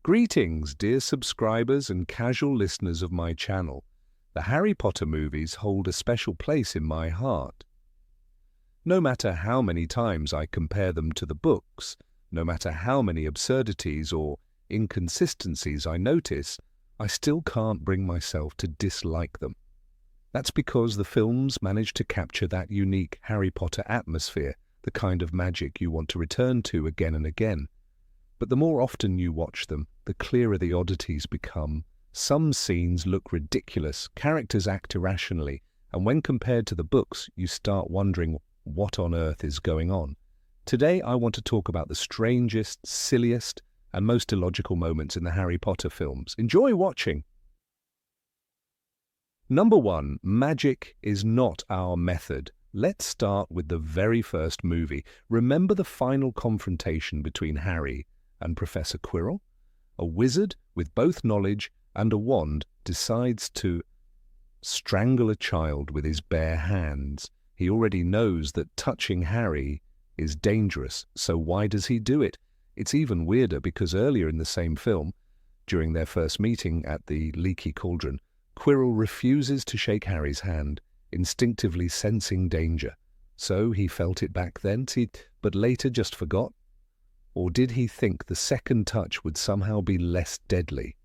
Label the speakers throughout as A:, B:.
A: Greetings, dear subscribers and casual listeners of my channel. The Harry Potter movies hold a special place in my heart. No matter how many times I compare them to the books, no matter how many absurdities or inconsistencies I notice, I still can't bring myself to dislike them. That's because the films manage to capture that unique Harry Potter atmosphere, the kind of magic you want to return to again and again. But the more often you watch them, the clearer the oddities become. Some scenes look ridiculous, characters act irrationally, and when compared to the books, you start wondering what on earth is going on. Today I want to talk about the strangest, silliest, and most illogical moments in the Harry Potter films. Enjoy watching! Number 1. Magic is not our method. Let's start with the very first movie. Remember the final confrontation between Harry and Professor Quirrell? A wizard with both knowledge and a wand decides to strangle a child with his bare hands. He already knows that touching Harry is dangerous, so why does he do it? It's even weirder because earlier in the same film, during their first meeting at the Leaky Cauldron, Quirrell refuses to shake Harry's hand, instinctively sensing danger. So he felt it back then, but later just forgot? Or did he think the second touch would somehow be less deadly?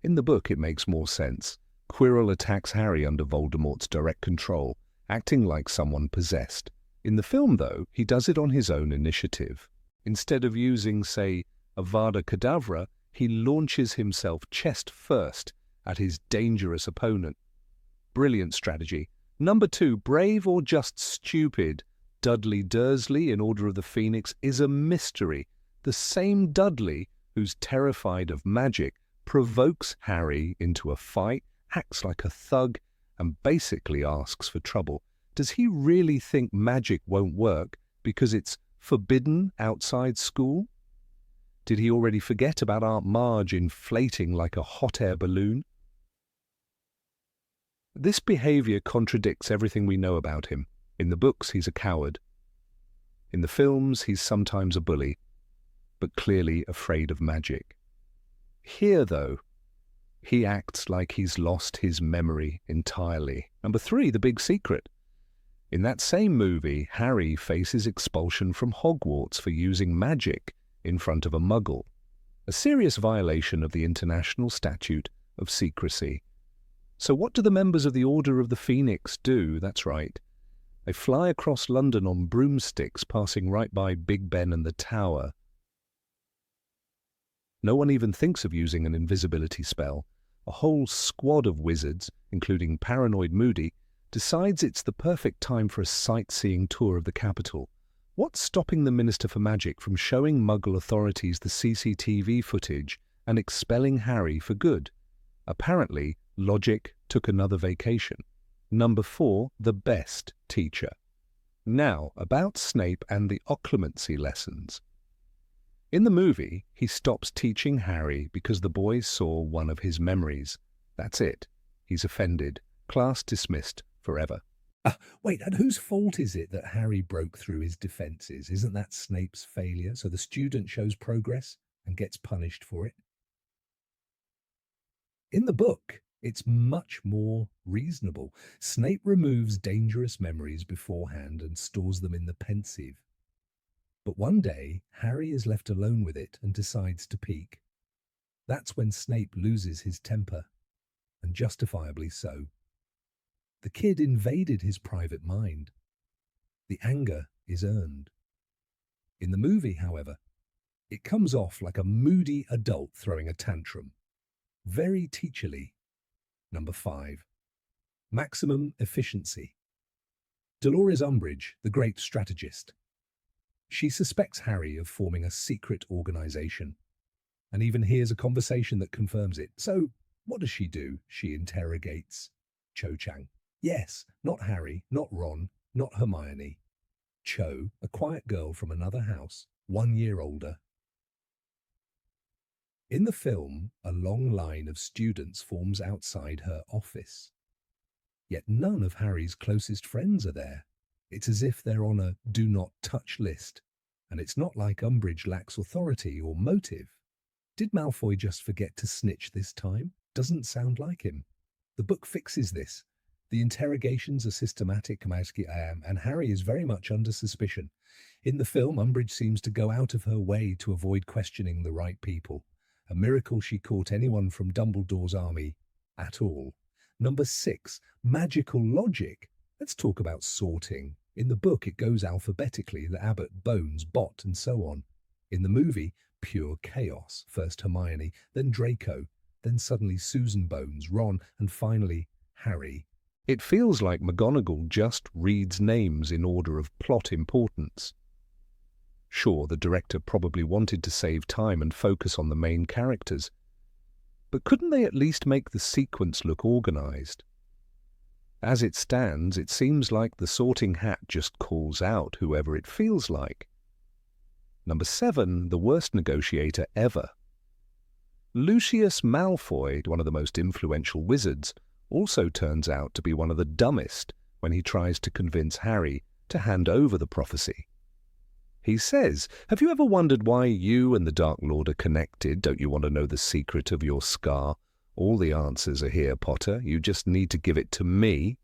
A: In the book, it makes more sense. Quirrell attacks Harry under Voldemort's direct control, acting like someone possessed. In the film, though, he does it on his own initiative. Instead of using, say, Avada Kedavra, he launches himself chest first at his dangerous opponent. Brilliant strategy. Number 2, brave or just stupid? Dudley Dursley in Order of the Phoenix is a mystery. The same Dudley who's terrified of magic provokes Harry into a fight, acts like a thug, and basically asks for trouble. Does he really think magic won't work because it's forbidden outside school? Did he already forget about Aunt Marge inflating like a hot air balloon? This behavior contradicts everything we know about him. In the books, he's a coward. In the films, he's sometimes a bully, but clearly afraid of magic. Here, though, he acts like he's lost his memory entirely. Number 3, the big secret. In that same movie, Harry faces expulsion from Hogwarts for using magic in front of a muggle, a serious violation of the International Statute of Secrecy. So what do the members of the Order of the Phoenix do? That's right. They fly across London on broomsticks, passing right by Big Ben and the Tower. No one even thinks of using an invisibility spell. A whole squad of wizards, including paranoid Moody, decides it's the perfect time for a sightseeing tour of the capital. What's stopping the Minister for Magic from showing Muggle authorities the CCTV footage and expelling Harry for good? Apparently, logic took another vacation. Number 4, the best teacher. Now, about Snape and the occlumency lessons. In the movie, he stops teaching Harry because the boys saw one of his memories. That's it. He's offended. Class dismissed forever. Wait, and whose fault is it that Harry broke through his defenses? Isn't that Snape's failure? So the student shows progress and gets punished for it? In the book, it's much more reasonable. Snape removes dangerous memories beforehand and stores them in the pensieve. But one day, Harry is left alone with it and decides to peek. That's when Snape loses his temper, and justifiably so. The kid invaded his private mind. The anger is earned. In the movie, however, it comes off like a moody adult throwing a tantrum. Very teacherly. Number 5. Maximum efficiency. Dolores Umbridge, the great strategist. She suspects Harry of forming a secret organization, and even hears a conversation that confirms it. So, what does she do? She interrogates Cho Chang. Yes, not Harry, not Ron, not Hermione. Cho, a quiet girl from another house, 1 year older. In the film, a long line of students forms outside her office. Yet none of Harry's closest friends are there. It's as if they're on a do not touch list, And it's not like Umbridge lacks authority or motive. Did Malfoy just forget to snitch this time? Doesn't sound like him. The book fixes this. The interrogations are systematic, and Harry is very much under suspicion. In the film, Umbridge seems to go out of her way to avoid questioning the right people. A miracle she caught anyone from Dumbledore's army at all. Number 6, magical logic. Let's talk about sorting. In the book, it goes alphabetically, the Abbott, Bones, Bot, and so on. In the movie, pure chaos. First Hermione, then Draco, then suddenly Susan Bones, Ron, and finally Harry. It feels like McGonagall just reads names in order of plot importance. Sure, the director probably wanted to save time and focus on the main characters, but couldn't they at least make the sequence look organized? As it stands, it seems like the sorting hat just calls out whoever it feels like. Number 7, the worst negotiator ever. Lucius Malfoy, one of the most influential wizards, also turns out to be one of the dumbest when he tries to convince Harry to hand over the prophecy. He says, "Have you ever wondered why you and the Dark Lord are connected? Don't you want to know the secret of your scar? All the answers are here, Potter. You just need to give it to me."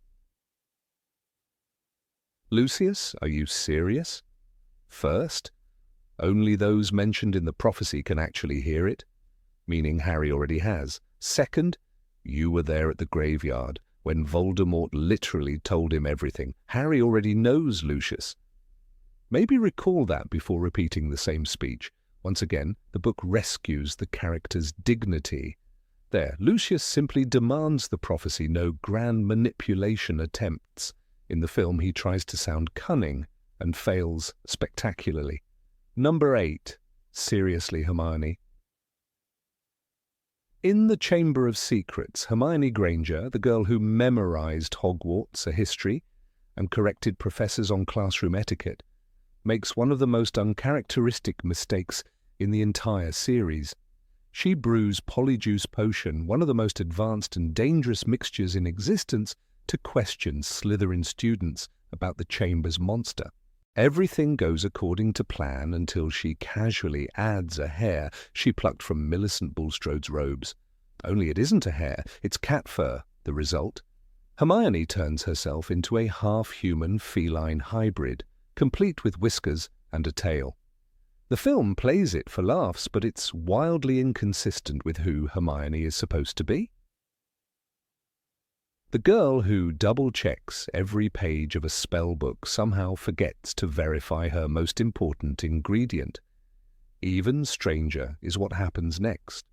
A: Lucius, are you serious? First, only those mentioned in the prophecy can actually hear it, meaning Harry already has. Second, you were there at the graveyard when Voldemort literally told him everything. Harry already knows Lucius. Maybe recall that before repeating the same speech. Once again, the book rescues the character's dignity. There, Lucius simply demands the prophecy, no grand manipulation attempts. In the film, he tries to sound cunning and fails spectacularly. Number 8. Seriously, Hermione. In the Chamber of Secrets, Hermione Granger, the girl who memorized Hogwarts, a history, and corrected professors on classroom etiquette, makes one of the most uncharacteristic mistakes in the entire series. She brews Polyjuice Potion, one of the most advanced and dangerous mixtures in existence, to question Slytherin students about the Chamber's monster. Everything goes according to plan until she casually adds a hair she plucked from Millicent Bulstrode's robes. Only it isn't a hair, it's cat fur. The result? Hermione turns herself into a half-human feline hybrid, complete with whiskers and a tail. The film plays it for laughs, but it's wildly inconsistent with who Hermione is supposed to be. The girl who double-checks every page of a spell book somehow forgets to verify her most important ingredient. Even stranger is what happens next.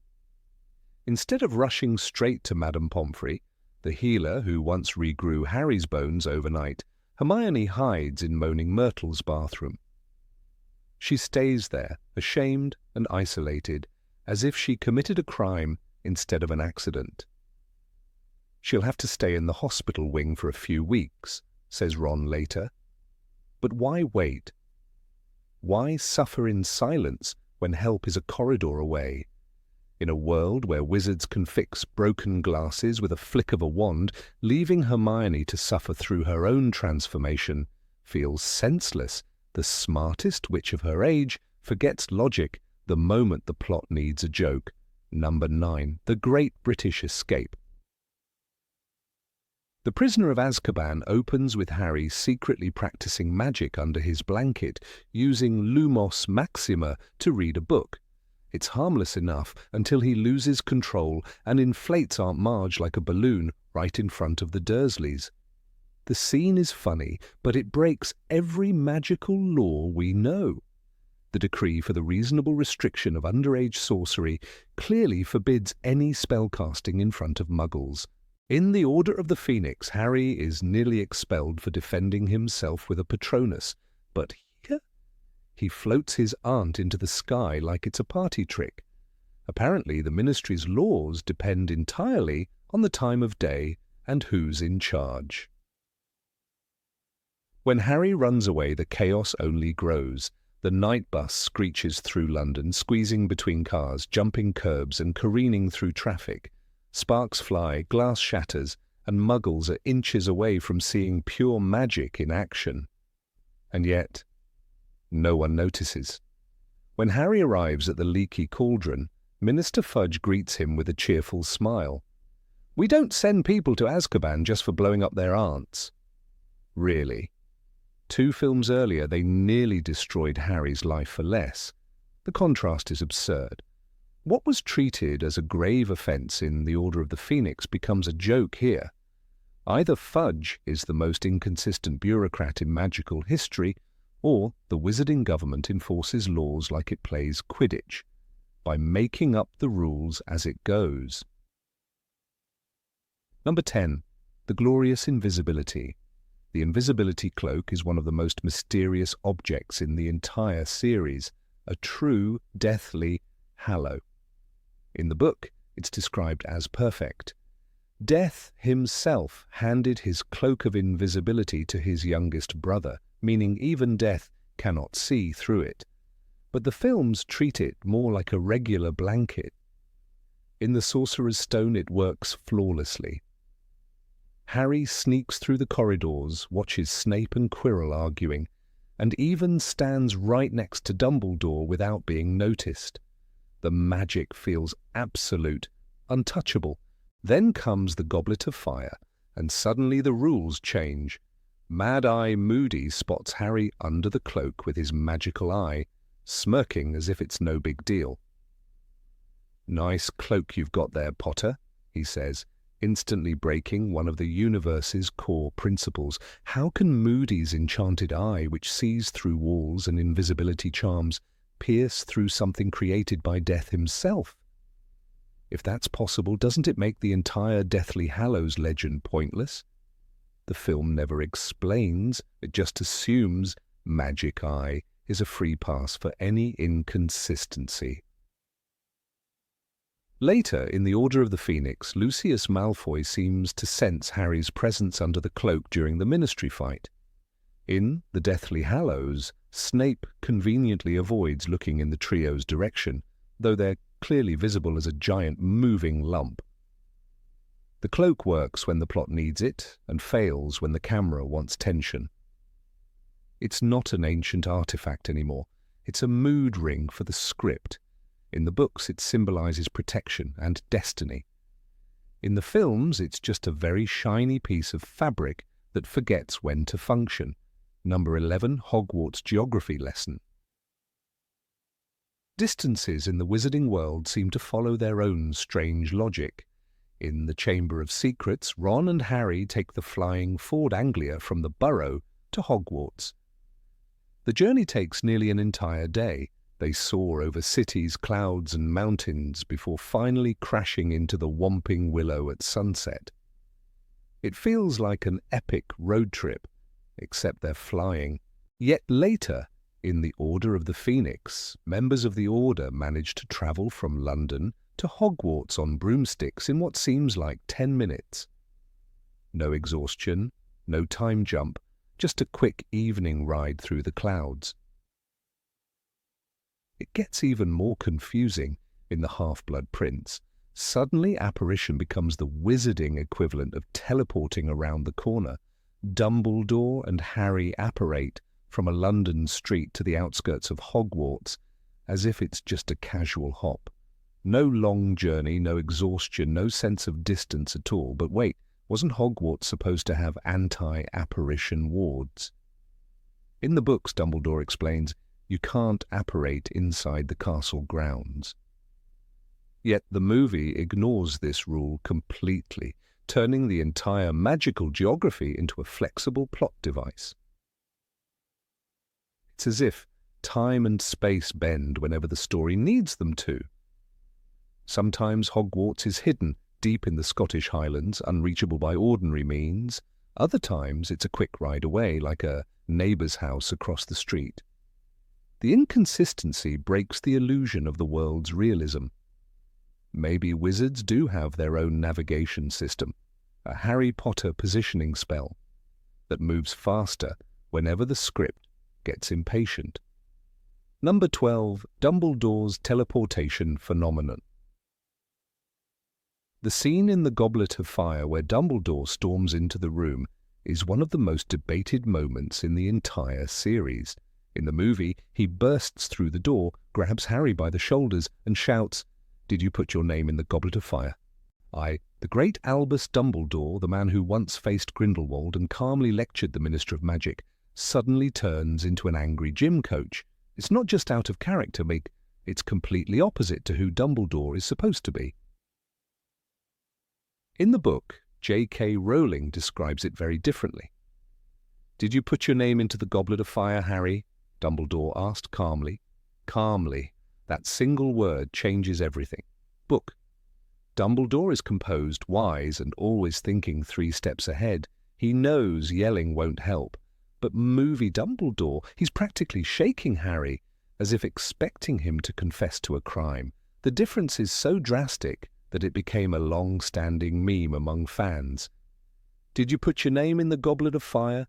A: Instead of rushing straight to Madame Pomfrey, the healer who once regrew Harry's bones overnight, Hermione hides in Moaning Myrtle's bathroom. She stays there, ashamed and isolated, as if she committed a crime instead of an accident. She'll have to stay in the hospital wing for a few weeks, says Ron later. But why wait? Why suffer in silence when help is a corridor away? In a world where wizards can fix broken glasses with a flick of a wand, leaving Hermione to suffer through her own transformation feels senseless. The smartest witch of her age forgets logic the moment the plot needs a joke. Number 9. The Great British Escape. The Prisoner of Azkaban opens with Harry secretly practicing magic under his blanket, using Lumos Maxima to read a book. It's harmless enough until he loses control and inflates Aunt Marge like a balloon right in front of the Dursleys. The scene is funny, but it breaks every magical law we know. The decree for the reasonable restriction of underage sorcery clearly forbids any spellcasting in front of muggles. In the Order of the Phoenix, Harry is nearly expelled for defending himself with a Patronus, but here he floats his aunt into the sky like it's a party trick. Apparently, the Ministry's laws depend entirely on the time of day and who's in charge. When Harry runs away, the chaos only grows. The night bus screeches through London, squeezing between cars, jumping curbs and careening through traffic. Sparks fly, glass shatters, and muggles are inches away from seeing pure magic in action. And yet, no one notices. When Harry arrives at the leaky cauldron, Minister Fudge greets him with a cheerful smile. "We don't send people to Azkaban just for blowing up their aunts." Really? 2 films earlier, they nearly destroyed Harry's life for less. The contrast is absurd. What was treated as a grave offence in the Order of the Phoenix becomes a joke here. Either Fudge is the most inconsistent bureaucrat in magical history, or the wizarding government enforces laws like it plays Quidditch, by making up the rules as it goes. Number 10. The glorious invisibility. The invisibility cloak is one of the most mysterious objects in the entire series, a true deathly hallow. In the book, it's described as perfect. Death himself handed his cloak of invisibility to his youngest brother, meaning even death cannot see through it. But the films treat it more like a regular blanket. In the Sorcerer's Stone, it works flawlessly. Harry sneaks through the corridors, watches Snape and Quirrell arguing, and even stands right next to Dumbledore without being noticed. The magic feels absolute, untouchable. Then comes the Goblet of Fire, and suddenly the rules change. Mad-Eye Moody spots Harry under the cloak with his magical eye, smirking as if it's no big deal. "Nice cloak you've got there, Potter," he says, instantly breaking one of the universe's core principles. How can Moody's enchanted eye, which sees through walls and invisibility charms, pierce through something created by Death himself? If that's possible, doesn't it make the entire Deathly Hallows legend pointless? The film never explains, it just assumes Magic Eye is a free pass for any inconsistency. Later, in the Order of the Phoenix, Lucius Malfoy seems to sense Harry's presence under the cloak during the Ministry fight. In the Deathly Hallows, Snape conveniently avoids looking in the trio's direction, though they're clearly visible as a giant moving lump. The cloak works when the plot needs it, and fails when the camera wants tension. It's not an ancient artifact anymore. It's a mood ring for the script. In the books, it symbolizes protection and destiny. In the films, it's just a very shiny piece of fabric that forgets when to function. Number 11, Hogwarts geography lesson. Distances in the wizarding world seem to follow their own strange logic. In the Chamber of Secrets, Ron and Harry take the flying Ford Anglia from the Burrow to Hogwarts. The journey takes nearly an entire day. They soar over cities, clouds and mountains before finally crashing into the Whomping Willow at sunset. It feels like an epic road trip, except they're flying. Yet later, in the Order of the Phoenix, members of the Order manage to travel from London to Hogwarts on broomsticks in what seems like 10 minutes. No exhaustion, no time jump, just a quick evening ride through the clouds. It gets even more confusing in the Half-Blood Prince. Suddenly, apparition becomes the wizarding equivalent of teleporting around the corner. Dumbledore and Harry apparate from a London street to the outskirts of Hogwarts as if it's just a casual hop. No long journey, no exhaustion, no sense of distance at all. But wait, wasn't Hogwarts supposed to have anti-apparition wards? In the books, Dumbledore explains, you can't apparate inside the castle grounds. Yet the movie ignores this rule completely, turning the entire magical geography into a flexible plot device. It's as if time and space bend whenever the story needs them to. Sometimes Hogwarts is hidden deep in the Scottish Highlands, unreachable by ordinary means. Other times it's a quick ride away, like a neighbour's house across the street. The inconsistency breaks the illusion of the world's realism. Maybe wizards do have their own navigation system, a Harry Potter positioning spell that moves faster whenever the script gets impatient. Number 12, Dumbledore's teleportation phenomenon. The scene in the Goblet of Fire where Dumbledore storms into the room is one of the most debated moments in the entire series. In the movie, he bursts through the door, grabs Harry by the shoulders, and shouts, "Did you put your name in the goblet of fire?" The great Albus Dumbledore, the man who once faced Grindelwald and calmly lectured the Minister of Magic, suddenly turns into an angry gym coach. It's not just out of character, Meg. It's completely opposite to who Dumbledore is supposed to be. In the book, J.K. Rowling describes it very differently. "Did you put your name into the goblet of fire, Harry?" Dumbledore asked calmly. Calmly. That single word changes everything. Book. Dumbledore is composed, wise, and always thinking 3 steps ahead. He knows yelling won't help. But movie Dumbledore, he's practically shaking Harry, as if expecting him to confess to a crime. The difference is so drastic that it became a long-standing meme among fans. "Did you put your name in the goblet of fire?"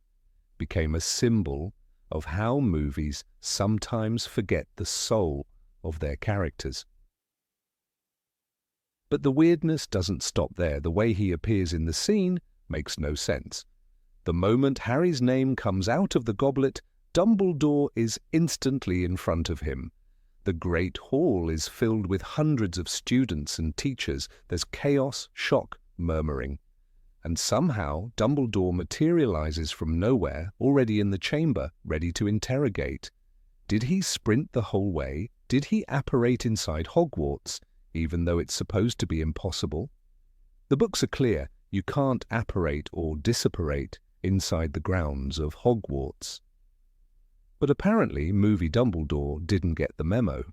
A: became a symbol of how movies sometimes forget the soul of their characters. But the weirdness doesn't stop there. The way he appears in the scene makes no sense. The moment Harry's name comes out of the goblet, Dumbledore is instantly in front of him. The Great Hall is filled with hundreds of students and teachers. There's chaos, shock, murmuring. And somehow Dumbledore materializes from nowhere, already in the chamber, ready to interrogate. Did he sprint the whole way? Did he apparate inside Hogwarts, even though it's supposed to be impossible? The books are clear. You can't apparate or disapparate inside the grounds of Hogwarts. But apparently movie Dumbledore didn't get the memo.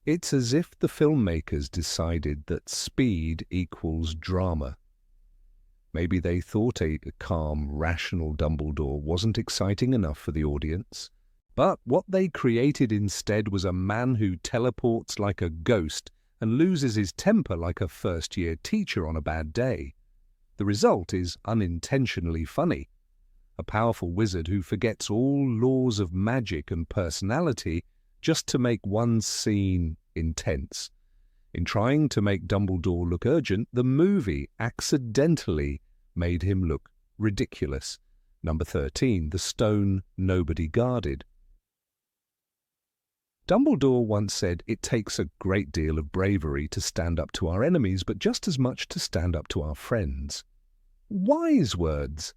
A: It's as if the filmmakers decided that speed equals drama. Maybe they thought a calm, rational Dumbledore wasn't exciting enough for the audience. But what they created instead was a man who teleports like a ghost and loses his temper like a first-year teacher on a bad day. The result is unintentionally funny. A powerful wizard who forgets all laws of magic and personality just to make one scene intense. In trying to make Dumbledore look urgent, the movie accidentally made him look ridiculous. Number 13, the stone nobody guarded. Dumbledore once said, "It takes a great deal of bravery to stand up to our enemies, but just as much to stand up to our friends." Wise words.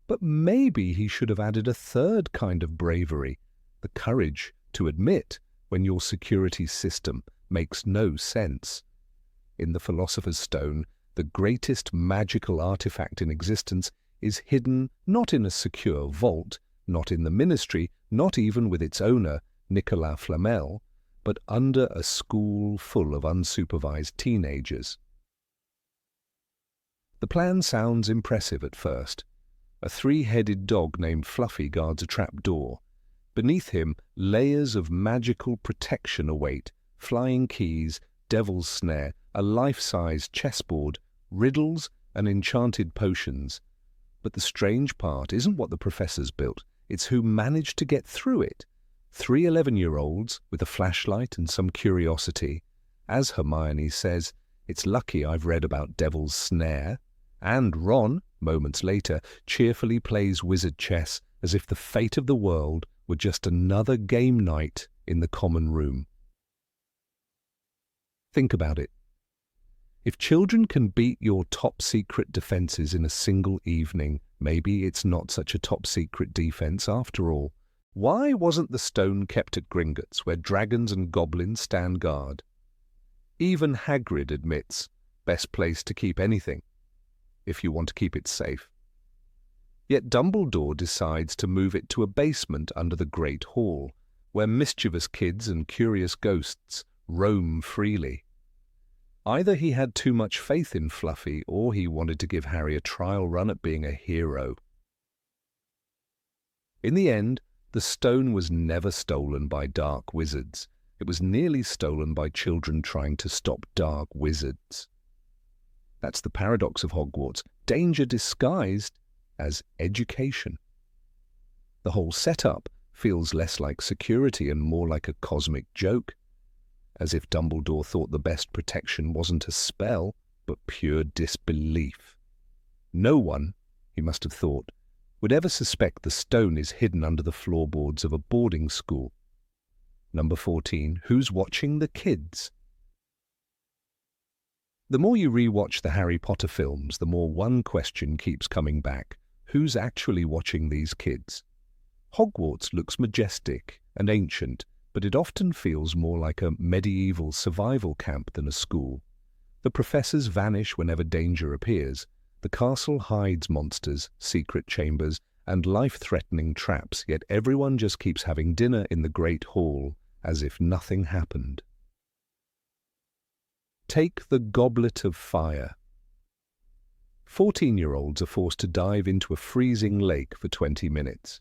A: But maybe he should have added a third kind of bravery, the courage to admit when your security system makes no sense. In the Philosopher's Stone, the greatest magical artifact in existence is hidden not in a secure vault, not in the Ministry, not even with its owner, Nicolas Flamel, but under a school full of unsupervised teenagers. The plan sounds impressive at first. A 3-headed dog named Fluffy guards a trap door. Beneath him, layers of magical protection await: flying keys, devil's snare, a life-size chessboard, riddles, and enchanted potions. But the strange part isn't what the professors built, it's who managed to get through it. 3 11-year-olds with a flashlight and some curiosity. As Hermione says, "It's lucky I've read about devil's snare." And Ron, moments later, cheerfully plays wizard chess as if the fate of the world were just another game night in the common room. Think about it. If children can beat your top-secret defenses in a single evening, maybe it's not such a top-secret defense after all. Why wasn't the stone kept at Gringotts, where dragons and goblins stand guard? Even Hagrid admits, best place to keep anything, if you want to keep it safe. Yet Dumbledore decides to move it to a basement under the Great Hall, where mischievous kids and curious ghosts roam freely. Either he had too much faith in Fluffy, or he wanted to give Harry a trial run at being a hero. In the end, the stone was never stolen by dark wizards. It was nearly stolen by children trying to stop dark wizards. That's the paradox of Hogwarts, danger disguised as education. The whole setup feels less like security and more like a cosmic joke, as if Dumbledore thought the best protection wasn't a spell, but pure disbelief. No one, he must have thought, would ever suspect the stone is hidden under the floorboards of a boarding school? Number 14. Who's watching the kids? The more you rewatch the Harry Potter films, the more one question keeps coming back. Who's actually watching these kids? Hogwarts looks majestic and ancient, but it often feels more like a medieval survival camp than a school. The professors vanish whenever danger appears. The castle hides monsters, secret chambers, and life-threatening traps, yet everyone just keeps having dinner in the Great Hall as if nothing happened. Take the Goblet of Fire. 14-year-olds are forced to dive into a freezing lake for 20 minutes.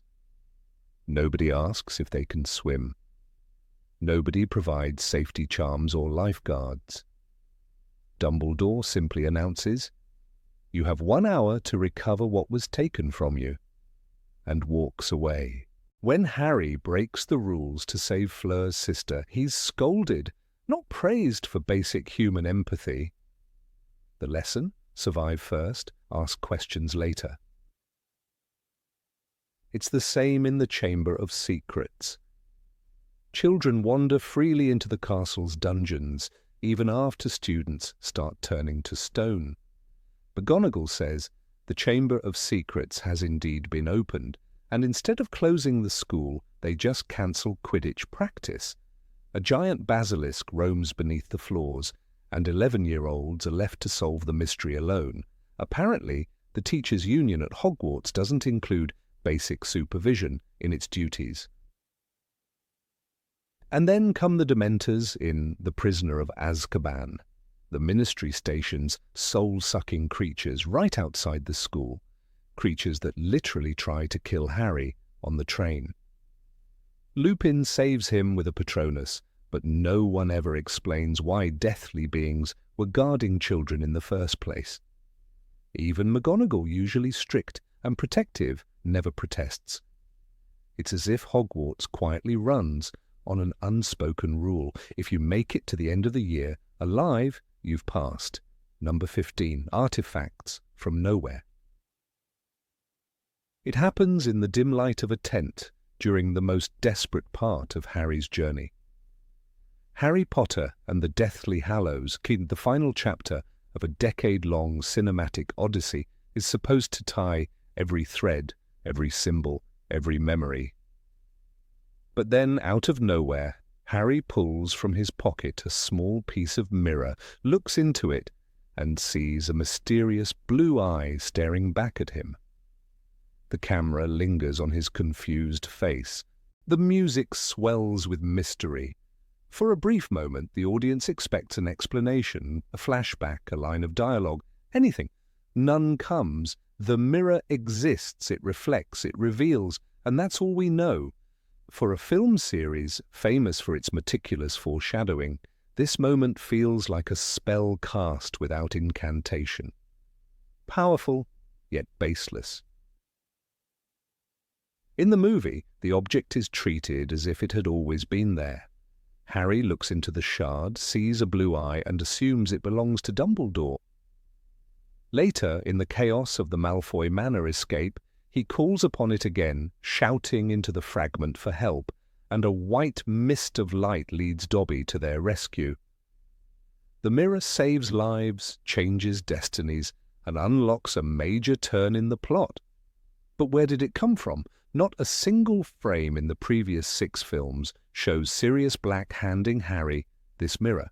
A: Nobody asks if they can swim. Nobody provides safety charms or lifeguards. Dumbledore simply announces, "You have 1 hour to recover what was taken from you," and walks away. When Harry breaks the rules to save Fleur's sister, he's scolded, not praised for basic human empathy. The lesson? Survive first, ask questions later. It's the same in the Chamber of Secrets. Children wander freely into the castle's dungeons, even after students start turning to stone. McGonagall says the Chamber of Secrets has indeed been opened, and instead of closing the school, they just cancel Quidditch practice. A giant basilisk roams beneath the floors, and 11-year-olds are left to solve the mystery alone. Apparently, the teachers' union at Hogwarts doesn't include basic supervision in its duties. And then come the Dementors in The Prisoner of Azkaban, the Ministry Station's soul-sucking creatures right outside the school, creatures that literally try to kill Harry on the train. Lupin saves him with a Patronus, but no one ever explains why deathly beings were guarding children in the first place. Even McGonagall, usually strict and protective, never protests. It's as if Hogwarts quietly runs on an unspoken rule. If you make it to the end of the year alive, you've passed. Number 15. Artifacts from nowhere. It happens in the dim light of a tent during the most desperate part of Harry's journey. Harry Potter and the Deathly Hallows, the final chapter of a decade-long cinematic odyssey, is supposed to tie every thread, every symbol, every memory. But then, out of nowhere, Harry pulls from his pocket a small piece of mirror, looks into it, and sees a mysterious blue eye staring back at him. The camera lingers on his confused face. The music swells with mystery. For a brief moment, the audience expects an explanation, a flashback, a line of dialogue, anything. None comes. The mirror exists, it reflects, it reveals, and that's all we know. For a film series famous for its meticulous foreshadowing, this moment feels like a spell cast without incantation. Powerful, yet baseless. In the movie, the object is treated as if it had always been there. Harry looks into the shard, sees a blue eye, and assumes it belongs to Dumbledore. Later, in the chaos of the Malfoy Manor escape, he calls upon it again, shouting into the fragment for help, and a white mist of light leads Dobby to their rescue. The mirror saves lives, changes destinies, and unlocks a major turn in the plot. But where did it come from? Not a single frame in the previous 6 films shows Sirius Black handing Harry this mirror.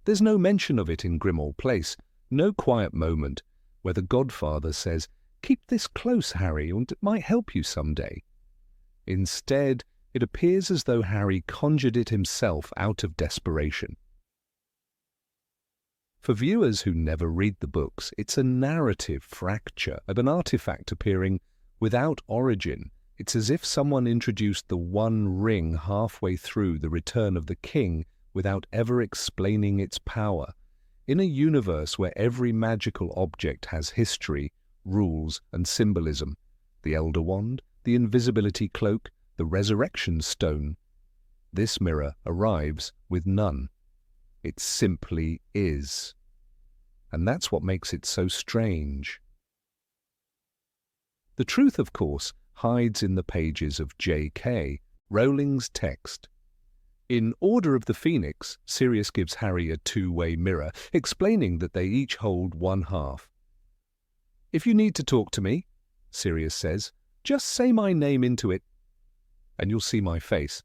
A: There's no mention of it in Grimmauld Place, no quiet moment where the Godfather says, "Keep this close, Harry, and it might help you someday." Instead, it appears as though Harry conjured it himself out of desperation. For viewers who never read the books, it's a narrative fracture of an artifact appearing without origin. It's as if someone introduced the One Ring halfway through The Return of the King without ever explaining its power. In a universe where every magical object has history, rules, and symbolism, the Elder Wand, the invisibility cloak, the resurrection stone, this mirror arrives with none. It simply is. And that's what makes it so strange. The truth, of course, hides in the pages of J.K. Rowling's text. In Order of the Phoenix, Sirius gives Harry a two-way mirror, explaining that they each hold one half. "If you need to talk to me," Sirius says, "just say my name into it, and you'll see my face."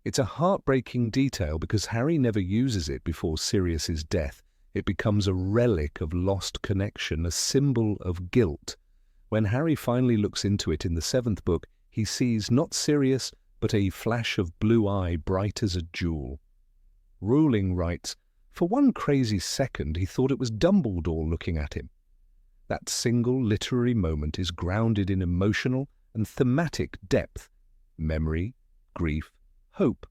A: It's a heartbreaking detail because Harry never uses it before Sirius's death. It becomes a relic of lost connection, a symbol of guilt. When Harry finally looks into it in the 7th book, he sees not Sirius, but a flash of blue eye bright as a jewel. Rowling writes, "For one crazy second he thought it was Dumbledore looking at him." That single literary moment is grounded in emotional and thematic depth, memory, grief, hope.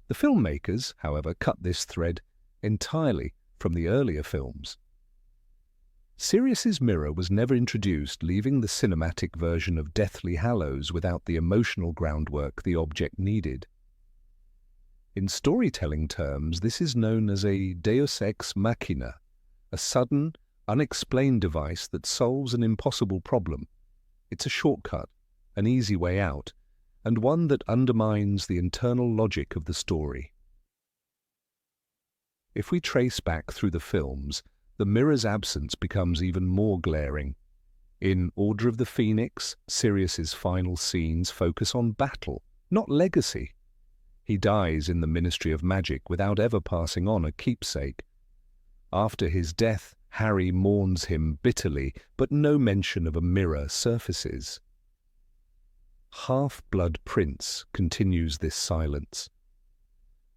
A: The filmmakers, however, cut this thread entirely from the earlier films. Sirius's mirror was never introduced, leaving the cinematic version of Deathly Hallows without the emotional groundwork the object needed. In storytelling terms, this is known as a deus ex machina, a sudden, unexplained device that solves an impossible problem. It's a shortcut, an easy way out, and one that undermines the internal logic of the story. If we trace back through the films, the mirror's absence becomes even more glaring. In Order of the Phoenix, Sirius's final scenes focus on battle, not legacy. He dies in the Ministry of Magic without ever passing on a keepsake. After his death, Harry mourns him bitterly, but no mention of a mirror surfaces. Half-Blood Prince continues this silence.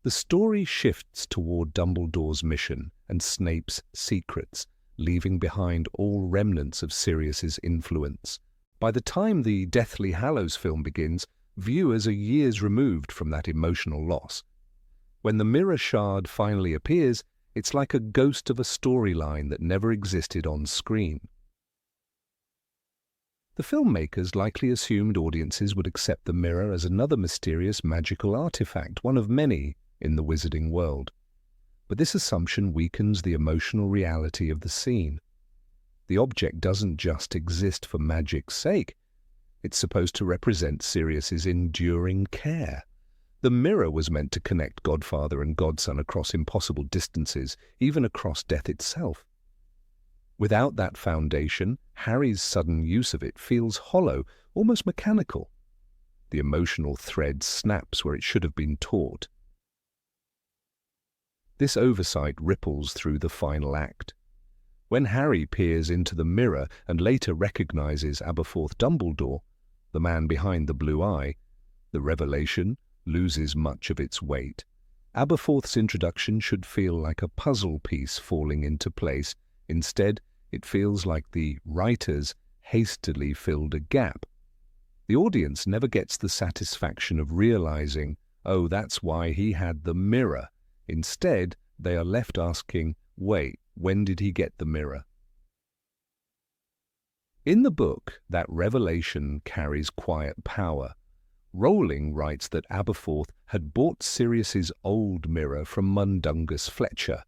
A: The story shifts toward Dumbledore's mission and Snape's secrets, leaving behind all remnants of Sirius's influence. By the time the Deathly Hallows film begins, viewers are years removed from that emotional loss. When the mirror shard finally appears, it's like a ghost of a storyline that never existed on screen. The filmmakers likely assumed audiences would accept the mirror as another mysterious magical artifact, one of many in the wizarding world. But this assumption weakens the emotional reality of the scene. The object doesn't just exist for magic's sake. It's supposed to represent Sirius's enduring care. The mirror was meant to connect Godfather and Godson across impossible distances, even across death itself. Without that foundation, Harry's sudden use of it feels hollow, almost mechanical. The emotional thread snaps where it should have been taut. This oversight ripples through the final act. When Harry peers into the mirror and later recognizes Aberforth Dumbledore, the man behind the blue eye, the revelation loses much of its weight. Aberforth's introduction should feel like a puzzle piece falling into place. Instead, it feels like the writers hastily filled a gap. The audience never gets the satisfaction of realizing, oh, that's why he had the mirror. Instead, they are left asking, wait, when did he get the mirror? In the book, that revelation carries quiet power. Rowling writes that Aberforth had bought Sirius's old mirror from Mundungus Fletcher.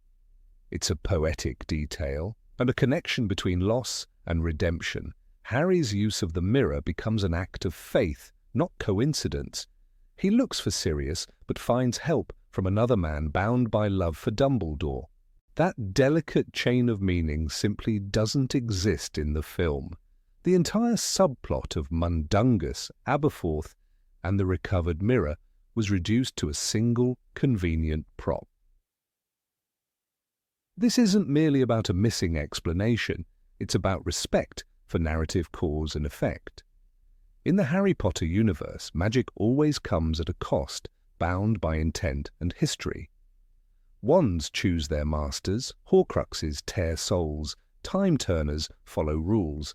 A: It's a poetic detail, and a connection between loss and redemption. Harry's use of the mirror becomes an act of faith, not coincidence. He looks for Sirius, but finds help from another man bound by love for Dumbledore. That delicate chain of meaning simply doesn't exist in the film. The entire subplot of Mundungus, Aberforth, and the recovered mirror was reduced to a single, convenient prop. This isn't merely about a missing explanation, it's about respect for narrative cause and effect. In the Harry Potter universe, magic always comes at a cost, bound by intent and history. Wands choose their masters, Horcruxes tear souls, time-turners follow rules.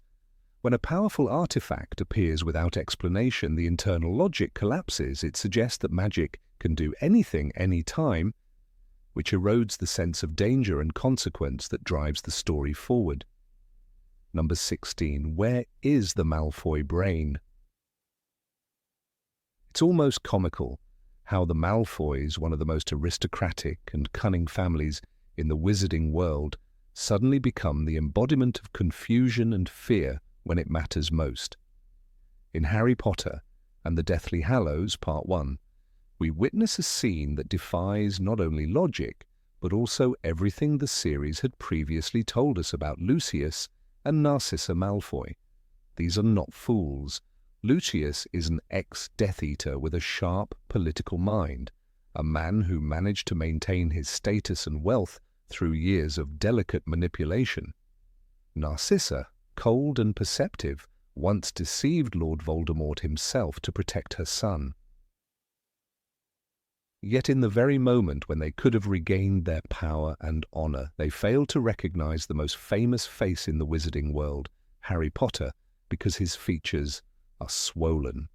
A: When a powerful artifact appears without explanation, the internal logic collapses. It suggests that magic can do anything, anytime, which erodes the sense of danger and consequence that drives the story forward. Number 16. Where is the Malfoy brain? It's almost comical how the Malfoys, one of the most aristocratic and cunning families in the wizarding world, suddenly become the embodiment of confusion and fear when it matters most. In Harry Potter and the Deathly Hallows Part 1, we witness a scene that defies not only logic, but also everything the series had previously told us about Lucius and Narcissa Malfoy. These are not fools. Lucius is an ex-Death Eater with a sharp political mind, a man who managed to maintain his status and wealth through years of delicate manipulation. Narcissa, cold and perceptive, once deceived Lord Voldemort himself to protect her son. Yet in the very moment when they could have regained their power and honor, they failed to recognize the most famous face in the wizarding world, Harry Potter, because his features are swollen.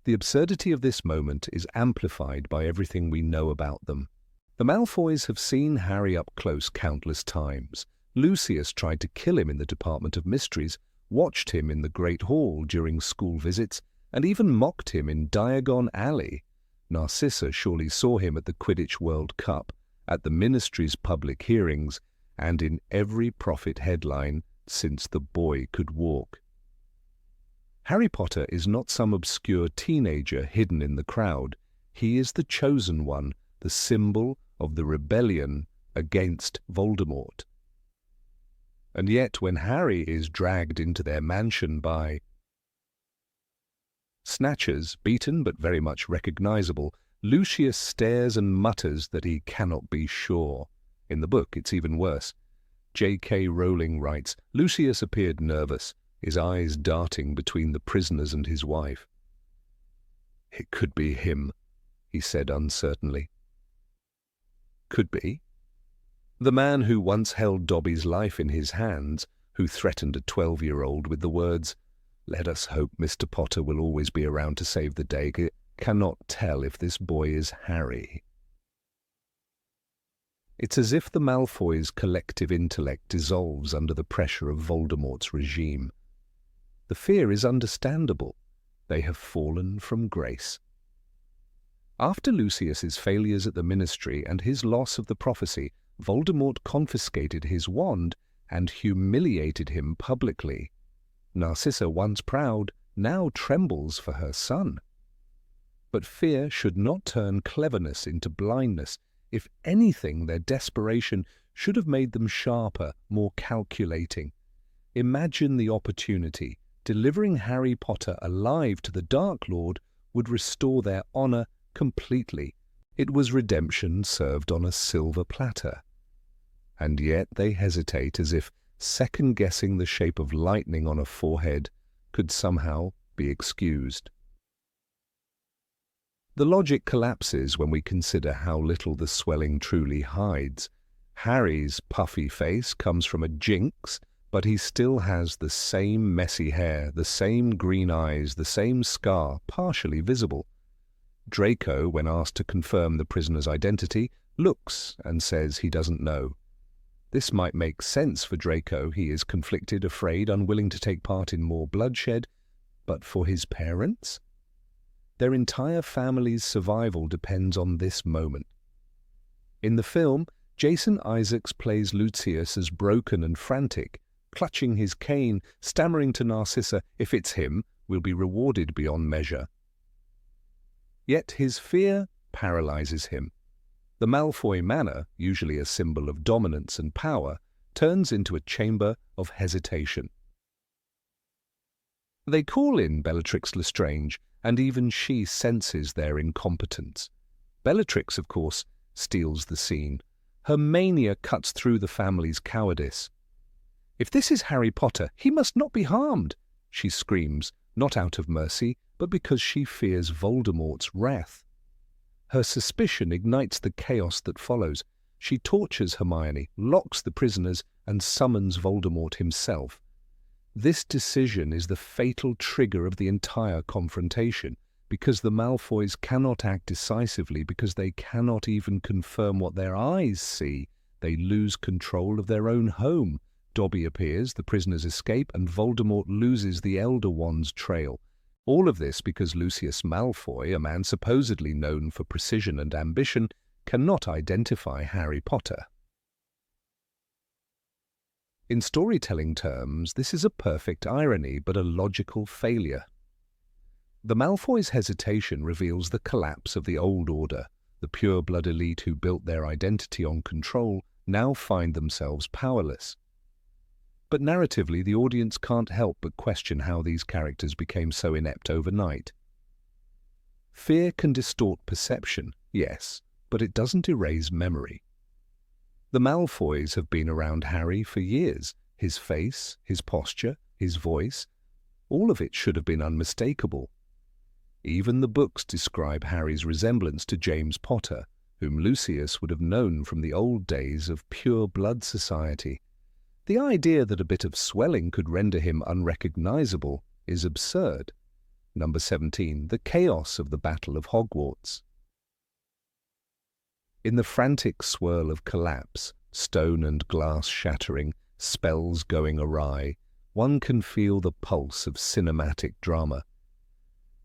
A: The absurdity of this moment is amplified by everything we know about them. The Malfoys have seen Harry up close countless times. Lucius tried to kill him in the Department of Mysteries, watched him in the Great Hall during school visits, and even mocked him in Diagon Alley. Narcissa surely saw him at the Quidditch World Cup, at the Ministry's public hearings, and in every profit headline since the boy could walk. Harry Potter is not some obscure teenager hidden in the crowd. He is the chosen one, the symbol of the rebellion against Voldemort. And yet when Harry is dragged into their mansion by snatchers, beaten but very much recognizable, Lucius stares and mutters that he cannot be sure. In the book, it's even worse. J.K. Rowling writes, Lucius appeared nervous, his eyes darting between the prisoners and his wife. "It could be him," he said uncertainly. Could be. The man who once held Dobby's life in his hands, who threatened a 12-year-old with the words, "Let us hope Mr. Potter will always be around to save the day," cannot tell if this boy is Harry. It's as if the Malfoys' collective intellect dissolves under the pressure of Voldemort's regime. The fear is understandable. They have fallen from grace. After Lucius's failures at the Ministry and his loss of the prophecy, Voldemort confiscated his wand and humiliated him publicly. Narcissa, once proud, now trembles for her son. But fear should not turn cleverness into blindness. If anything, their desperation should have made them sharper, more calculating. Imagine the opportunity. Delivering Harry Potter alive to the Dark Lord would restore their honor completely. It was redemption served on a silver platter. And yet they hesitate, as if second-guessing the shape of lightning on a forehead could somehow be excused. The logic collapses when we consider how little the swelling truly hides. Harry's puffy face comes from a jinx, but he still has the same messy hair, the same green eyes, the same scar, partially visible. Draco, when asked to confirm the prisoner's identity, looks and says he doesn't know. This might make sense for Draco. He is conflicted, afraid, unwilling to take part in more bloodshed. But for his parents? Their entire family's survival depends on this moment. In the film, Jason Isaacs plays Lucius as broken and frantic, clutching his cane, stammering to Narcissa, "If it's him, we'll be rewarded beyond measure." Yet his fear paralyzes him. The Malfoy Manor, usually a symbol of dominance and power, turns into a chamber of hesitation. They call in Bellatrix Lestrange, and even she senses their incompetence. Bellatrix, of course, steals the scene. Her mania cuts through the family's cowardice. "If this is Harry Potter, he must not be harmed," she screams, not out of mercy, but because she fears Voldemort's wrath. Her suspicion ignites the chaos that follows. She tortures Hermione, locks the prisoners, and summons Voldemort himself. This decision is the fatal trigger of the entire confrontation, because the Malfoys cannot act decisively, because they cannot even confirm what their eyes see. They lose control of their own home. Dobby appears, the prisoners escape, and Voldemort loses the Elder Wand's trail. All of this because Lucius Malfoy, a man supposedly known for precision and ambition, cannot identify Harry Potter. In storytelling terms, this is a perfect irony, but a logical failure. The Malfoys' hesitation reveals the collapse of the old order. The pure-blood elite who built their identity on control now find themselves powerless. But narratively, the audience can't help but question how these characters became so inept overnight. Fear can distort perception, yes, but it doesn't erase memory. The Malfoys have been around Harry for years. His face, his posture, his voice, all of it should have been unmistakable. Even the books describe Harry's resemblance to James Potter, whom Lucius would have known from the old days of pure blood society. The idea that a bit of swelling could render him unrecognizable is absurd. Number 17. The chaos of the Battle of Hogwarts. In the frantic swirl of collapse, stone and glass shattering, spells going awry, one can feel the pulse of cinematic drama.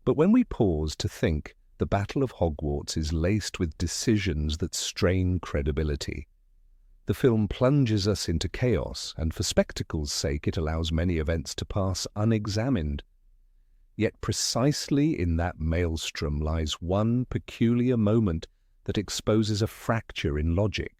A: But when we pause to think, the Battle of Hogwarts is laced with decisions that strain credibility. The film plunges us into chaos, and for spectacle's sake it allows many events to pass unexamined. Yet precisely in that maelstrom lies one peculiar moment that exposes a fracture in logic.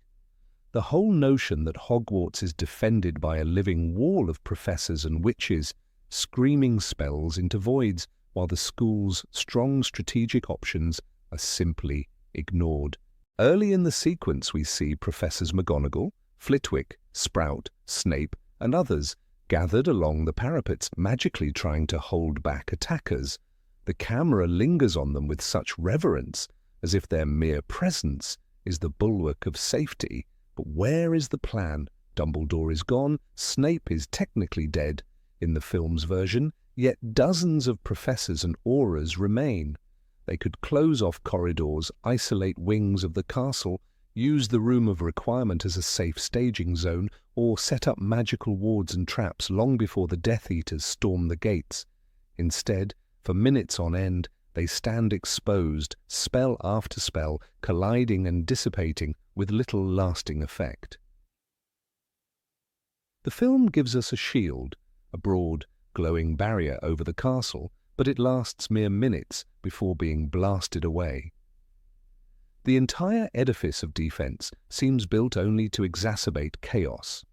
A: The whole notion that Hogwarts is defended by a living wall of professors and witches, screaming spells into voids, while the school's strong strategic options are simply ignored. Early in the sequence we see Professors McGonagall, Flitwick, Sprout, Snape, and others gathered along the parapets, magically trying to hold back attackers. The camera lingers on them with such reverence, as if their mere presence is the bulwark of safety. But where is the plan? Dumbledore is gone, Snape is technically dead in the film's version, yet dozens of professors and auras remain. They could close off corridors, isolate wings of the castle, use the Room of Requirement as a safe staging zone, or set up magical wards and traps long before the Death Eaters storm the gates. Instead, for minutes on end, they stand exposed, spell after spell, colliding and dissipating with little lasting effect. The film gives us a shield, a broad, glowing barrier over the castle, but it lasts mere minutes before being blasted away. The entire edifice of defense seems built only to exacerbate chaos.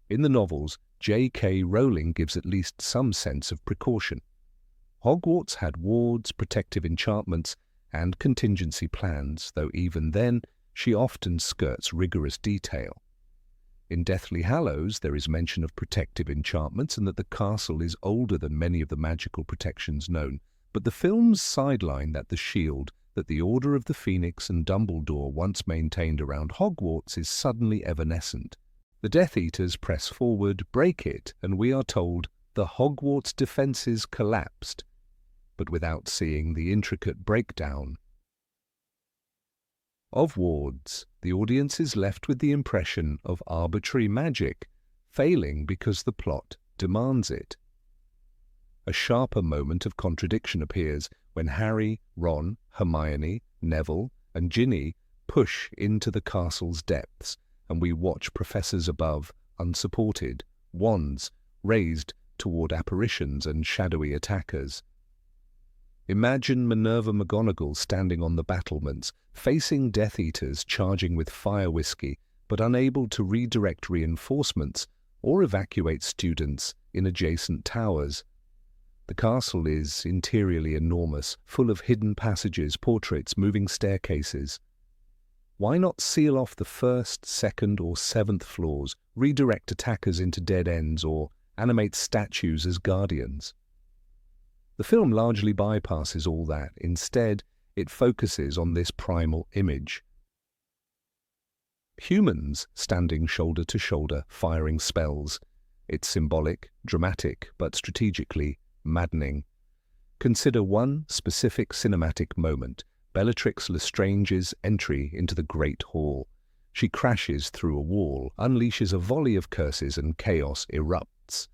A: In the novels, J.K. Rowling gives at least some sense of precaution. Hogwarts had wards, protective enchantments, and contingency plans, though even then she often skirts rigorous detail. In Deathly Hallows, there is mention of protective enchantments and that the castle is older than many of the magical protections known, but the films sideline that the shield that the Order of the Phoenix and Dumbledore once maintained around Hogwarts is suddenly evanescent. The Death Eaters press forward, break it, and we are told the Hogwarts defences collapsed, but without seeing the intricate breakdown of wards. The audience is left with the impression of arbitrary magic, failing because the plot demands it. A sharper moment of contradiction appears when Harry, Ron, Hermione, Neville, and Ginny push into the castle's depths, and we watch professors above, unsupported, wands raised toward apparitions and shadowy attackers. Imagine Minerva McGonagall standing on the battlements, facing Death Eaters charging with fire whiskey, but unable to redirect reinforcements or evacuate students in adjacent towers. The castle is interiorly enormous, full of hidden passages, portraits, moving staircases. Why not seal off the first, second, or seventh floors, redirect attackers into dead ends, or animate statues as guardians? The film largely bypasses all that. Instead, it focuses on this primal image. Humans standing shoulder to shoulder, firing spells. It's symbolic, dramatic, but strategically maddening. Consider one specific cinematic moment, Bellatrix Lestrange's entry into the Great Hall. She crashes through a wall, unleashes a volley of curses, and chaos erupts.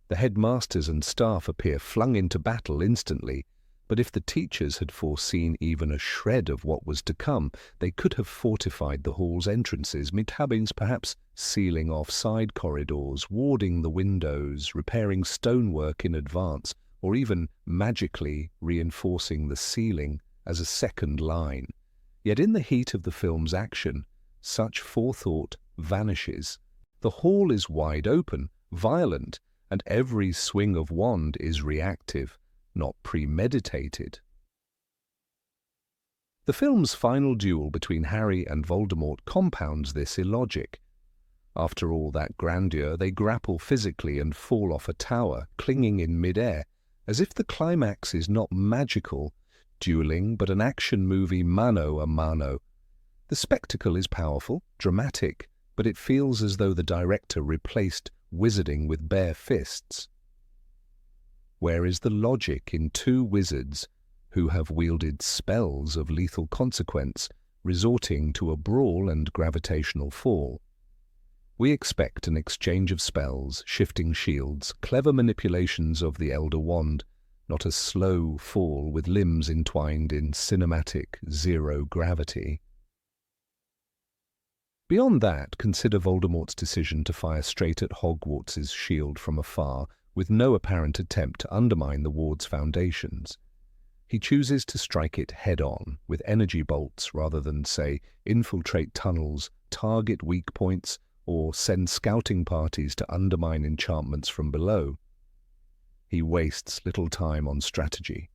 A: The headmasters and staff appear flung into battle instantly. But if the teachers had foreseen even a shred of what was to come, they could have fortified the hall's entrances, mid-habings perhaps sealing off side corridors, warding the windows, repairing stonework in advance, or even magically reinforcing the ceiling as a second line. Yet in the heat of the film's action, such forethought vanishes. The hall is wide open, violent, and every swing of wand is reactive, not premeditated. The film's final duel between Harry and Voldemort compounds this illogic. After all that grandeur, they grapple physically and fall off a tower, clinging in mid-air, as if the climax is not magical dueling, but an action movie mano a mano. The spectacle is powerful, dramatic, but it feels as though the director replaced wizarding with bare fists. Where is the logic in two wizards who have wielded spells of lethal consequence, resorting to a brawl and gravitational fall? We expect an exchange of spells, shifting shields, clever manipulations of the Elder Wand, not a slow fall with limbs entwined in cinematic zero gravity. Beyond that, consider Voldemort's decision to fire straight at Hogwarts' shield from afar, with no apparent attempt to undermine the ward's foundations. He chooses to strike it head-on, with energy bolts rather than, say, infiltrate tunnels, target weak points, or send scouting parties to undermine enchantments from below. He wastes little time on strategy.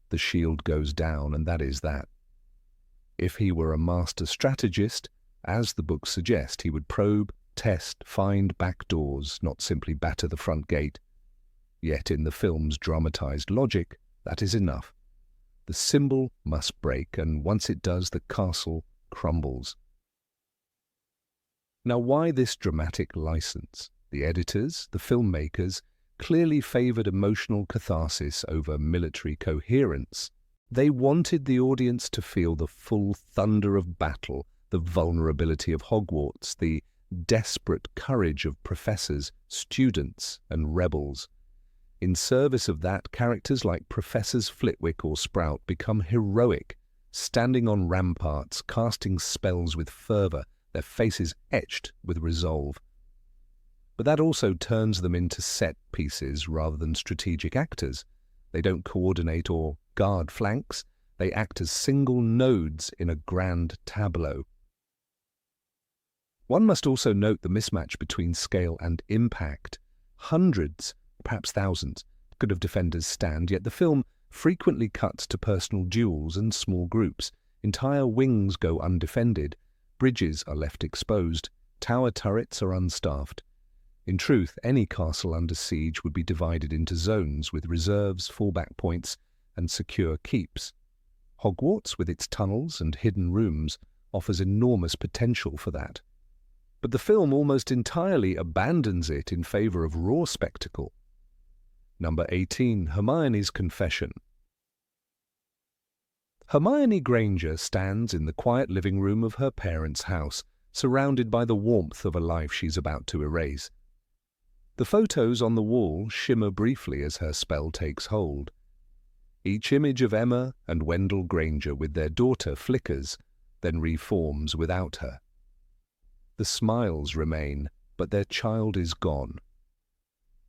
A: The shield goes down, and that is that. If he were a master strategist, as the books suggest, he would probe, test, find back doors, not simply batter the front gate. Yet in the film's dramatized logic, that is enough. The symbol must break, and once it does, the castle crumbles. Now, why this dramatic license? The editors, the filmmakers, clearly favored emotional catharsis over military coherence. They wanted the audience to feel the full thunder of battle, the vulnerability of Hogwarts, the desperate courage of professors, students, and rebels. In service of that, characters like Professors Flitwick or Sprout become heroic, standing on ramparts, casting spells with fervour, their faces etched with resolve. But that also turns them into set pieces rather than strategic actors. They don't coordinate or guard flanks, they act as single nodes in a grand tableau. One must also note the mismatch between scale and impact. Hundreds, perhaps thousands, could have defenders stand, yet the film frequently cuts to personal duels and small groups. Entire wings go undefended, bridges are left exposed, tower turrets are unstaffed. In truth, any castle under siege would be divided into zones with reserves, fallback points, and secure keeps. Hogwarts, with its tunnels and hidden rooms, offers enormous potential for that. But the film almost entirely abandons it in favour of raw spectacle. Number 18, Hermione's Confession. Hermione Granger stands in the quiet living room of her parents' house, surrounded by the warmth of a life she's about to erase. The photos on the wall shimmer briefly as her spell takes hold. Each image of Emma and Wendell Granger with their daughter flickers, then reforms without her. The smiles remain, but their child is gone.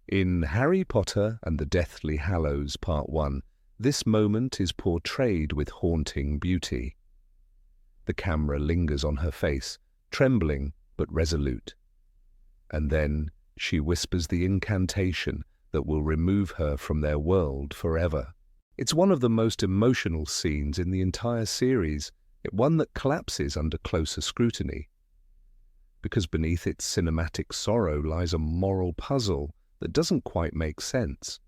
A: In Harry Potter and the Deathly Hallows Part 1, this moment is portrayed with haunting beauty. The camera lingers on her face, trembling but resolute. And then she whispers the incantation that will remove her from their world forever. It's one of the most emotional scenes in the entire series, yet one that collapses under closer scrutiny. Because beneath its cinematic sorrow lies a moral puzzle that doesn't quite make sense.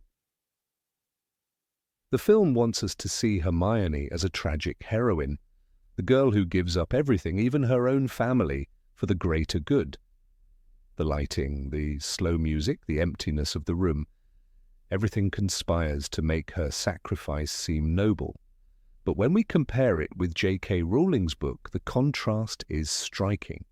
A: The film wants us to see Hermione as a tragic heroine, the girl who gives up everything, even her own family, for the greater good. The lighting, the slow music, the emptiness of the room, everything conspires to make her sacrifice seem noble. But when we compare it with J.K. Rowling's book, the contrast is striking.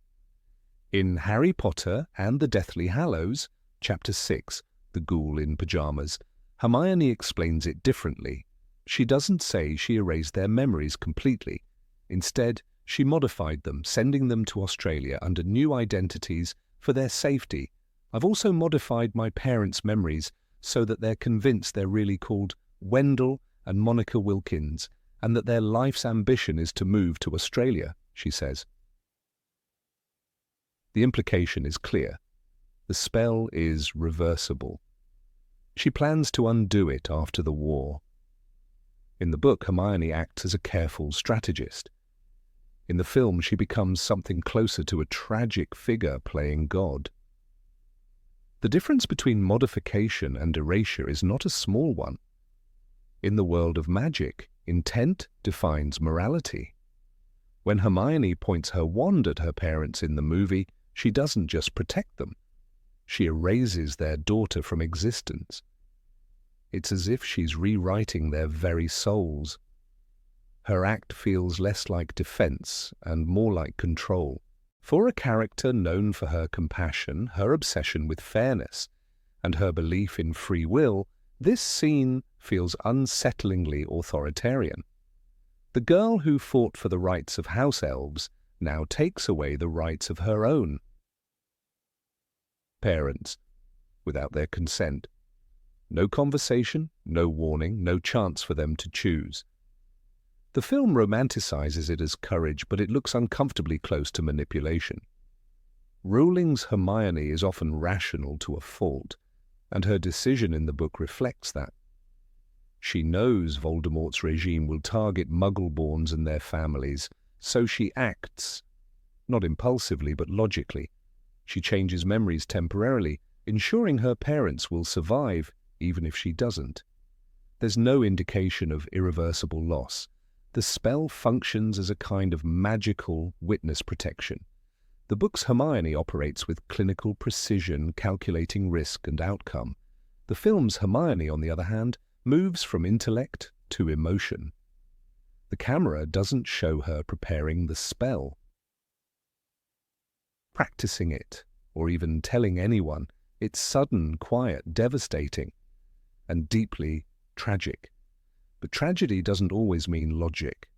A: In Harry Potter and the Deathly Hallows, Chapter 6, The Ghoul in Pyjamas, Hermione explains it differently. She doesn't say she erased their memories completely. Instead, she modified them, sending them to Australia under new identities for their safety. I've also modified my parents' memories so that they're convinced they're really called Wendell and Monica Wilkins, and that their life's ambition is to move to Australia, she says. The implication is clear. The spell is reversible. She plans to undo it after the war. In the book, Hermione acts as a careful strategist. In the film, she becomes something closer to a tragic figure playing God. The difference between modification and erasure is not a small one. In the world of magic, intent defines morality. When Hermione points her wand at her parents in the movie, she doesn't just protect them. She erases their daughter from existence. It's as if she's rewriting their very souls. Her act feels less like defense and more like control. For a character known for her compassion, her obsession with fairness, and her belief in free will, this scene feels unsettlingly authoritarian. The girl who fought for the rights of house elves now takes away the rights of her own parents without their consent. No conversation, no warning, no chance for them to choose. The film romanticizes it as courage, but it looks uncomfortably close to manipulation. Rowling's Hermione is often rational to a fault, and her decision in the book reflects that. She knows Voldemort's regime will target Muggle-borns and their families, so she acts, not impulsively but logically. She changes memories temporarily, ensuring her parents will survive, even if she doesn't. There's no indication of irreversible loss. The spell functions as a kind of magical witness protection. The book's Hermione operates with clinical precision, calculating risk and outcome. The film's Hermione, on the other hand, moves from intellect to emotion. The camera doesn't show her preparing the spell, practicing it, or even telling anyone. It's sudden, quiet, devastating, and deeply tragic. But tragedy doesn't always mean logic.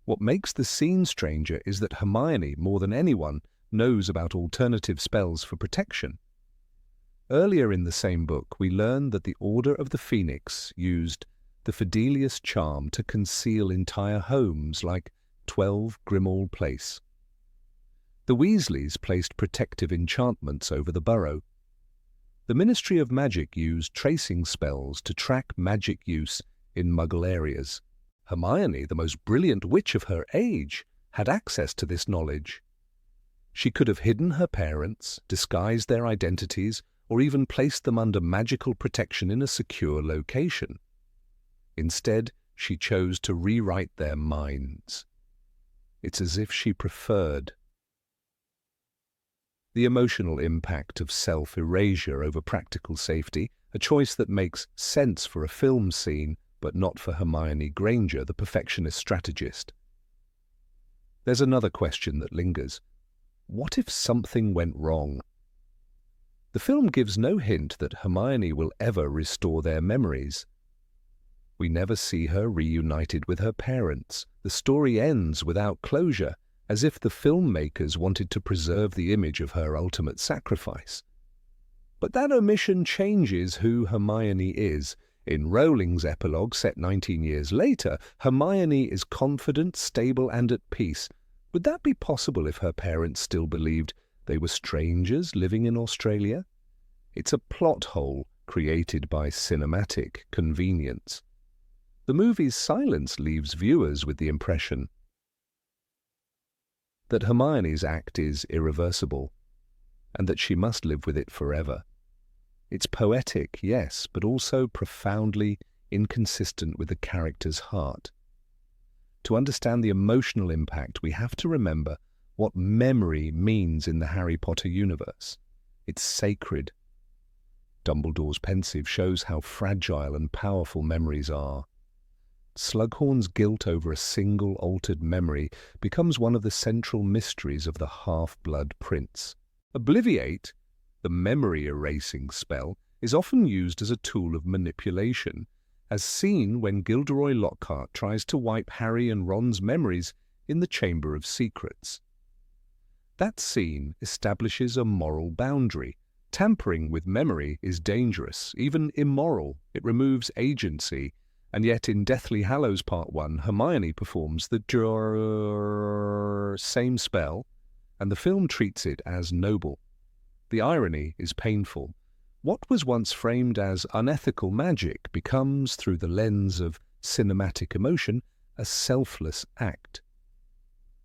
A: What makes the scene stranger is that Hermione, more than anyone, knows about alternative spells for protection. Earlier in the same book, we learn that the Order of the Phoenix used the Fidelius charm to conceal entire homes like 12 Grimmauld Place. The Weasleys placed protective enchantments over the burrow. The Ministry of Magic used tracing spells to track magic use in Muggle areas. Hermione, the most brilliant witch of her age, had access to this knowledge. She could have hidden her parents, disguised their identities, or even placed them under magical protection in a secure location. Instead, she chose to rewrite their minds. It's as if she preferred. The emotional impact of self-erasure over practical safety, a choice that makes sense for a film scene, but not for Hermione Granger, the perfectionist strategist. There's another question that lingers. What if something went wrong? The film gives no hint that Hermione will ever restore their memories. We never see her reunited with her parents. The story ends without closure, as if the filmmakers wanted to preserve the image of her ultimate sacrifice. But that omission changes who Hermione is. In Rowling's epilogue, set 19 years later, Hermione is confident, stable, and at peace. Would that be possible if her parents still believed they were strangers living in Australia? It's a plot hole created by cinematic convenience. The movie's silence leaves viewers with the impression that Hermione's act is irreversible, and that she must live with it forever. It's poetic, yes, but also profoundly inconsistent with the character's heart. To understand the emotional impact, we have to remember what memory means in the Harry Potter universe. It's sacred. Dumbledore's pensive shows how fragile and powerful memories are. Slughorn's guilt over a single altered memory becomes one of the central mysteries of the Half-Blood Prince. Obliviate, the memory-erasing spell, is often used as a tool of manipulation, as seen when Gilderoy Lockhart tries to wipe Harry and Ron's memories in the Chamber of Secrets. That scene establishes a moral boundary. Tampering with memory is dangerous, even immoral. It removes agency, and yet in Deathly Hallows Part 1, Hermione performs the same spell, and the film treats it as noble. The irony is painful. What was once framed as unethical magic becomes, through the lens of cinematic emotion, a selfless act.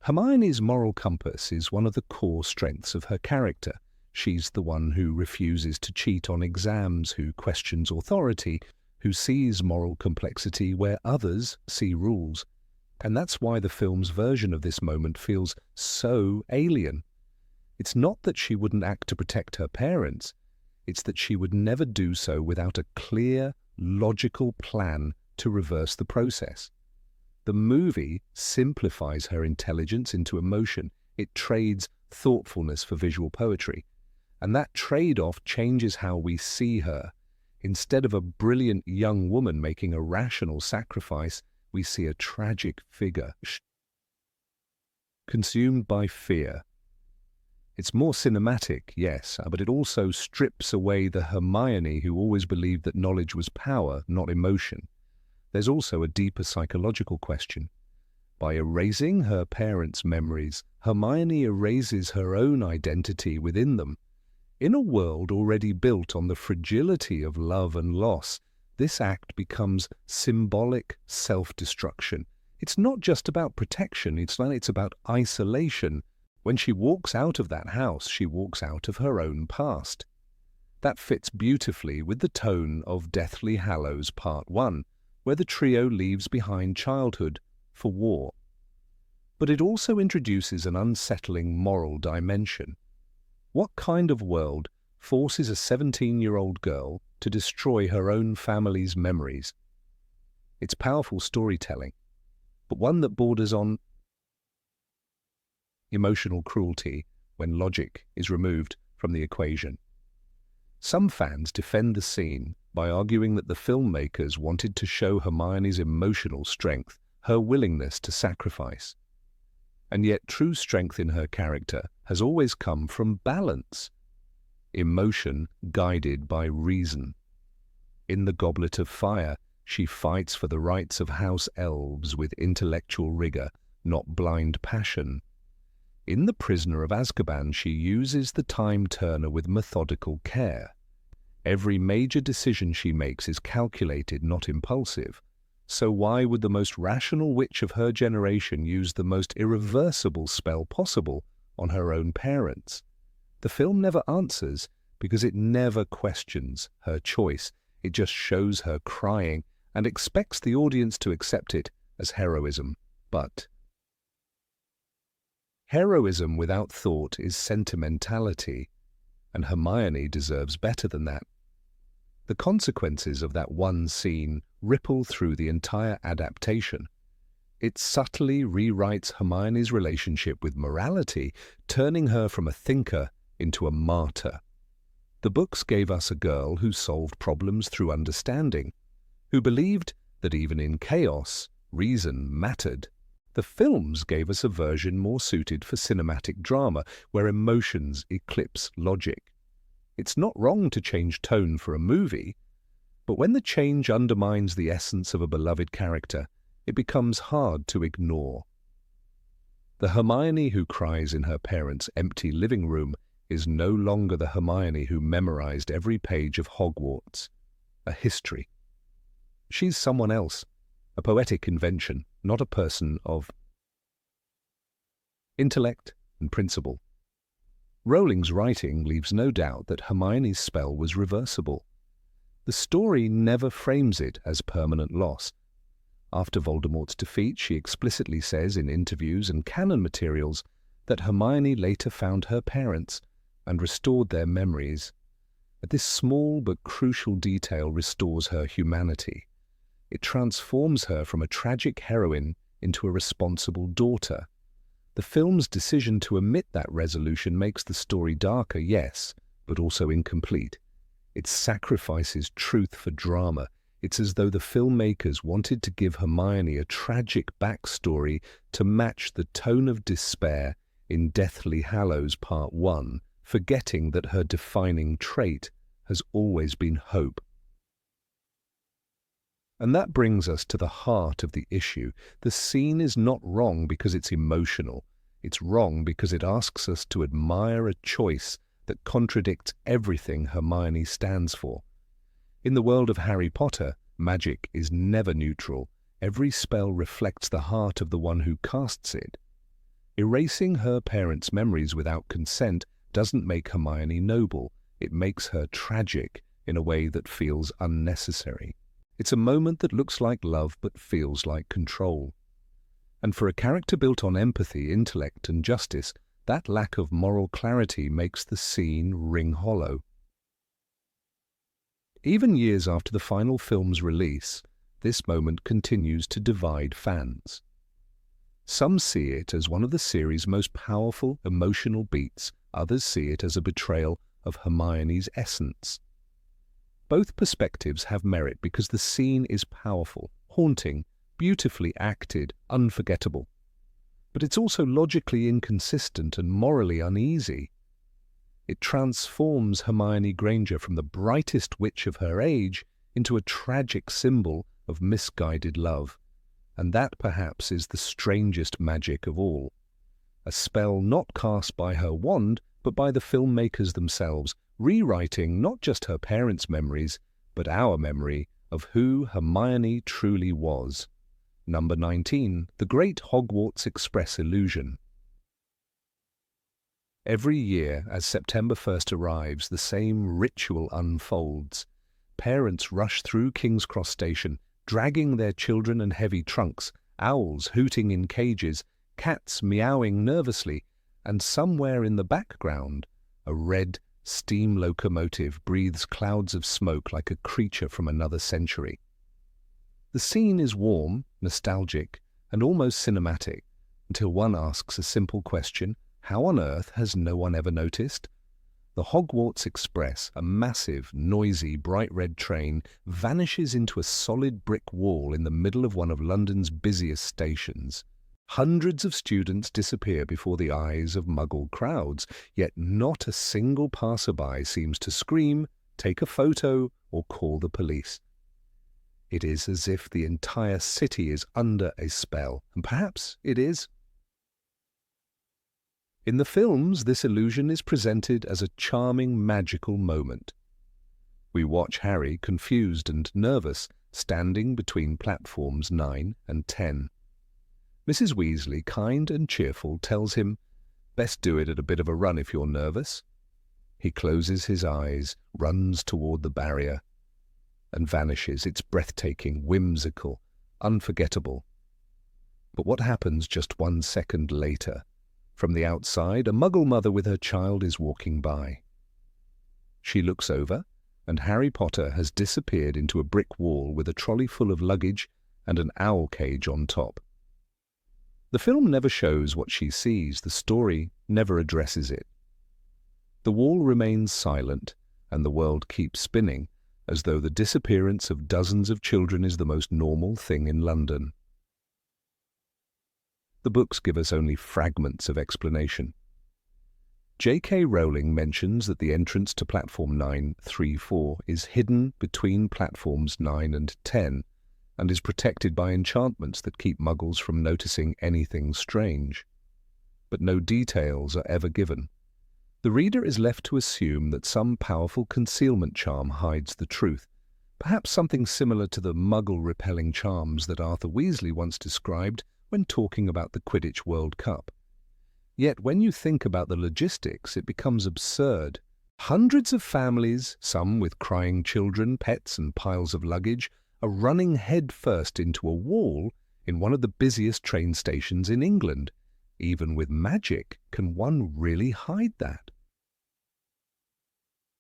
A: Hermione's moral compass is one of the core strengths of her character. She's the one who refuses to cheat on exams, who questions authority, who sees moral complexity where others see rules. And that's why the film's version of this moment feels so alien. It's not that she wouldn't act to protect her parents. It's that she would never do so without a clear, logical plan to reverse the process. The movie simplifies her intelligence into emotion. It trades thoughtfulness for visual poetry. And that trade-off changes how we see her. Instead of a brilliant young woman making a rational sacrifice, we see a tragic figure consumed by fear. It's more cinematic, yes, but it also strips away the Hermione who always believed that knowledge was power, not emotion. There's also a deeper psychological question. By erasing her parents' memories, Hermione erases her own identity within them. In a world already built on the fragility of love and loss, this act becomes symbolic self-destruction. It's not just about protection, it's about isolation. When she walks out of that house, she walks out of her own past. That fits beautifully with the tone of Deathly Hallows Part 1, where the trio leaves behind childhood for war. But it also introduces an unsettling moral dimension. What kind of world forces a 17-year-old girl to destroy her own family's memories? It's powerful storytelling, but one that borders on emotional cruelty when logic is removed from the equation. Some fans defend the scene by arguing that the filmmakers wanted to show Hermione's emotional strength, her willingness to sacrifice. And yet true strength in her character has always come from balance, emotion guided by reason. In The Goblet of Fire, she fights for the rights of house elves with intellectual rigor, not blind passion. In The Prisoner of Azkaban, she uses the time turner with methodical care. Every major decision she makes is calculated, not impulsive. So why would the most rational witch of her generation use the most irreversible spell possible on her own parents? The film never answers because it never questions her choice. It just shows her crying and expects the audience to accept it as heroism. But heroism without thought is sentimentality, and Hermione deserves better than that. The consequences of that one scene ripple through the entire adaptation. It subtly rewrites Hermione's relationship with morality, turning her from a thinker into a martyr. The books gave us a girl who solved problems through understanding, who believed that even in chaos, reason mattered. The films gave us a version more suited for cinematic drama, where emotions eclipse logic. It's not wrong to change tone for a movie, but when the change undermines the essence of a beloved character, it becomes hard to ignore. The Hermione who cries in her parents' empty living room is no longer the Hermione who memorized every page of Hogwarts, a history. She's someone else, a poetic invention, not a person of intellect and principle. Rowling's writing leaves no doubt that Hermione's spell was reversible. The story never frames it as permanent loss. After Voldemort's defeat, she explicitly says in interviews and canon materials that Hermione later found her parents and restored their memories. This small but crucial detail restores her humanity. It transforms her from a tragic heroine into a responsible daughter. The film's decision to omit that resolution makes the story darker, yes, but also incomplete. It sacrifices truth for drama. It's as though the filmmakers wanted to give Hermione a tragic backstory to match the tone of despair in Deathly Hallows Part 1, forgetting that her defining trait has always been hope. And that brings us to the heart of the issue. The scene is not wrong because it's emotional. It's wrong because it asks us to admire a choice that contradicts everything Hermione stands for. In the world of Harry Potter, magic is never neutral. Every spell reflects the heart of the one who casts it. Erasing her parents' memories without consent doesn't make Hermione noble. It makes her tragic in a way that feels unnecessary. It's a moment that looks like love but feels like control. And for a character built on empathy, intellect, and justice, that lack of moral clarity makes the scene ring hollow. Even years after the final film's release, this moment continues to divide fans. Some see it as one of the series' most powerful emotional beats, others see it as a betrayal of Hermione's essence. Both perspectives have merit because the scene is powerful, haunting, beautifully acted, unforgettable. But it's also logically inconsistent and morally uneasy. It transforms Hermione Granger from the brightest witch of her age into a tragic symbol of misguided love. And that perhaps is the strangest magic of all. A spell not cast by her wand, but by the filmmakers themselves, rewriting not just her parents' memories, but our memory of who Hermione truly was. Number 19, The Great Hogwarts Express Illusion. Every year, as September 1st arrives, the same ritual unfolds. Parents rush through King's Cross Station, dragging their children in heavy trunks, owls hooting in cages, cats meowing nervously, and somewhere in the background, a red steam locomotive breathes clouds of smoke like a creature from another century. The scene is warm, nostalgic, and almost cinematic, until one asks a simple question: how on earth has no one ever noticed? The Hogwarts Express, a massive, noisy, bright red train, vanishes into a solid brick wall in the middle of one of London's busiest stations. Hundreds of students disappear before the eyes of Muggle crowds, yet not a single passerby seems to scream, take a photo, or call the police. It is as if the entire city is under a spell, and perhaps it is. In the films, this illusion is presented as a charming, magical moment. We watch Harry, confused and nervous, standing between platforms 9 and 10. Mrs. Weasley, kind and cheerful, tells him, "Best do it at a bit of a run if you're nervous." He closes his eyes, runs toward the barrier, and vanishes. It's breathtaking, whimsical, unforgettable. But what happens just 1 second later? From the outside, a Muggle mother with her child is walking by. She looks over, and Harry Potter has disappeared into a brick wall with a trolley full of luggage and an owl cage on top. The film never shows what she sees, the story never addresses it. The wall remains silent, and the world keeps spinning, as though the disappearance of dozens of children is the most normal thing in London. The books give us only fragments of explanation. J.K. Rowling mentions that the entrance to platform 934 is hidden between platforms 9 and 10, and is protected by enchantments that keep Muggles from noticing anything strange. But no details are ever given. The reader is left to assume that some powerful concealment charm hides the truth, perhaps something similar to the Muggle-repelling charms that Arthur Weasley once described when talking about the Quidditch World Cup. Yet when you think about the logistics, it becomes absurd. Hundreds of families, some with crying children, pets and piles of luggage, are running head first into a wall in one of the busiest train stations in England. Even with magic, can one really hide that?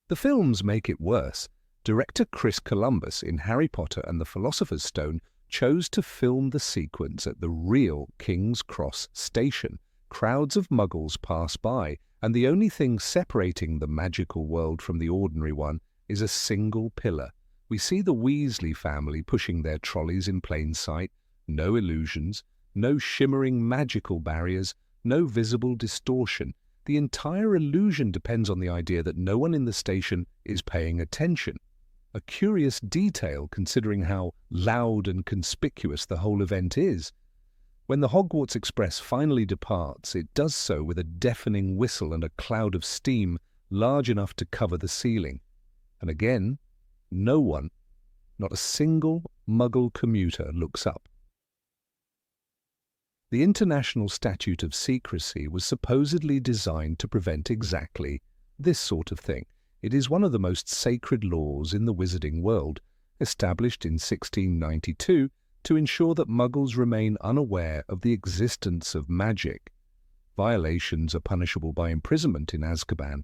A: The films make it worse. Director Chris Columbus in Harry Potter and the Philosopher's Stone chose to film the sequence at the real King's Cross station. Crowds of Muggles pass by, and the only thing separating the magical world from the ordinary one is a single pillar, We see the Weasley family pushing their trolleys in plain sight, no illusions, no shimmering magical barriers, no visible distortion. The entire illusion depends on the idea that no one in the station is paying attention. A curious detail considering how loud and conspicuous the whole event is. When the Hogwarts Express finally departs, it does so with a deafening whistle and a cloud of steam large enough to cover the ceiling. And again, no one, not a single Muggle commuter, looks up. The International Statute of Secrecy was supposedly designed to prevent exactly this sort of thing. It is one of the most sacred laws in the wizarding world, established in 1692 to ensure that Muggles remain unaware of the existence of magic. Violations are punishable by imprisonment in Azkaban.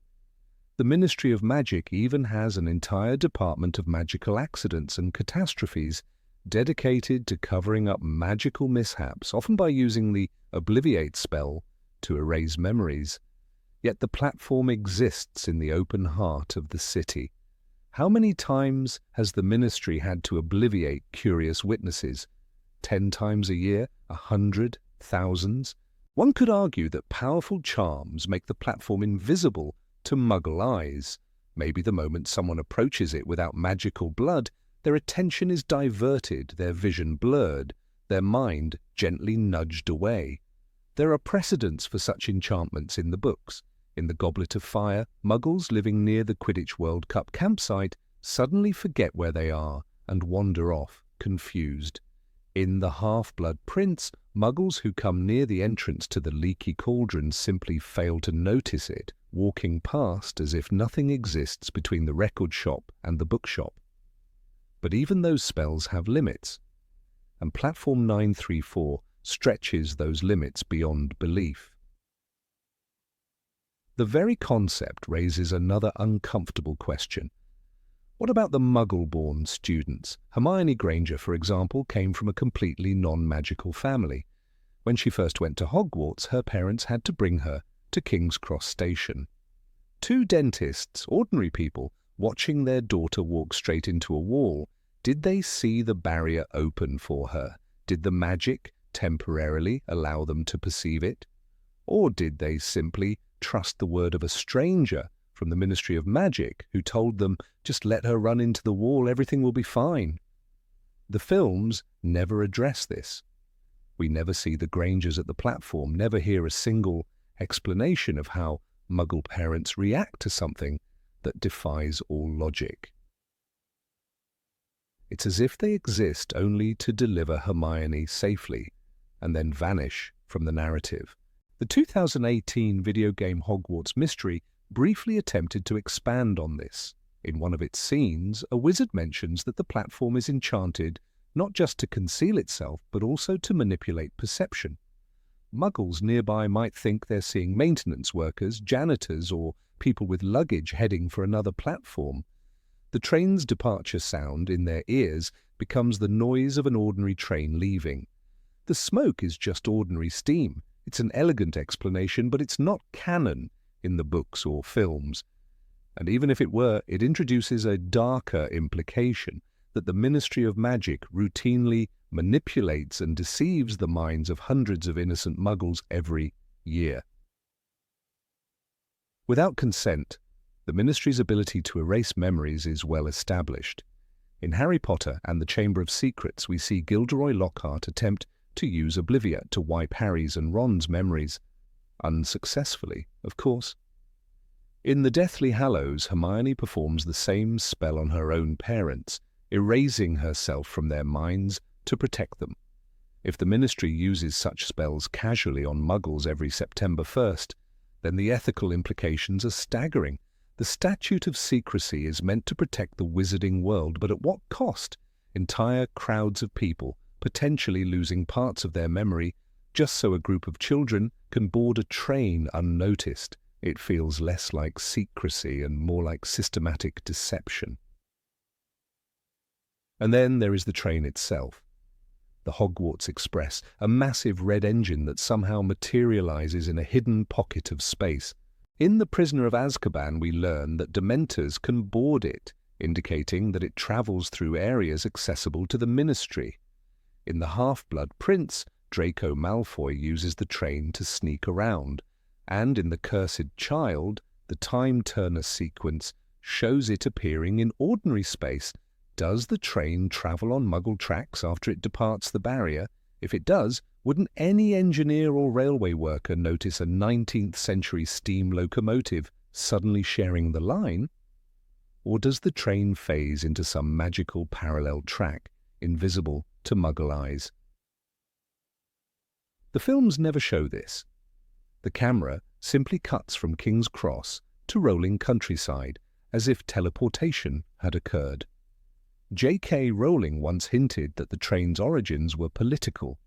A: The Ministry of Magic even has an entire department of magical accidents and catastrophes dedicated to covering up magical mishaps, often by using the Obliviate spell to erase memories. Yet the platform exists in the open heart of the city. How many times has the Ministry had to obliviate curious witnesses? 10 times a year? 100? Thousands? One could argue that powerful charms make the platform invisible to Muggle eyes. Maybe the moment someone approaches it without magical blood, their attention is diverted, their vision blurred, their mind gently nudged away. There are precedents for such enchantments in the books. In the Goblet of Fire, Muggles living near the Quidditch World Cup campsite suddenly forget where they are and wander off, confused. In The Half-Blood Prince, Muggles who come near the entrance to the leaky cauldron simply fail to notice it, walking past as if nothing exists between the record shop and the bookshop. But even those spells have limits, and Platform 934 stretches those limits beyond belief. The very concept raises another uncomfortable question. What about the Muggle-born students? Hermione Granger, for example, came from a completely non-magical family. When she first went to Hogwarts, her parents had to bring her to King's Cross Station. 2 dentists, ordinary people, watching their daughter walk straight into a wall. Did they see the barrier open for her? Did the magic temporarily allow them to perceive it? Or did they simply trust the word of a stranger from the Ministry of Magic who told them, just let her run into the wall, everything will be fine? The films never address this. We never see the Grangers at the platform, never hear a single explanation of how Muggle parents react to something that defies all logic. It's as if they exist only to deliver Hermione safely and then vanish from the narrative. The 2018 video game Hogwarts Mystery briefly attempted to expand on this. In one of its scenes, a wizard mentions that the platform is enchanted not just to conceal itself, but also to manipulate perception. Muggles nearby might think they're seeing maintenance workers, janitors, or people with luggage heading for another platform. The train's departure sound in their ears becomes the noise of an ordinary train leaving. The smoke is just ordinary steam. It's an elegant explanation, but it's not canon in the books or films. And even if it were, it introduces a darker implication that the Ministry of Magic routinely manipulates and deceives the minds of hundreds of innocent Muggles every year. Without consent, the Ministry's ability to erase memories is well established. In Harry Potter and the Chamber of Secrets, we see Gilderoy Lockhart attempt to use Oblivia to wipe Harry's and Ron's memories, unsuccessfully, of course. In the Deathly Hallows, Hermione performs the same spell on her own parents, erasing herself from their minds to protect them. If the Ministry uses such spells casually on Muggles every September 1st, then the ethical implications are staggering. The Statute of Secrecy is meant to protect the wizarding world, but at what cost? Entire crowds of people potentially losing parts of their memory just so a group of children can board a train unnoticed. It feels less like secrecy and more like systematic deception. And then there is the train itself. The Hogwarts Express, a massive red engine that somehow materializes in a hidden pocket of space. In The Prisoner of Azkaban, we learn that Dementors can board it indicating that it travels through areas accessible to the Ministry. In The Half-Blood Prince, Draco Malfoy uses the train to sneak around, and in The Cursed Child, the Time Turner sequence shows it appearing in ordinary space. Does the train travel on Muggle tracks after it departs the barrier? If it does, wouldn't any engineer or railway worker notice a 19th century steam locomotive suddenly sharing the line? Or does the train phase into some magical parallel track, invisible to Muggle eyes? The films never show this. The camera simply cuts from King's Cross to rolling countryside, as if teleportation had occurred. J.K. Rowling once hinted that the train's origins were political.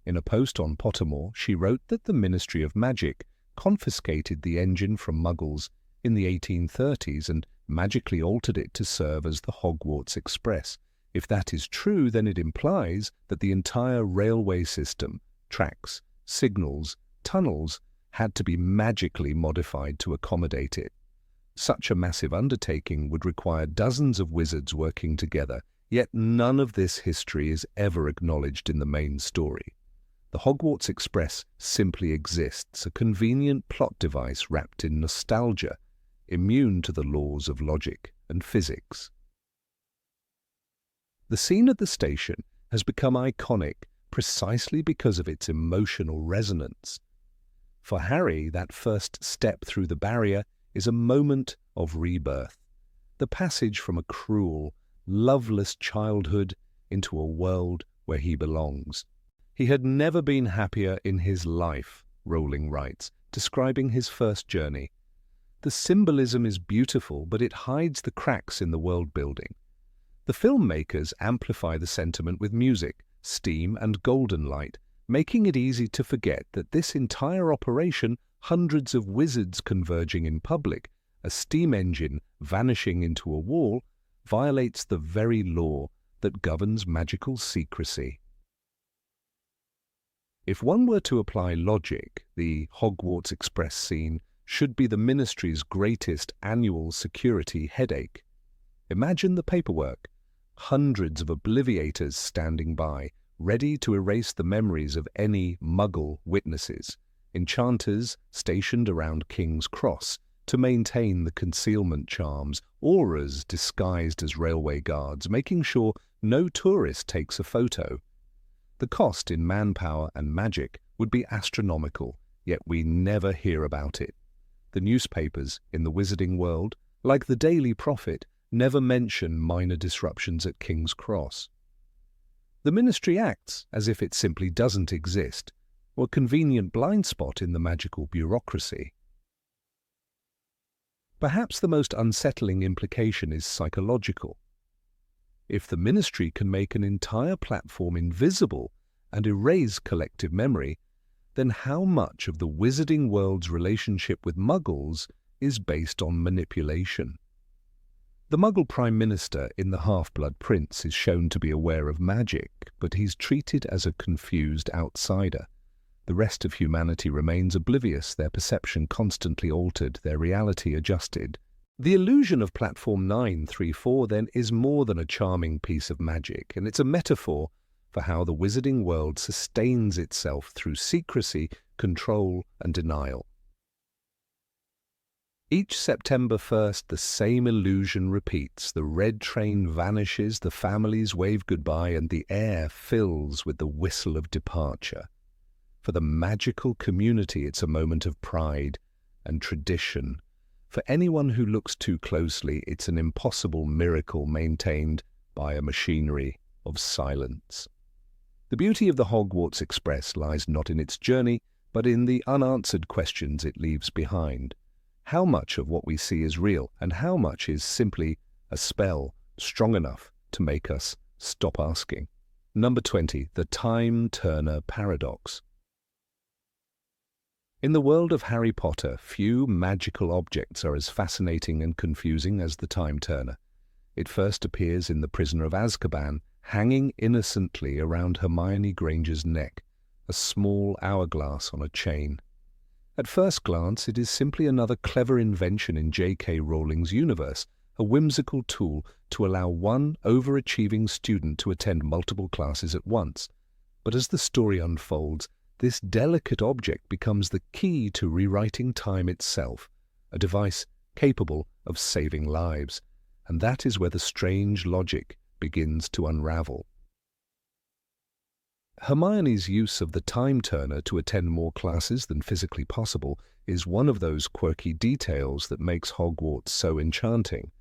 A: In a post on Pottermore, she wrote that the Ministry of Magic confiscated the engine from Muggles in the 1830s and magically altered it to serve as the Hogwarts Express. If that is true, then it implies that the entire railway system, tracks, signals, tunnels, had to be magically modified to accommodate it. Such a massive undertaking would require dozens of wizards working together, yet none of this history is ever acknowledged in the main story. The Hogwarts Express simply exists, a convenient plot device wrapped in nostalgia, immune to the laws of logic and physics. The scene at the station has become iconic precisely because of its emotional resonance. For Harry, that first step through the barrier is a moment of rebirth, the passage from a cruel, loveless childhood into a world where he belongs. He had never been happier in his life, Rowling writes, describing his first journey. The symbolism is beautiful, but it hides the cracks in the world building. The filmmakers amplify the sentiment with music, steam, and golden light, making it easy to forget that this entire operation, hundreds of wizards converging in public, a steam engine vanishing into a wall, violates the very law that governs magical secrecy. If one were to apply logic, the Hogwarts Express scene should be the Ministry's greatest annual security headache. Imagine the paperwork, hundreds of obliviators standing by, ready to erase the memories of any Muggle witnesses, enchanters stationed around King's Cross to maintain the concealment charms, auras disguised as railway guards, making sure no tourist takes a photo. The cost in manpower and magic would be astronomical, yet we never hear about it. The newspapers in the wizarding world, like the Daily Prophet, never mention minor disruptions at King's Cross. The Ministry acts as if it simply doesn't exist, or a convenient blind spot in the magical bureaucracy. Perhaps the most unsettling implication is psychological. If the Ministry can make an entire platform invisible and erase collective memory, then how much of the wizarding world's relationship with Muggles is based on manipulation? The Muggle Prime Minister in The Half-Blood Prince is shown to be aware of magic, but he's treated as a confused outsider. The rest of humanity remains oblivious, their perception constantly altered, their reality adjusted. The illusion of Platform 934 then is more than a charming piece of magic, and it's a metaphor for how the wizarding world sustains itself through secrecy, control, and denial. Each September 1st, the same illusion repeats. The red train vanishes, the families wave goodbye, and the air fills with the whistle of departure. For the magical community, it's a moment of pride and tradition. For anyone who looks too closely, it's an impossible miracle maintained by a machinery of silence. The beauty of the Hogwarts Express lies not in its journey, but in the unanswered questions it leaves behind. How much of what we see is real, and how much is simply a spell strong enough to make us stop asking? Number 20. The Time Turner Paradox. In the world of Harry Potter, few magical objects are as fascinating and confusing as the Time Turner. It first appears in The Prisoner of Azkaban, hanging innocently around Hermione Granger's neck, a small hourglass on a chain. At first glance, it is simply another clever invention in J.K. Rowling's universe, a whimsical tool to allow one overachieving student to attend multiple classes at once. But as the story unfolds, this delicate object becomes the key to rewriting time itself, a device capable of saving lives. And that is where the strange logic begins to unravel. Hermione's use of the time turner to attend more classes than physically possible is one of those quirky details that makes Hogwarts so enchanting.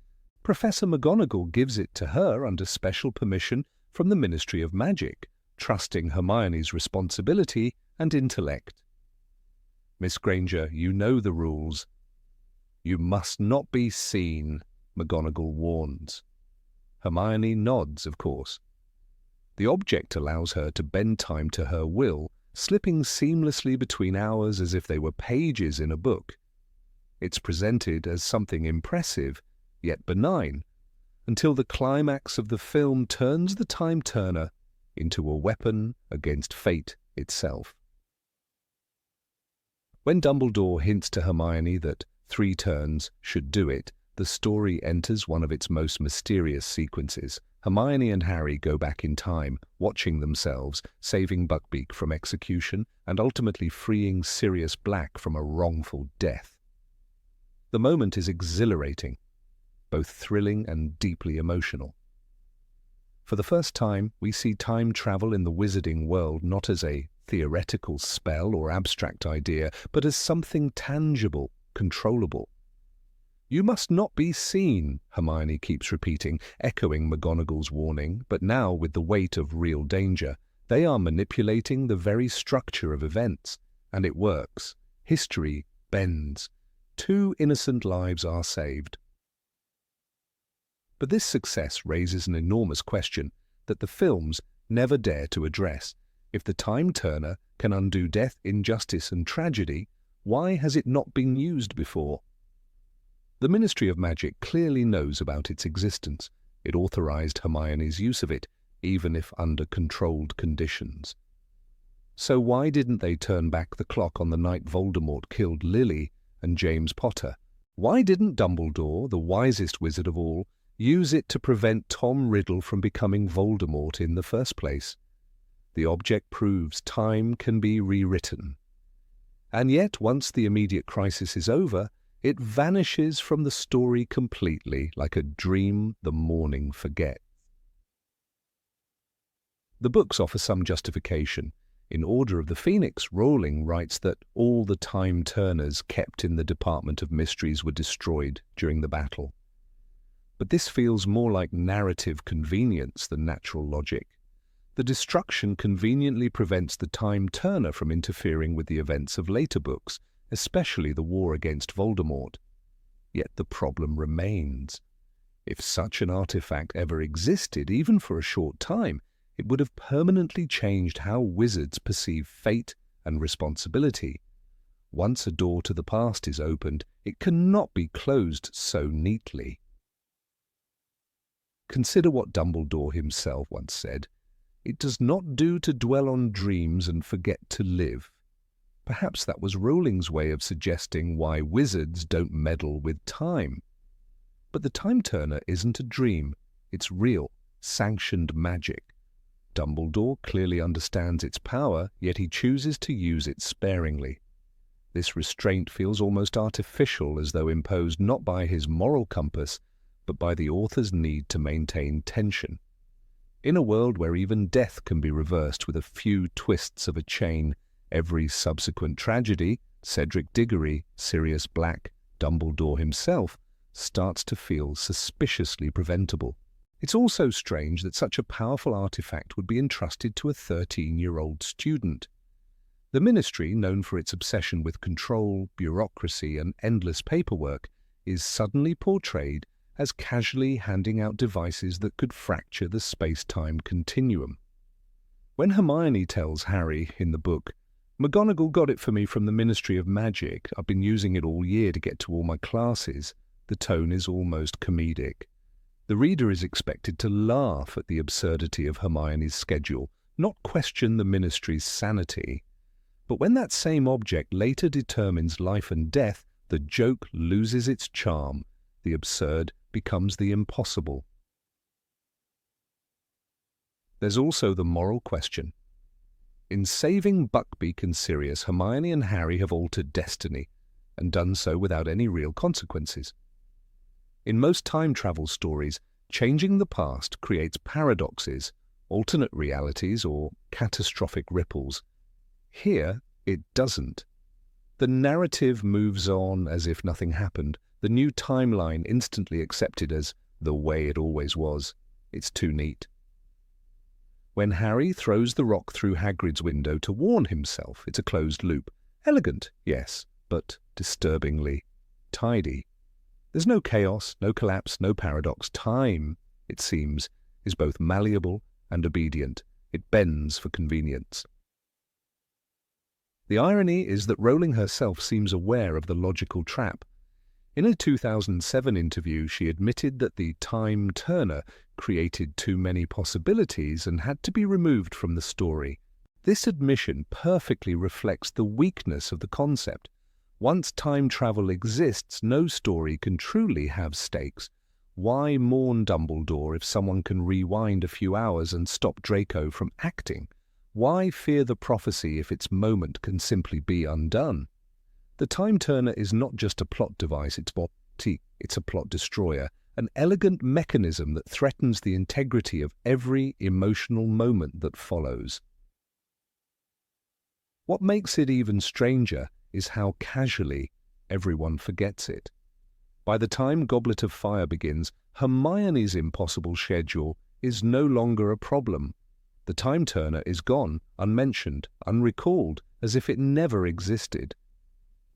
A: Professor McGonagall gives it to her under special permission from the Ministry of Magic, trusting Hermione's responsibility and intellect. "Miss Granger, you know the rules." "You must not be seen," McGonagall warns. Hermione nods, of course. The object allows her to bend time to her will, slipping seamlessly between hours as if they were pages in a book. It's presented as something impressive, yet benign, until the climax of the film turns the time turner into a weapon against fate itself. When Dumbledore hints to Hermione that 3 turns should do it, the story enters one of its most mysterious sequences. Hermione and Harry go back in time, watching themselves, saving Buckbeak from execution, and ultimately freeing Sirius Black from a wrongful death. The moment is exhilarating, both thrilling and deeply emotional. For the first time, we see time travel in the wizarding world not as a theoretical spell or abstract idea, but as something tangible, controllable. "You must not be seen," Hermione keeps repeating, echoing McGonagall's warning, but now with the weight of real danger. They are manipulating the very structure of events, and it works. History bends. 2 innocent lives are saved. But this success raises an enormous question that the films never dare to address. If the time turner can undo death, injustice, and tragedy, why has it not been used before? The Ministry of Magic clearly knows about its existence. It authorized Hermione's use of it, even if under controlled conditions. So why didn't they turn back the clock on the night Voldemort killed Lily and James Potter? Why didn't Dumbledore, the wisest wizard of all, use it to prevent Tom Riddle from becoming Voldemort in the first place? The object proves time can be rewritten. And yet, once the immediate crisis is over, it vanishes from the story completely, like a dream the morning forgets. The books offer some justification. In Order of the Phoenix, Rowling writes that all the time turners kept in the Department of Mysteries were destroyed during the battle. But this feels more like narrative convenience than natural logic. The destruction conveniently prevents the time turner from interfering with the events of later books, especially the war against Voldemort. Yet the problem remains. If such an artifact ever existed, even for a short time, it would have permanently changed how wizards perceive fate and responsibility. Once a door to the past is opened, it cannot be closed so neatly. Consider what Dumbledore himself once said: "It does not do to dwell on dreams and forget to live." Perhaps that was Rowling's way of suggesting why wizards don't meddle with time. But the time turner isn't a dream. It's real, sanctioned magic. Dumbledore clearly understands its power, yet he chooses to use it sparingly. This restraint feels almost artificial, as though imposed not by his moral compass, but by the author's need to maintain tension. In a world where even death can be reversed with a few twists of a chain, every subsequent tragedy, Cedric Diggory, Sirius Black, Dumbledore himself, starts to feel suspiciously preventable. It's also strange that such a powerful artifact would be entrusted to a 13-year-old student. The Ministry, known for its obsession with control, bureaucracy, and endless paperwork, is suddenly portrayed as casually handing out devices that could fracture the space-time continuum. When Hermione tells Harry in the book, "McGonagall got it for me from the Ministry of Magic. I've been using it all year to get to all my classes," the tone is almost comedic. The reader is expected to laugh at the absurdity of Hermione's schedule, not question the Ministry's sanity. But when that same object later determines life and death, the joke loses its charm. The absurd becomes the impossible. There's also the moral question. In saving Buckbeak and Sirius, Hermione and Harry have altered destiny, and done so without any real consequences. In most time travel stories, changing the past creates paradoxes, alternate realities, or catastrophic ripples. Here, it doesn't. The narrative moves on as if nothing happened, the new timeline instantly accepted as the way it always was. It's too neat. When Harry throws the rock through Hagrid's window to warn himself, it's a closed loop. Elegant, yes, but disturbingly tidy. There's no chaos, no collapse, no paradox. Time, it seems, is both malleable and obedient. It bends for convenience. The irony is that Rowling herself seems aware of the logical trap. In a 2007 interview, she admitted that the time turner created too many possibilities and had to be removed from the story. This admission perfectly reflects the weakness of the concept. Once time travel exists, no story can truly have stakes. Why mourn Dumbledore if someone can rewind a few hours and stop Draco from acting? Why fear the prophecy if its moment can simply be undone? The time turner is not just a plot device, it's a plot destroyer, an elegant mechanism that threatens the integrity of every emotional moment that follows. What makes it even stranger is how casually everyone forgets it. By the time Goblet of Fire begins, Hermione's impossible schedule is no longer a problem. The time turner is gone, unmentioned, unrecalled, as if it never existed.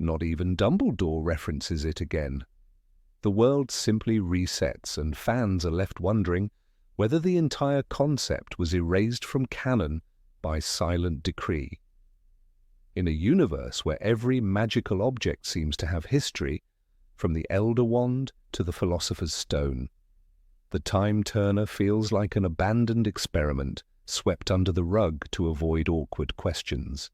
A: Not even Dumbledore references it again. The world simply resets, and fans are left wondering whether the entire concept was erased from canon by silent decree. In a universe where every magical object seems to have history, from the Elder Wand to the Philosopher's Stone, the time turner feels like an abandoned experiment swept under the rug to avoid awkward questions.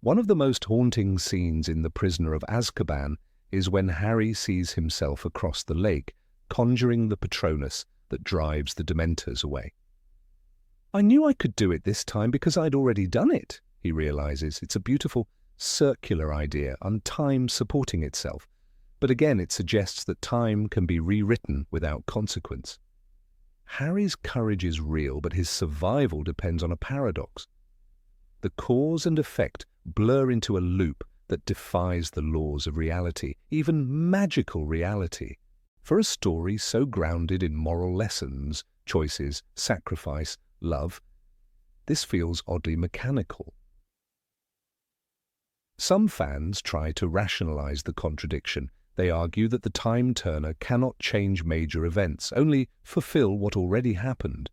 A: One of the most haunting scenes in The Prisoner of Azkaban is when Harry sees himself across the lake, conjuring the Patronus that drives the Dementors away. I knew I could do it this time because I'd already done it, he realizes. It's a beautiful, circular idea, and time supporting itself. But again, it suggests that time can be rewritten without consequence. Harry's courage is real, but his survival depends on a paradox. The cause and effect blur into a loop that defies the laws of reality, even magical reality. For a story so grounded in moral lessons, choices, sacrifice, love, this feels oddly mechanical. Some fans try to rationalize the contradiction. They argue that the time turner cannot change major events, only fulfill what already happened.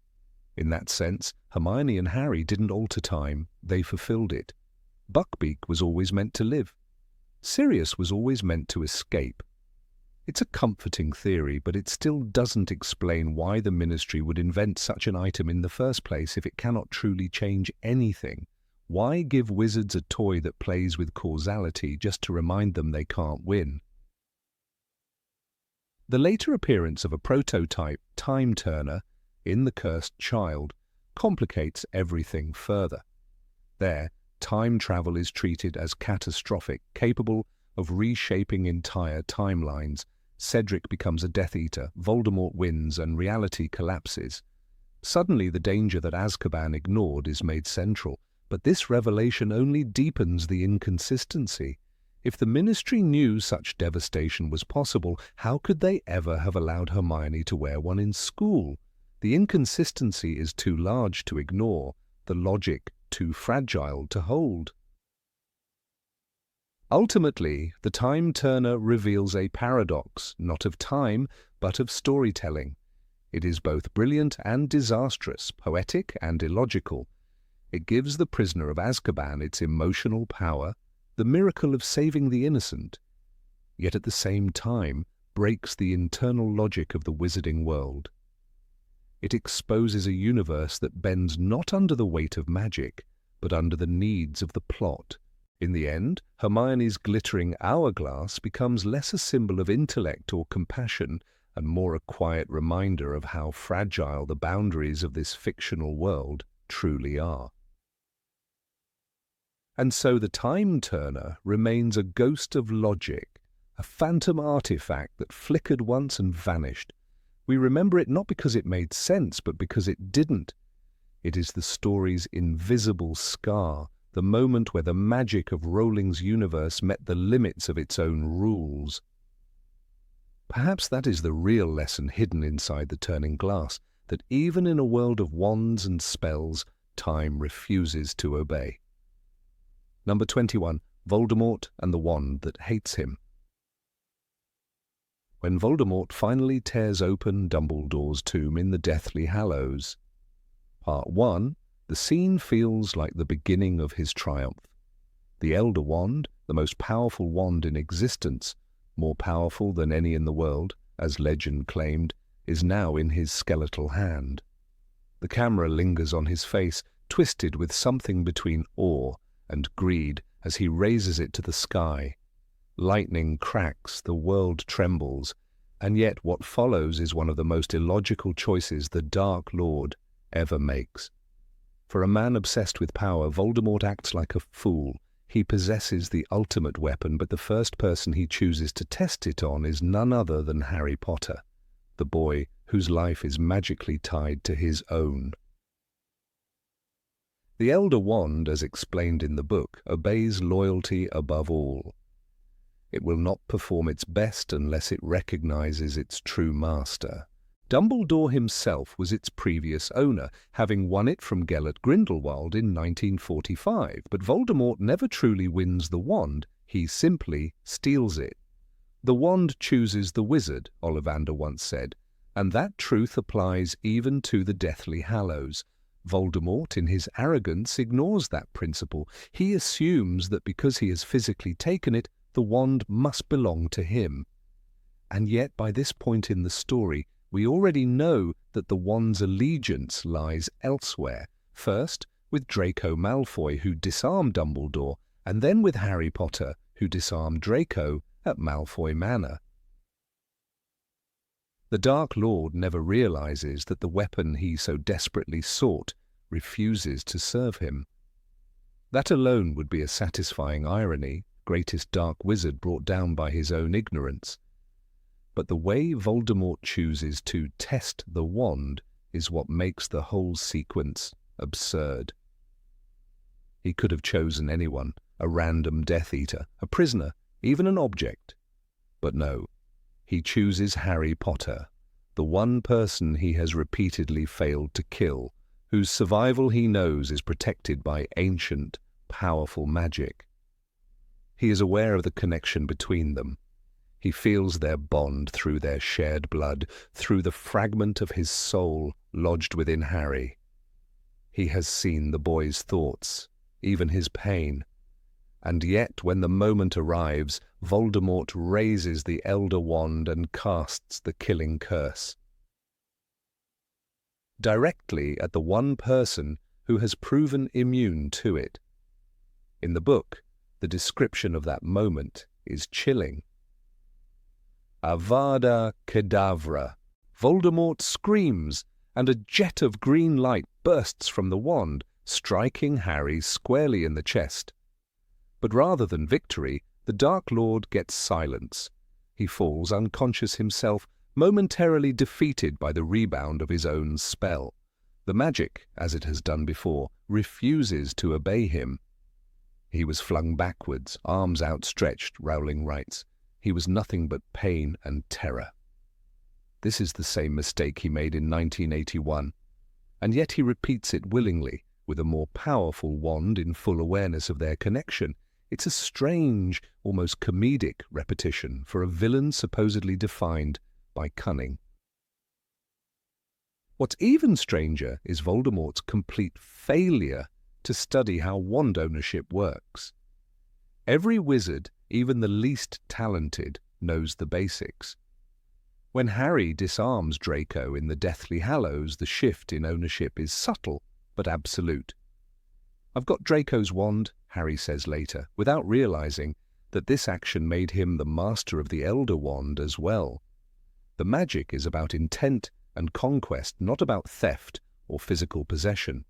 A: In that sense, Hermione and Harry didn't alter time, they fulfilled it. Buckbeak was always meant to live. Sirius was always meant to escape. It's a comforting theory, but it still doesn't explain why the Ministry would invent such an item in the first place if it cannot truly change anything. Why give wizards a toy that plays with causality just to remind them they can't win? The later appearance of a prototype time turner in The Cursed Child complicates everything further. There, time travel is treated as catastrophic, capable of reshaping entire timelines. Cedric becomes a Death Eater, Voldemort wins, and reality collapses. Suddenly, the danger that Azkaban ignored is made central, but this revelation only deepens the inconsistency. If the Ministry knew such devastation was possible, how could they ever have allowed Hermione to wear one in school? The inconsistency is too large to ignore, the logic too fragile to hold. Ultimately, the time turner reveals a paradox, not of time, but of storytelling. It is both brilliant and disastrous, poetic and illogical. It gives the Prisoner of Azkaban its emotional power, the miracle of saving the innocent, yet at the same time breaks the internal logic of the wizarding world. It exposes a universe that bends not under the weight of magic, but under the needs of the plot. In the end, Hermione's glittering hourglass becomes less a symbol of intellect or compassion and more a quiet reminder of how fragile the boundaries of this fictional world truly are. And so the Time Turner remains a ghost of logic, a phantom artifact that flickered once and vanished. We remember it not because it made sense, but because it didn't. It is the story's invisible scar, the moment where the magic of Rowling's universe met the limits of its own rules. Perhaps that is the real lesson hidden inside the turning glass, that even in a world of wands and spells, time refuses to obey. Number 21. Voldemort and the Wand That Hates Him. When Voldemort finally tears open Dumbledore's tomb in the Deathly Hallows, Part 1, the scene feels like the beginning of his triumph. The Elder Wand, the most powerful wand in existence, more powerful than any in the world, as legend claimed, is now in his skeletal hand. The camera lingers on his face, twisted with something between awe and greed as he raises it to the sky. Lightning cracks, the world trembles, and yet what follows is one of the most illogical choices the Dark Lord ever makes. For a man obsessed with power, Voldemort acts like a fool. He possesses the ultimate weapon, but the first person he chooses to test it on is none other than Harry Potter, the boy whose life is magically tied to his own. The Elder Wand, as explained in the book, obeys loyalty above all. It will not perform its best unless it recognizes its true master. Dumbledore himself was its previous owner, having won it from Gellert Grindelwald in 1945, but Voldemort never truly wins the wand, he simply steals it. The wand chooses the wizard, Ollivander once said, and that truth applies even to the Deathly Hallows. Voldemort, in his arrogance, ignores that principle. He assumes that because he has physically taken it, the wand must belong to him. And yet, by this point in the story, we already know that the wand's allegiance lies elsewhere, first with Draco Malfoy, who disarmed Dumbledore, and then with Harry Potter, who disarmed Draco at Malfoy Manor. The Dark Lord never realizes that the weapon he so desperately sought refuses to serve him. That alone would be a satisfying irony, greatest dark wizard brought down by his own ignorance. But the way Voldemort chooses to test the wand is what makes the whole sequence absurd. He could have chosen anyone, a random Death Eater, a prisoner, even an object. But no, he chooses Harry Potter, the one person he has repeatedly failed to kill, whose survival he knows is protected by ancient, powerful magic. He is aware of the connection between them. He feels their bond through their shared blood, through the fragment of his soul lodged within Harry. He has seen the boy's thoughts, even his pain. And yet, when the moment arrives, Voldemort raises the Elder Wand and casts the killing curse. Directly at the one person who has proven immune to it. In the book, the description of that moment is chilling. Avada Kedavra. Voldemort screams, and a jet of green light bursts from the wand, striking Harry squarely in the chest. But rather than victory, the Dark Lord gets silence. He falls unconscious himself, momentarily defeated by the rebound of his own spell. The magic, as it has done before, refuses to obey him. He was flung backwards, arms outstretched, Rowling writes. He was nothing but pain and terror. This is the same mistake he made in 1981, and yet he repeats it willingly, with a more powerful wand in full awareness of their connection. It's a strange, almost comedic repetition for a villain supposedly defined by cunning. What's even stranger is Voldemort's complete failure to study how wand ownership works. Every wizard, even the least talented, knows the basics. When Harry disarms Draco in the Deathly Hallows, the shift in ownership is subtle but absolute. I've got Draco's wand, Harry says later, without realizing that this action made him the master of the Elder Wand as well. The magic is about intent and conquest, not about theft or physical possession.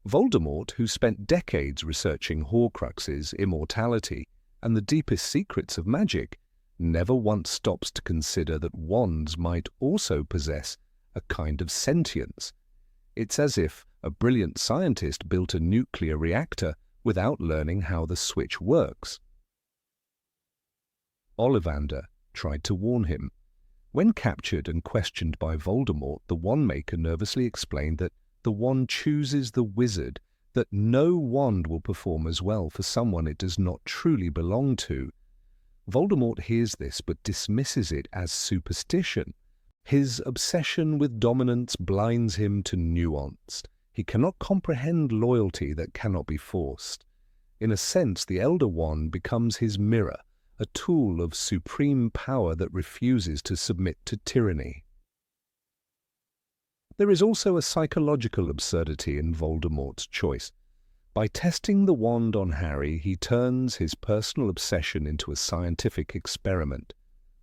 A: Voldemort, who spent decades researching Horcruxes, immortality, and the deepest secrets of magic, never once stops to consider that wands might also possess a kind of sentience. It's as if a brilliant scientist built a nuclear reactor without learning how the switch works. Ollivander tried to warn him. When captured and questioned by Voldemort, the wandmaker nervously explained that the wand chooses the wizard, that no wand will perform as well for someone it does not truly belong to. Voldemort hears this but dismisses it as superstition. His obsession with dominance blinds him to nuance. He cannot comprehend loyalty that cannot be forced. In a sense, the Elder Wand becomes his mirror, a tool of supreme power that refuses to submit to tyranny. There is also a psychological absurdity in Voldemort's choice. By testing the wand on Harry, he turns his personal obsession into a scientific experiment.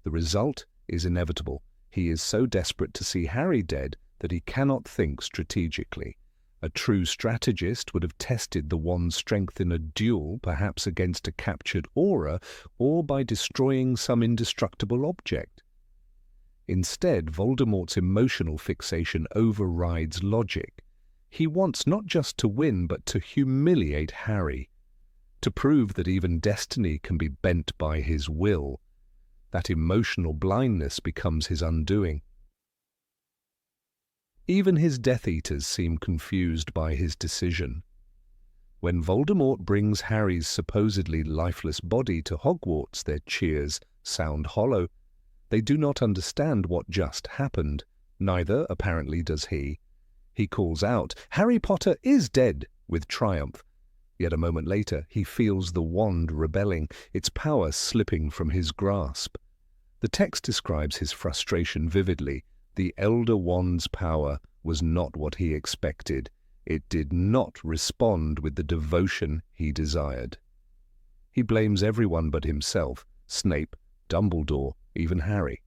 A: The result is inevitable. He is so desperate to see Harry dead that he cannot think strategically. A true strategist would have tested the wand's strength in a duel, perhaps against a captured aura, or by destroying some indestructible object. Instead, Voldemort's emotional fixation overrides logic. He wants not just to win, but to humiliate Harry, to prove that even destiny can be bent by his will. That emotional blindness becomes his undoing. Even his Death Eaters seem confused by his decision. When Voldemort brings Harry's supposedly lifeless body to Hogwarts, their cheers sound hollow. They do not understand what just happened. Neither, apparently, does he. He calls out, "Harry Potter is dead!" with triumph. Yet a moment later, he feels the wand rebelling, its power slipping from his grasp. The text describes his frustration vividly. The Elder Wand's power was not what he expected. It did not respond with the devotion he desired. He blames everyone but himself, Snape, Dumbledore, even Harry.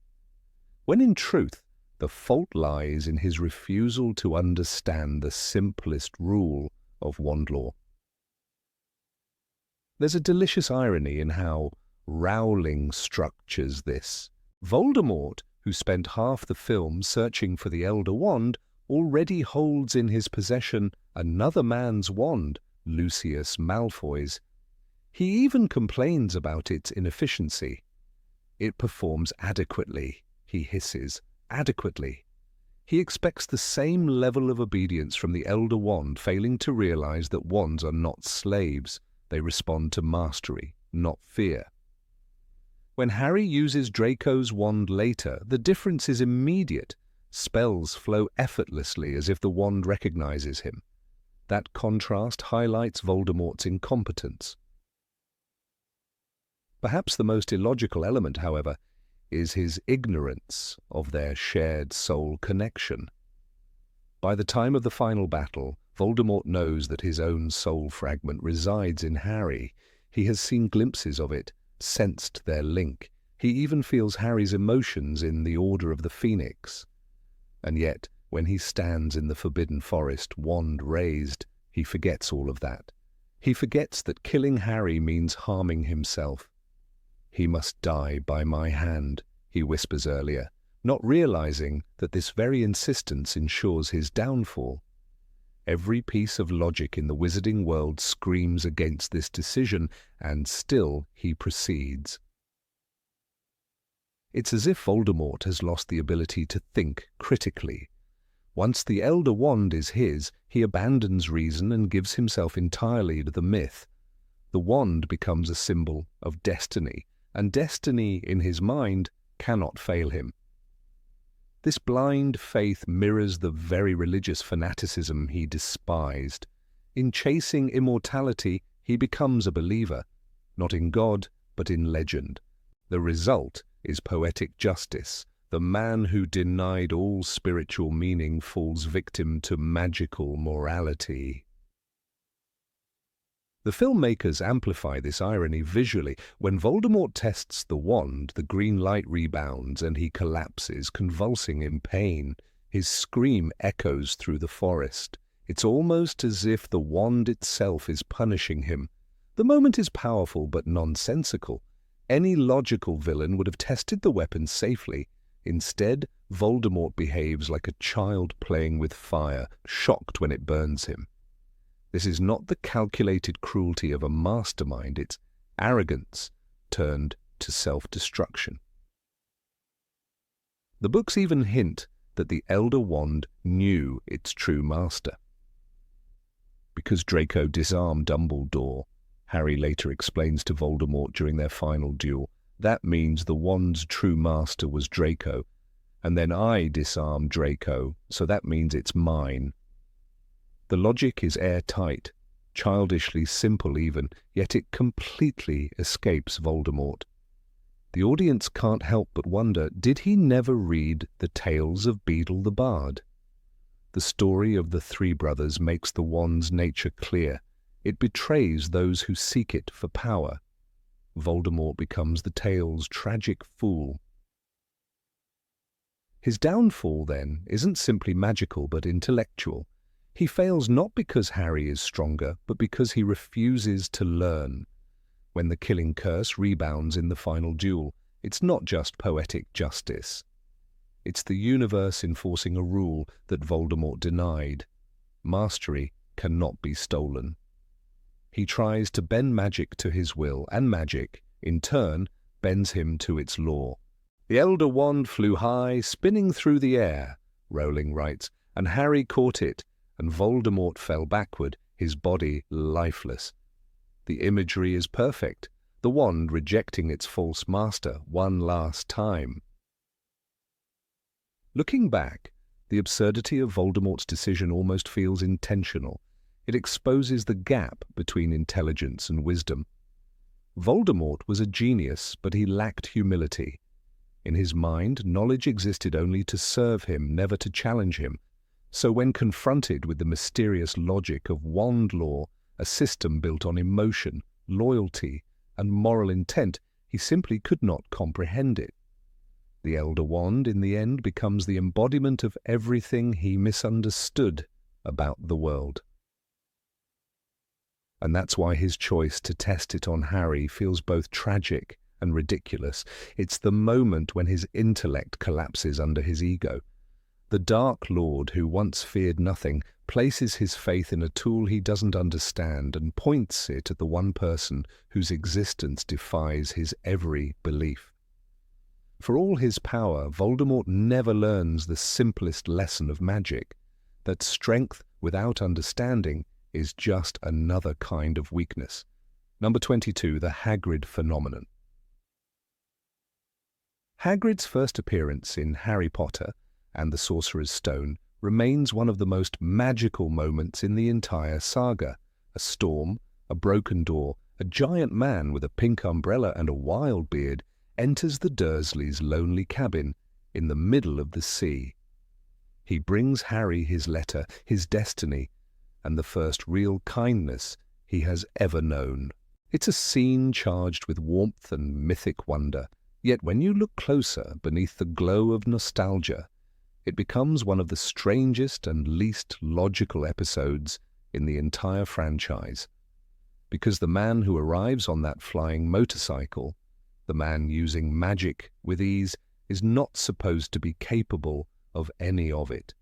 A: When in truth, the fault lies in his refusal to understand the simplest rule of wand law. There's a delicious irony in how Rowling structures this. Voldemort, who spent half the film searching for the Elder Wand, already holds in his possession another man's wand, Lucius Malfoy's. He even complains about its inefficiency. "It performs adequately," he hisses, "adequately." He expects the same level of obedience from the Elder Wand, failing to realize that wands are not slaves. They respond to mastery, not fear. When Harry uses Draco's wand later, the difference is immediate. Spells flow effortlessly as if the wand recognizes him. That contrast highlights Voldemort's incompetence. Perhaps the most illogical element, however, is his ignorance of their shared soul connection. By the time of the final battle, Voldemort knows that his own soul fragment resides in Harry. He has seen glimpses of it, sensed their link. He even feels Harry's emotions in the Order of the Phoenix. And yet, when he stands in the Forbidden Forest, wand raised, he forgets all of that. He forgets that killing Harry means harming himself. "He must die by my hand," he whispers earlier, not realizing that this very insistence ensures his downfall. Every piece of logic in the wizarding world screams against this decision, and still he proceeds. It's as if Voldemort has lost the ability to think critically. Once the Elder Wand is his, he abandons reason and gives himself entirely to the myth. The wand becomes a symbol of destiny, and destiny, in his mind, cannot fail him. This blind faith mirrors the very religious fanaticism he despised. In chasing immortality, he becomes a believer, not in God, but in legend. The result is poetic justice. The man who denied all spiritual meaning falls victim to magical morality. The filmmakers amplify this irony visually. When Voldemort tests the wand, the green light rebounds and he collapses, convulsing in pain. His scream echoes through the forest. It's almost as if the wand itself is punishing him. The moment is powerful but nonsensical. Any logical villain would have tested the weapon safely. Instead, Voldemort behaves like a child playing with fire, shocked when it burns him. This is not the calculated cruelty of a mastermind, it's arrogance turned to self-destruction. The books even hint that the Elder Wand knew its true master. Because Draco disarmed Dumbledore, Harry later explains to Voldemort during their final duel, that means the wand's true master was Draco, and then I disarmed Draco, so that means it's mine. The logic is airtight, childishly simple even, yet it completely escapes Voldemort. The audience can't help but wonder, did he never read the tales of Beedle the Bard? The story of the three brothers makes the wand's nature clear. It betrays those who seek it for power. Voldemort becomes the tale's tragic fool. His downfall, then, isn't simply magical but intellectual. He fails not because Harry is stronger, but because he refuses to learn. When the killing curse rebounds in the final duel, it's not just poetic justice. It's the universe enforcing a rule that Voldemort denied. Mastery cannot be stolen. He tries to bend magic to his will, and magic, in turn, bends him to its law. The Elder Wand flew high, spinning through the air, Rowling writes, and Harry caught it, and Voldemort fell backward, his body lifeless. The imagery is perfect, the wand rejecting its false master one last time. Looking back, the absurdity of Voldemort's decision almost feels intentional. It exposes the gap between intelligence and wisdom. Voldemort was a genius, but he lacked humility. In his mind, knowledge existed only to serve him, never to challenge him. So when confronted with the mysterious logic of wand law, a system built on emotion, loyalty, and moral intent, he simply could not comprehend it. The Elder Wand, in the end, becomes the embodiment of everything he misunderstood about the world. And that's why his choice to test it on Harry feels both tragic and ridiculous. It's the moment when his intellect collapses under his ego. The Dark Lord, who once feared nothing, places his faith in a tool he doesn't understand and points it at the one person whose existence defies his every belief. For all his power, Voldemort never learns the simplest lesson of magic, that strength without understanding is just another kind of weakness. Number 22, the Hagrid phenomenon. Hagrid's first appearance in Harry Potter and the Sorcerer's Stone remains one of the most magical moments in the entire saga. A storm, a broken door, a giant man with a pink umbrella and a wild beard enters the Dursleys' lonely cabin in the middle of the sea. He brings Harry his letter, his destiny, and the first real kindness he has ever known. It's a scene charged with warmth and mythic wonder, yet when you look closer beneath the glow of nostalgia, it becomes one of the strangest and least logical episodes in the entire franchise. Because the man who arrives on that flying motorcycle, the man using magic with ease, is not supposed to be capable of any of it.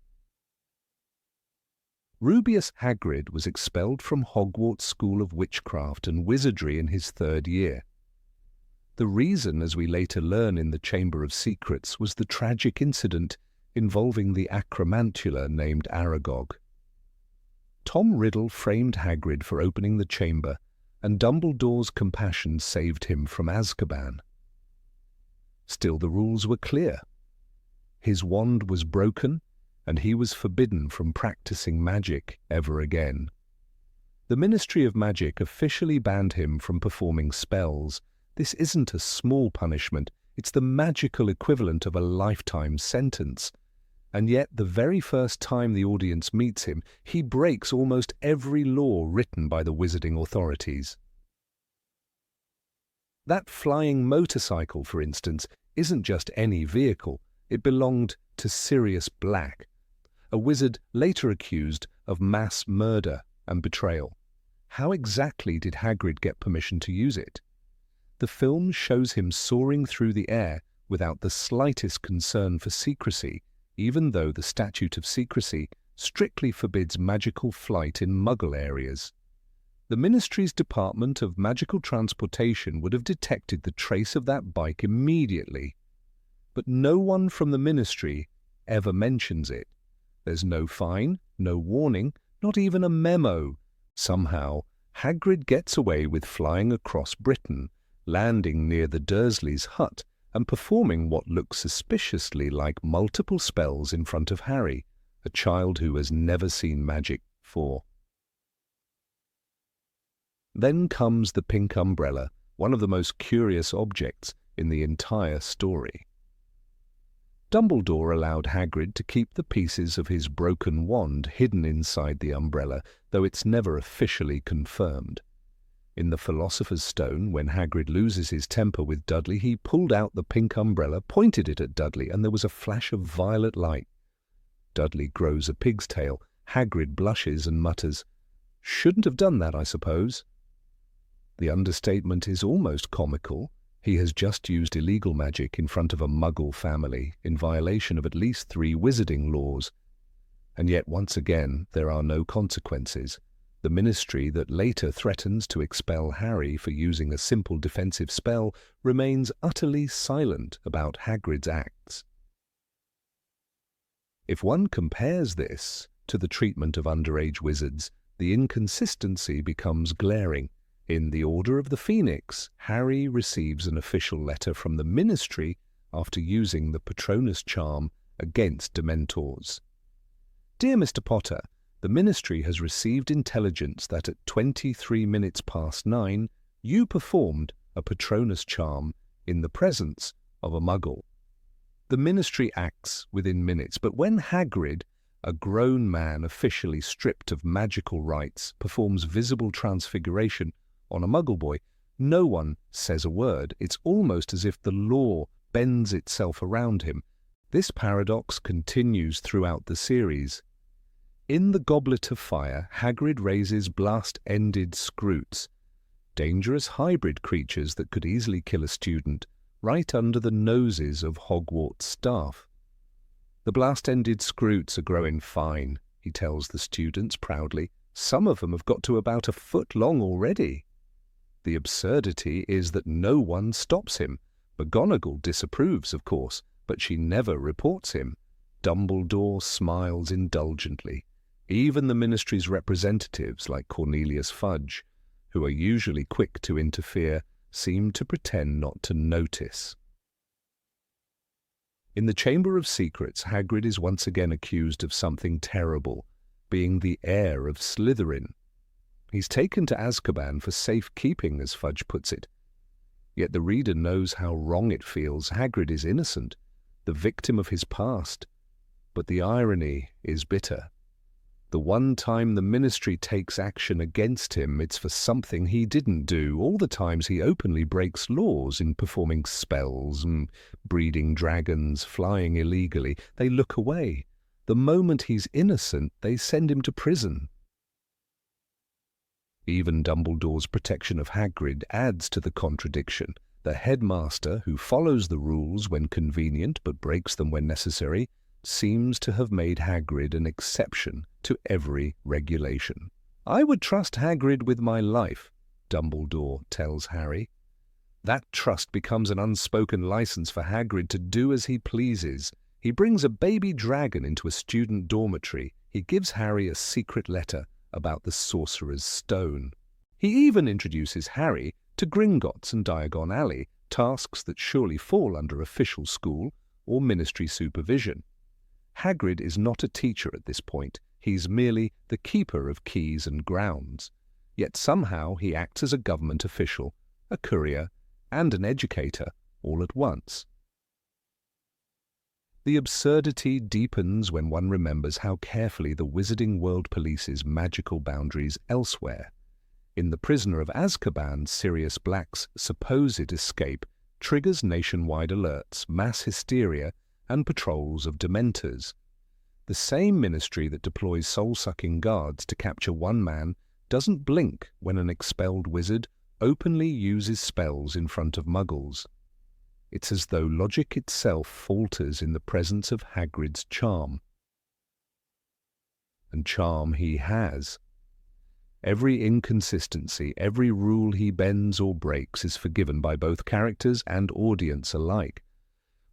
A: Rubeus Hagrid was expelled from Hogwarts School of Witchcraft and Wizardry in his 3rd year. The reason, as we later learn in the Chamber of Secrets, was the tragic incident involving the acromantula named Aragog. Tom Riddle framed Hagrid for opening the chamber, and Dumbledore's compassion saved him from Azkaban. Still, the rules were clear. His wand was broken, and he was forbidden from practicing magic ever again. The Ministry of Magic officially banned him from performing spells. This isn't a small punishment, it's the magical equivalent of a lifetime sentence. And yet, the very first time the audience meets him, he breaks almost every law written by the wizarding authorities. That flying motorcycle, for instance, isn't just any vehicle. It belonged to Sirius Black, a wizard later accused of mass murder and betrayal. How exactly did Hagrid get permission to use it? The film shows him soaring through the air without the slightest concern for secrecy, even though the Statute of Secrecy strictly forbids magical flight in Muggle areas. The Ministry's Department of Magical Transportation would have detected the trace of that bike immediately. But no one from the Ministry ever mentions it. There's no fine, no warning, not even a memo. Somehow, Hagrid gets away with flying across Britain, landing near the Dursleys' hut, and performing what looks suspiciously like multiple spells in front of Harry, a child who has never seen magic before. Then comes the pink umbrella, one of the most curious objects in the entire story. Dumbledore allowed Hagrid to keep the pieces of his broken wand hidden inside the umbrella, though it's never officially confirmed. In the Philosopher's Stone, when Hagrid loses his temper with Dudley, he pulled out the pink umbrella, pointed it at Dudley, and there was a flash of violet light. Dudley grows a pig's tail. Hagrid blushes and mutters, "Shouldn't have done that, I suppose." The understatement is almost comical. He has just used illegal magic in front of a Muggle family, in violation of at least 3 wizarding laws. And yet, once again, there are no consequences. The Ministry that later threatens to expel Harry for using a simple defensive spell remains utterly silent about Hagrid's acts. If one compares this to the treatment of underage wizards, the inconsistency becomes glaring. In The Order of the Phoenix, Harry receives an official letter from the Ministry after using the Patronus charm against Dementors. "Dear Mr. Potter, the Ministry has received intelligence that at 23 minutes past 9, you performed a Patronus charm in the presence of a Muggle." The Ministry acts within minutes, but when Hagrid, a grown man officially stripped of magical rights, performs visible transfiguration on a Muggle boy, no one says a word. It's almost as if the law bends itself around him. This paradox continues throughout the series. In the Goblet of Fire, Hagrid raises blast-ended scroots, dangerous hybrid creatures that could easily kill a student, right under the noses of Hogwarts staff. "The blast-ended scroots are growing fine," he tells the students proudly. "Some of them have got to about a foot long already." The absurdity is that no one stops him. McGonagall disapproves, of course, but she never reports him. Dumbledore smiles indulgently. Even the Ministry's representatives, like Cornelius Fudge, who are usually quick to interfere, seem to pretend not to notice. In the Chamber of Secrets, Hagrid is once again accused of something terrible, being the heir of Slytherin. He's taken to Azkaban for safekeeping, as Fudge puts it. Yet the reader knows how wrong it feels. Hagrid is innocent, the victim of his past. But the irony is bitter. The one time the Ministry takes action against him, it's for something he didn't do. All the times he openly breaks laws in performing spells and breeding dragons, flying illegally, they look away. The moment he's innocent, they send him to prison. Even Dumbledore's protection of Hagrid adds to the contradiction. The headmaster, who follows the rules when convenient but breaks them when necessary, seems to have made Hagrid an exception to every regulation. "I would trust Hagrid with my life," Dumbledore tells Harry. That trust becomes an unspoken license for Hagrid to do as he pleases. He brings a baby dragon into a student dormitory. He gives Harry a secret letter about the Sorcerer's Stone. He even introduces Harry to Gringotts and Diagon Alley, tasks that surely fall under official school or ministry supervision. Hagrid is not a teacher at this point. He's merely the keeper of keys and grounds. Yet somehow he acts as a government official, a courier, and an educator all at once. The absurdity deepens when one remembers how carefully the wizarding world polices magical boundaries elsewhere. In The Prisoner of Azkaban, Sirius Black's supposed escape triggers nationwide alerts, mass hysteria, and patrols of Dementors. The same ministry that deploys soul-sucking guards to capture one man doesn't blink when an expelled wizard openly uses spells in front of muggles. It's as though logic itself falters in the presence of Hagrid's charm. And charm he has. Every inconsistency, every rule he bends or breaks is forgiven by both characters and audience alike.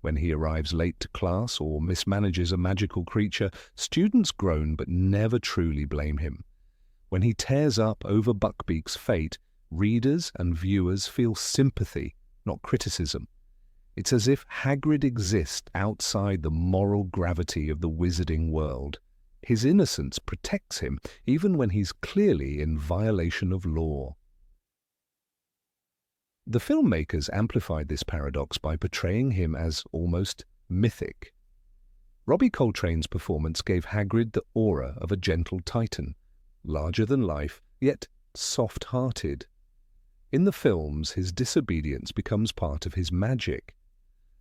A: When he arrives late to class or mismanages a magical creature, students groan but never truly blame him. When he tears up over Buckbeak's fate, readers and viewers feel sympathy, not criticism. It's as if Hagrid exists outside the moral gravity of the wizarding world. His innocence protects him, even when he's clearly in violation of law. The filmmakers amplified this paradox by portraying him as almost mythic. Robbie Coltrane's performance gave Hagrid the aura of a gentle titan, larger than life, yet soft-hearted. In the films, his disobedience becomes part of his magic.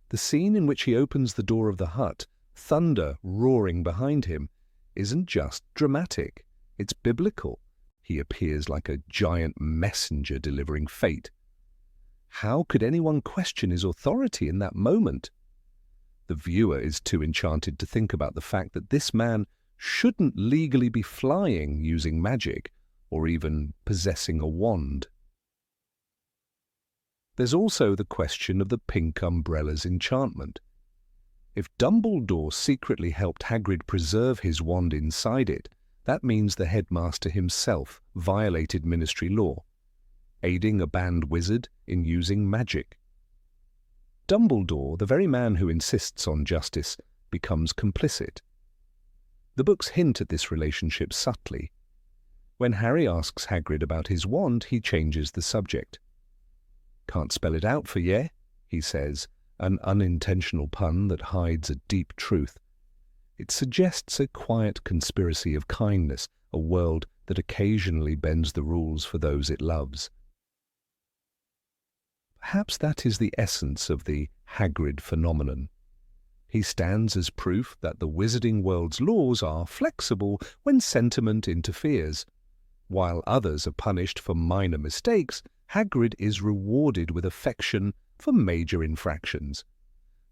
A: The scene in which he opens the door of the hut, thunder roaring behind him, isn't just dramatic, it's biblical. He appears like a giant messenger delivering fate. How could anyone question his authority in that moment? The viewer is too enchanted to think about the fact that this man shouldn't legally be flying using magic or even possessing a wand. There's also the question of the pink umbrella's enchantment. If Dumbledore secretly helped Hagrid preserve his wand inside it, that means the headmaster himself violated ministry law, aiding a banned wizard in using magic. Dumbledore, the very man who insists on justice, becomes complicit. The books hint at this relationship subtly. When Harry asks Hagrid about his wand, he changes the subject. "Can't spell it out for ye," he says, an unintentional pun that hides a deep truth. It suggests a quiet conspiracy of kindness, a world that occasionally bends the rules for those it loves. Perhaps that is the essence of the Hagrid phenomenon. He stands as proof that the wizarding world's laws are flexible when sentiment interferes. While others are punished for minor mistakes, Hagrid is rewarded with affection for major infractions.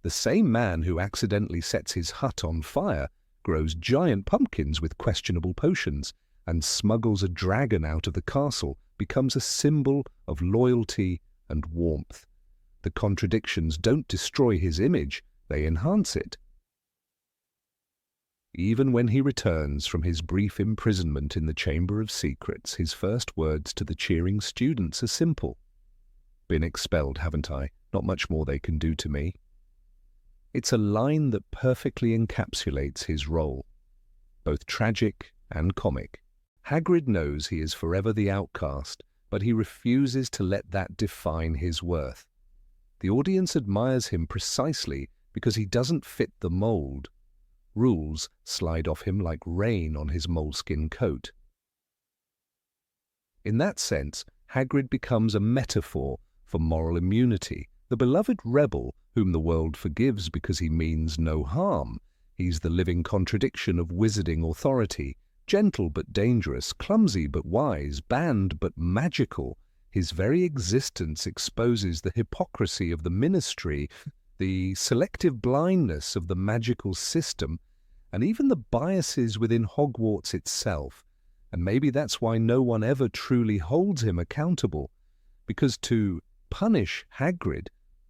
A: The same man who accidentally sets his hut on fire grows giant pumpkins with questionable potions, and smuggles a dragon out of the castle becomes a symbol of loyalty and warmth. The contradictions don't destroy his image, they enhance it. Even when he returns from his brief imprisonment in the Chamber of Secrets, his first words to the cheering students are simple. "Been expelled, haven't I? Not much more they can do to me." It's a line that perfectly encapsulates his role, both tragic and comic. Hagrid knows he is forever the outcast, but he refuses to let that define his worth. The audience admires him precisely because he doesn't fit the mold. Rules slide off him like rain on his moleskin coat. In that sense, Hagrid becomes a metaphor for moral immunity, the beloved rebel whom the world forgives because he means no harm. He's the living contradiction of wizarding authority, gentle but dangerous, clumsy but wise, banned but magical. His very existence exposes the hypocrisy of the ministry, the selective blindness of the magical system, and even the biases within Hogwarts itself. And maybe that's why no one ever truly holds him accountable, because to punish Hagrid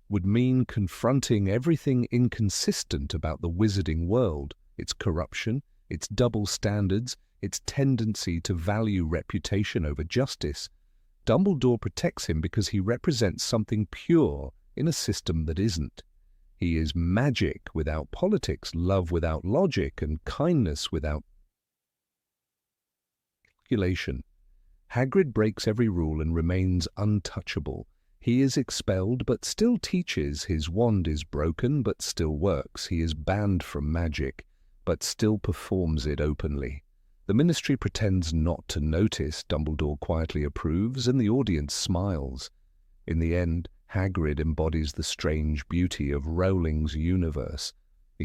A: would mean confronting everything inconsistent about the wizarding world, its corruption, its double standards, its tendency to value reputation over justice. Dumbledore protects him because he represents something pure in a system that isn't. He is magic without politics, love without logic, and kindness without calculation. Hagrid breaks every rule and remains untouchable. He is expelled but still teaches. His wand is broken but still works. He is banned from magic but still performs it openly. The Ministry pretends not to notice. Dumbledore quietly approves, and the audience smiles. In the end, Hagrid embodies the strange beauty of Rowling's universe,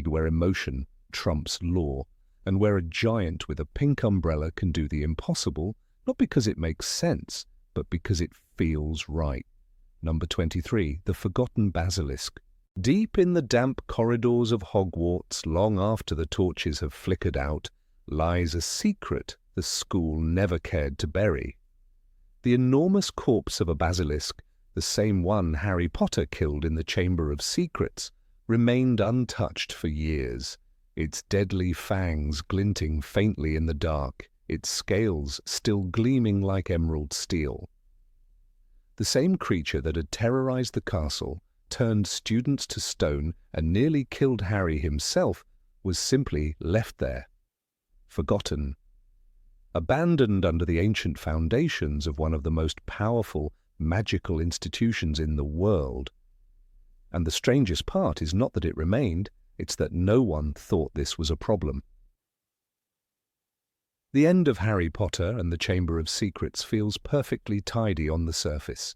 A: where emotion trumps law, and where a giant with a pink umbrella can do the impossible, not because it makes sense, but because it feels right. Number 23, The Forgotten Basilisk. Deep in the damp corridors of Hogwarts, long after the torches have flickered out, lies a secret the school never cared to bury. The enormous corpse of a basilisk, the same one Harry Potter killed in the Chamber of Secrets, remained untouched for years, its deadly fangs glinting faintly in the dark, its scales still gleaming like emerald steel. The same creature that had terrorized the castle, turned students to stone, and nearly killed Harry himself, was simply left there, forgotten, abandoned under the ancient foundations of one of the most powerful magical institutions in the world. And the strangest part is not that it remained, it's that no one thought this was a problem. The end of Harry Potter and the Chamber of Secrets feels perfectly tidy on the surface.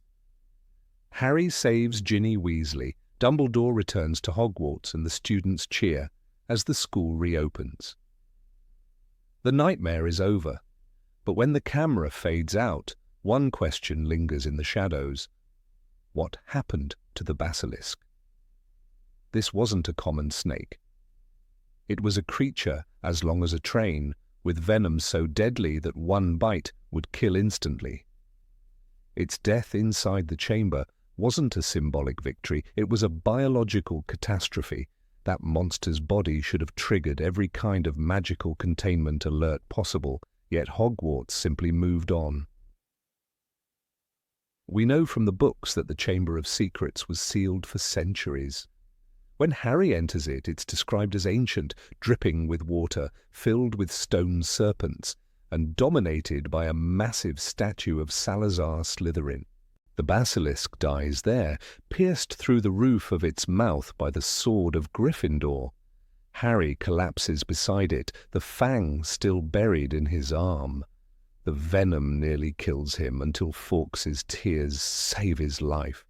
A: Harry saves Ginny Weasley, Dumbledore returns to Hogwarts, and the students cheer as the school reopens. The nightmare is over, but when the camera fades out, one question lingers in the shadows. What happened to the basilisk? This wasn't a common snake. It was a creature as long as a train, with venom so deadly that one bite would kill instantly. Its death inside the chamber wasn't a symbolic victory, it was a biological catastrophe. That monster's body should have triggered every kind of magical containment alert possible, yet Hogwarts simply moved on. We know from the books that the Chamber of Secrets was sealed for centuries. When Harry enters it, it's described as ancient, dripping with water, filled with stone serpents, and dominated by a massive statue of Salazar Slytherin. The basilisk dies there, pierced through the roof of its mouth by the sword of Gryffindor. Harry collapses beside it, the fang still buried in his arm. The venom nearly kills him until Fawkes's tears save his life.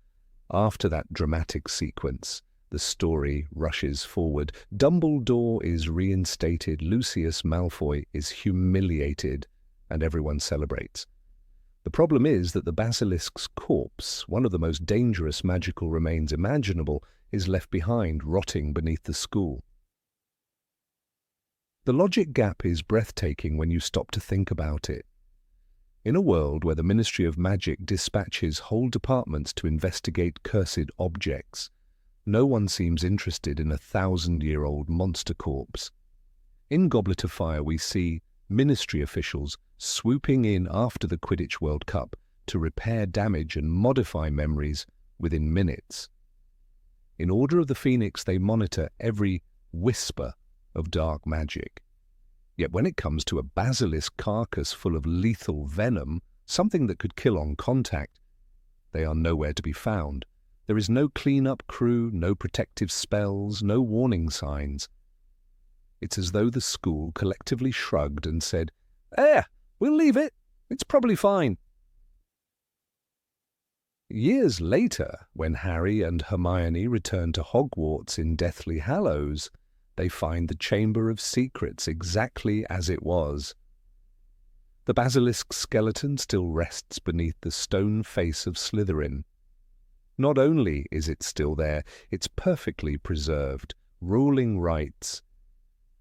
A: After that dramatic sequence, the story rushes forward. Dumbledore is reinstated, Lucius Malfoy is humiliated, and everyone celebrates. The problem is that the basilisk's corpse, one of the most dangerous magical remains imaginable, is left behind, rotting beneath the school. The logic gap is breathtaking when you stop to think about it. In a world where the Ministry of Magic dispatches whole departments to investigate cursed objects, no one seems interested in a 1,000-year-old monster corpse. In Goblet of Fire we see Ministry officials swooping in after the Quidditch World Cup to repair damage and modify memories within minutes. In Order of the Phoenix they monitor every whisper of dark magic. Yet when it comes to a basilisk carcass full of lethal venom, something that could kill on contact, they are nowhere to be found. There is no clean-up crew, no protective spells, no warning signs. It's as though the school collectively shrugged and said, we'll leave it. It's probably fine." Years later, when Harry and Hermione return to Hogwarts in Deathly Hallows, they find the Chamber of Secrets exactly as it was. The basilisk skeleton still rests beneath the stone face of Slytherin. Not only is it still there, it's perfectly preserved, ruling rights.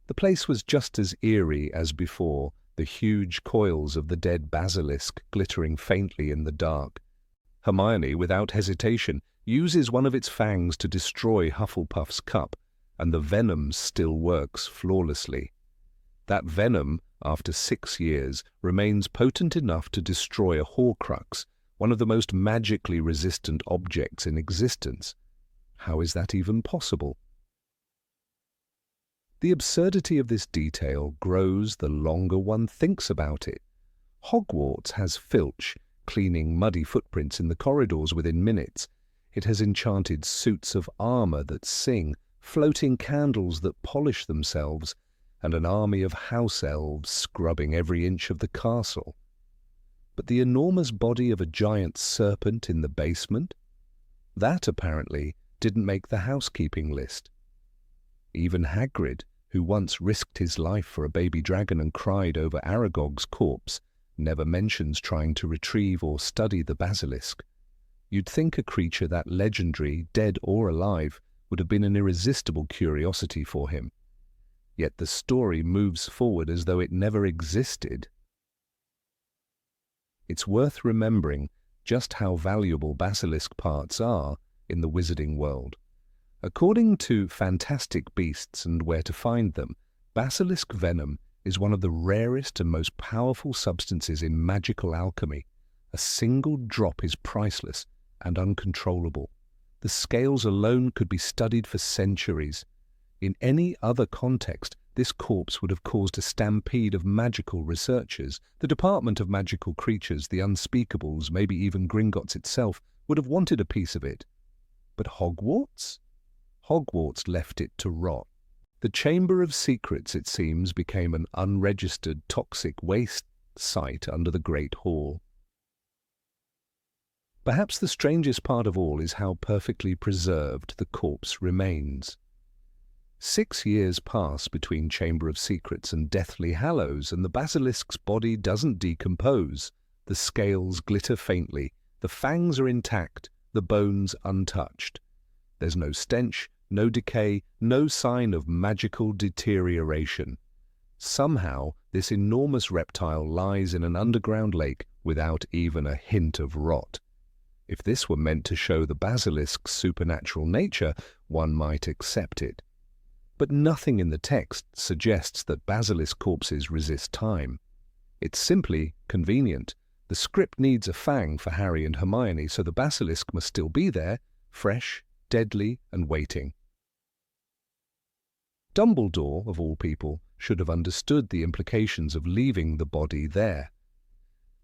A: The place was just as eerie as before, the huge coils of the dead basilisk glittering faintly in the dark. Hermione, without hesitation, uses one of its fangs to destroy Hufflepuff's cup, and the venom still works flawlessly. That venom, after 6 years, remains potent enough to destroy a Horcrux, one of the most magically resistant objects in existence. How is that even possible? The absurdity of this detail grows the longer one thinks about it. Hogwarts has Filch, cleaning muddy footprints in the corridors within minutes. It has enchanted suits of armor that sing, floating candles that polish themselves, and an army of house elves scrubbing every inch of the castle. But the enormous body of a giant serpent in the basement? That, apparently, didn't make the housekeeping list. Even Hagrid, who once risked his life for a baby dragon and cried over Aragog's corpse, never mentions trying to retrieve or study the basilisk. You'd think a creature that legendary, dead or alive, would have been an irresistible curiosity for him. Yet the story moves forward as though it never existed. It's worth remembering just how valuable basilisk parts are in the wizarding world. According to Fantastic Beasts and Where to Find Them, basilisk venom is one of the rarest and most powerful substances in magical alchemy. A single drop is priceless and uncontrollable. The scales alone could be studied for centuries. In any other context, this corpse would have caused a stampede of magical researchers. The Department of Magical Creatures, the Unspeakables, maybe even Gringotts itself, would have wanted a piece of it. But Hogwarts? Hogwarts left it to rot. The Chamber of Secrets, it seems, became an unregistered toxic waste site under the Great Hall. Perhaps the strangest part of all is how perfectly preserved the corpse remains. 6 years pass between Chamber of Secrets and Deathly Hallows, and the basilisk's body doesn't decompose. The scales glitter faintly, the fangs are intact, the bones untouched. There's no stench, no decay, no sign of magical deterioration. Somehow, this enormous reptile lies in an underground lake without even a hint of rot. If this were meant to show the basilisk's supernatural nature, one might accept it. But nothing in the text suggests that basilisk corpses resist time. It's simply convenient. The script needs a fang for Harry and Hermione, so the basilisk must still be there, fresh, deadly, and waiting. Dumbledore, of all people, should have understood the implications of leaving the body there.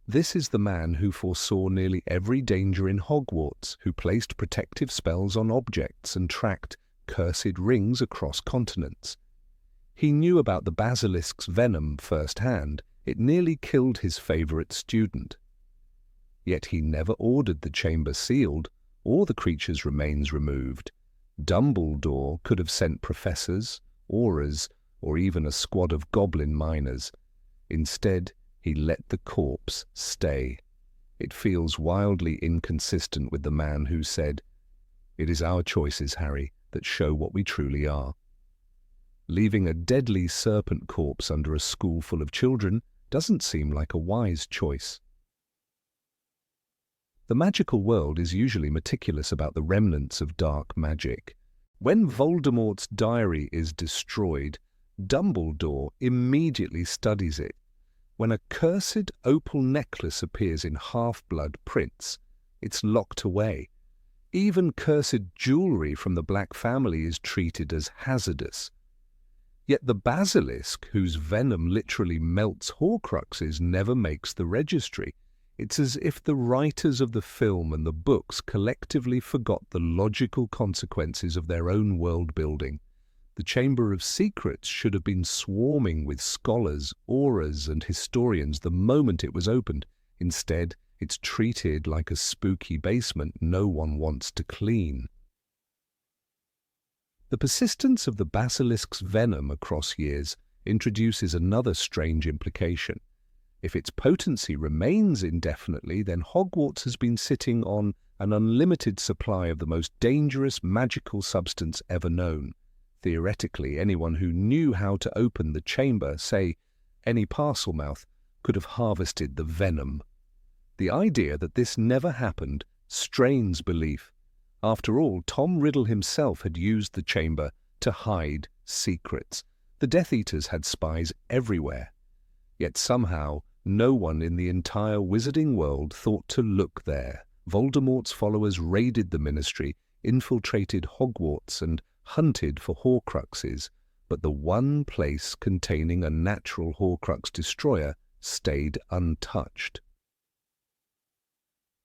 A: This is the man who foresaw nearly every danger in Hogwarts, who placed protective spells on objects and tracked cursed rings across continents. He knew about the basilisk's venom firsthand. It nearly killed his favourite student. Yet he never ordered the chamber sealed or the creature's remains removed. Dumbledore could have sent professors, aurors, or even a squad of goblin miners. Instead, he let the corpse stay. It feels wildly inconsistent with the man who said, "It is our choices, Harry, that show what we truly are." Leaving a deadly serpent corpse under a school full of children doesn't seem like a wise choice. The magical world is usually meticulous about the remnants of dark magic. When Voldemort's diary is destroyed, Dumbledore immediately studies it. When a cursed opal necklace appears in Half-Blood Prince, it's locked away. Even cursed jewelry from the Black family is treated as hazardous. Yet the basilisk, whose venom literally melts Horcruxes, never makes the registry. It's as if the writers of the film and the books collectively forgot the logical consequences of their own world-building. The Chamber of Secrets should have been swarming with scholars, aurors, and historians the moment it was opened. Instead, it's treated like a spooky basement no one wants to clean. The persistence of the basilisk's venom across years introduces another strange implication. If its potency remains indefinitely, then Hogwarts has been sitting on an unlimited supply of the most dangerous magical substance ever known. Theoretically, anyone who knew how to open the chamber, say, any Parselmouth, could have harvested the venom. The idea that this never happened strains belief. After all, Tom Riddle himself had used the chamber to hide secrets. The Death Eaters had spies everywhere. Yet somehow, no one in the entire wizarding world thought to look there. Voldemort's followers raided the Ministry, infiltrated Hogwarts, and hunted for Horcruxes, but the one place containing a natural Horcrux destroyer stayed untouched.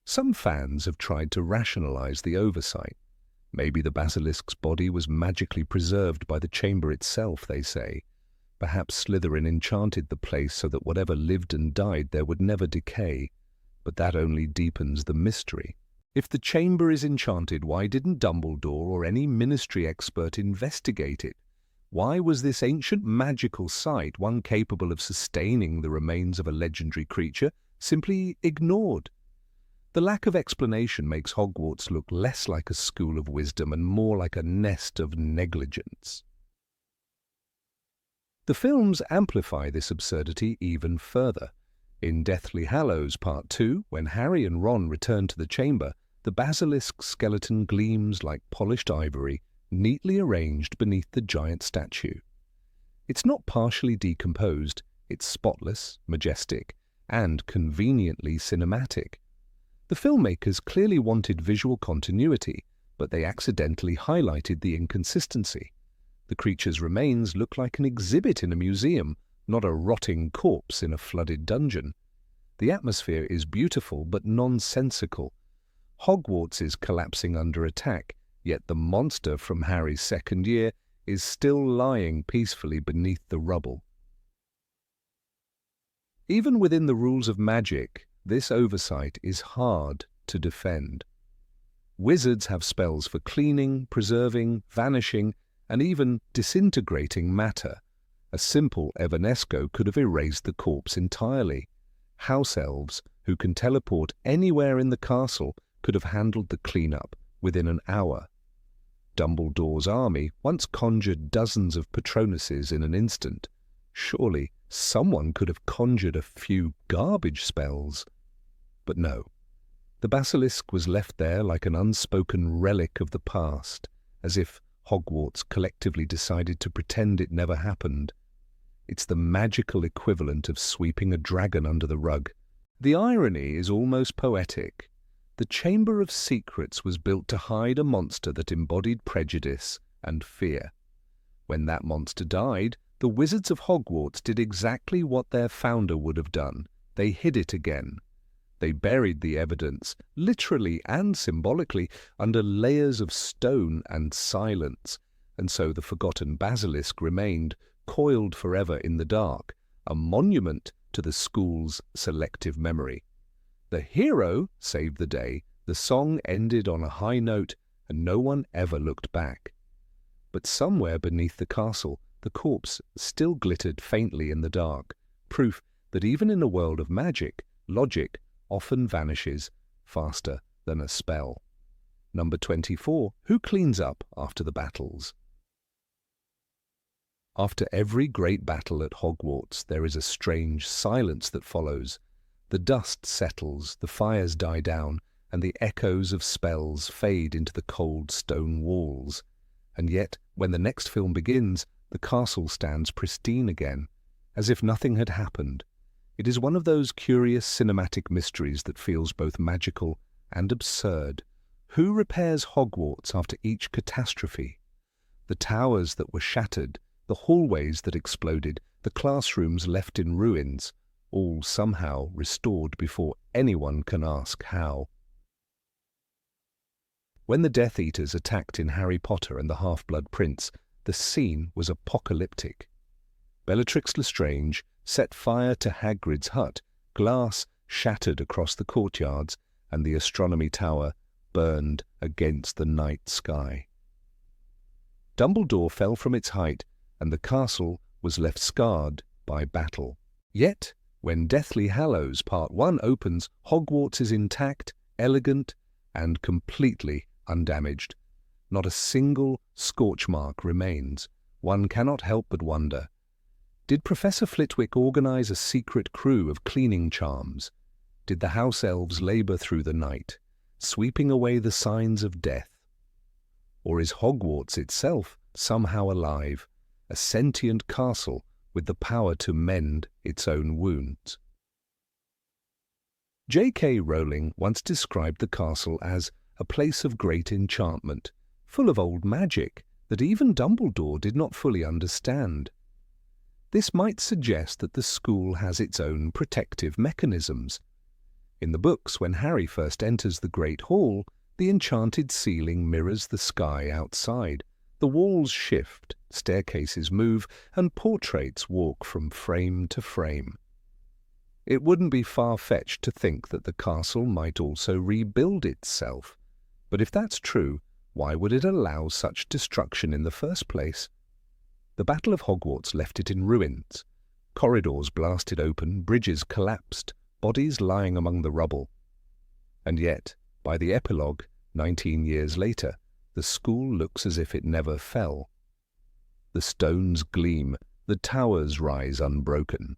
A: Some fans have tried to rationalize the oversight. Maybe the basilisk's body was magically preserved by the chamber itself, they say. Perhaps Slytherin enchanted the place so that whatever lived and died there would never decay, but that only deepens the mystery. If the chamber is enchanted, why didn't Dumbledore or any ministry expert investigate it? Why was this ancient magical site, one capable of sustaining the remains of a legendary creature, simply ignored? The lack of explanation makes Hogwarts look less like a school of wisdom and more like a nest of negligence. The films amplify this absurdity even further. In Deathly Hallows Part 2, when Harry and Ron return to the chamber, the basilisk skeleton gleams like polished ivory, neatly arranged beneath the giant statue. It's not partially decomposed, it's spotless, majestic, and conveniently cinematic. The filmmakers clearly wanted visual continuity, but they accidentally highlighted the inconsistency. The creature's remains look like an exhibit in a museum, not a rotting corpse in a flooded dungeon. The atmosphere is beautiful but nonsensical. Hogwarts is collapsing under attack, yet the monster from Harry's second year is still lying peacefully beneath the rubble. Even within the rules of magic, this oversight is hard to defend. Wizards have spells for cleaning, preserving, vanishing, and even disintegrating matter. A simple Evanesco could have erased the corpse entirely. House elves, who can teleport anywhere in the castle, could have handled the cleanup within an hour. Dumbledore's army once conjured dozens of Patronuses in an instant. Surely someone could have conjured a few garbage spells. But no. The basilisk was left there like an unspoken relic of the past, as if Hogwarts collectively decided to pretend it never happened. It's the magical equivalent of sweeping a dragon under the rug. The irony is almost poetic. The Chamber of Secrets was built to hide a monster that embodied prejudice and fear. When that monster died, the Wizards of Hogwarts did exactly what their founder would have done. They hid it again. They buried the evidence, literally and symbolically, under layers of stone and silence, and so the forgotten basilisk remained, coiled forever in the dark, a monument to the school's selective memory. The hero saved the day, the song ended on a high note, and no one ever looked back. But somewhere beneath the castle, the corpse still glittered faintly in the dark, proof that even in a world of magic, logic often vanishes faster than a spell. Number 24. Who cleans up after the battles? After every great battle at Hogwarts, there is a strange silence that follows. The dust settles, the fires die down, and the echoes of spells fade into the cold stone walls. And yet, when the next film begins, the castle stands pristine again, as if nothing had happened. It is one of those curious cinematic mysteries that feels both magical and absurd. Who repairs Hogwarts after each catastrophe? The towers that were shattered, the hallways that exploded, the classrooms left in ruins, all somehow restored before anyone can ask how. When the Death Eaters attacked in Harry Potter and the Half-Blood Prince, the scene was apocalyptic. Bellatrix Lestrange set fire to Hagrid's hut, glass shattered across the courtyards, and the astronomy tower burned against the night sky. Dumbledore fell from its height, and the castle was left scarred by battle. Yet, when Deathly Hallows Part 1 opens, Hogwarts is intact, elegant, and completely undamaged. Not a single scorch mark remains. One cannot help but wonder, did Professor Flitwick organize a secret crew of cleaning charms? Did the house elves labor through the night, sweeping away the signs of death? Or is Hogwarts itself somehow alive, a sentient castle with the power to mend its own wounds? J.K. Rowling once described the castle as a place of great enchantment, full of old magic that even Dumbledore did not fully understand. This might suggest that the school has its own protective mechanisms. In the books, when Harry first enters the Great Hall, the enchanted ceiling mirrors the sky outside. The walls shift, staircases move, and portraits walk from frame to frame. It wouldn't be far-fetched to think that the castle might also rebuild itself. But if that's true, why would it allow such destruction in the first place? The Battle of Hogwarts left it in ruins. Corridors blasted open, bridges collapsed, bodies lying among the rubble. And yet, by the epilogue, 19 years later, the school looks as if it never fell. The stones gleam, the towers rise unbroken.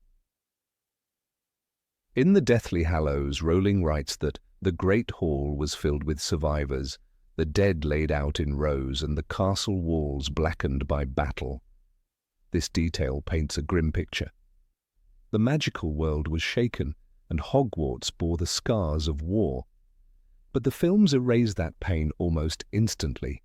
A: In the Deathly Hallows, Rowling writes that the Great Hall was filled with survivors, the dead laid out in rows and the castle walls blackened by battle. This detail paints a grim picture. The magical world was shaken, and Hogwarts bore the scars of war. But the films erase that pain almost instantly.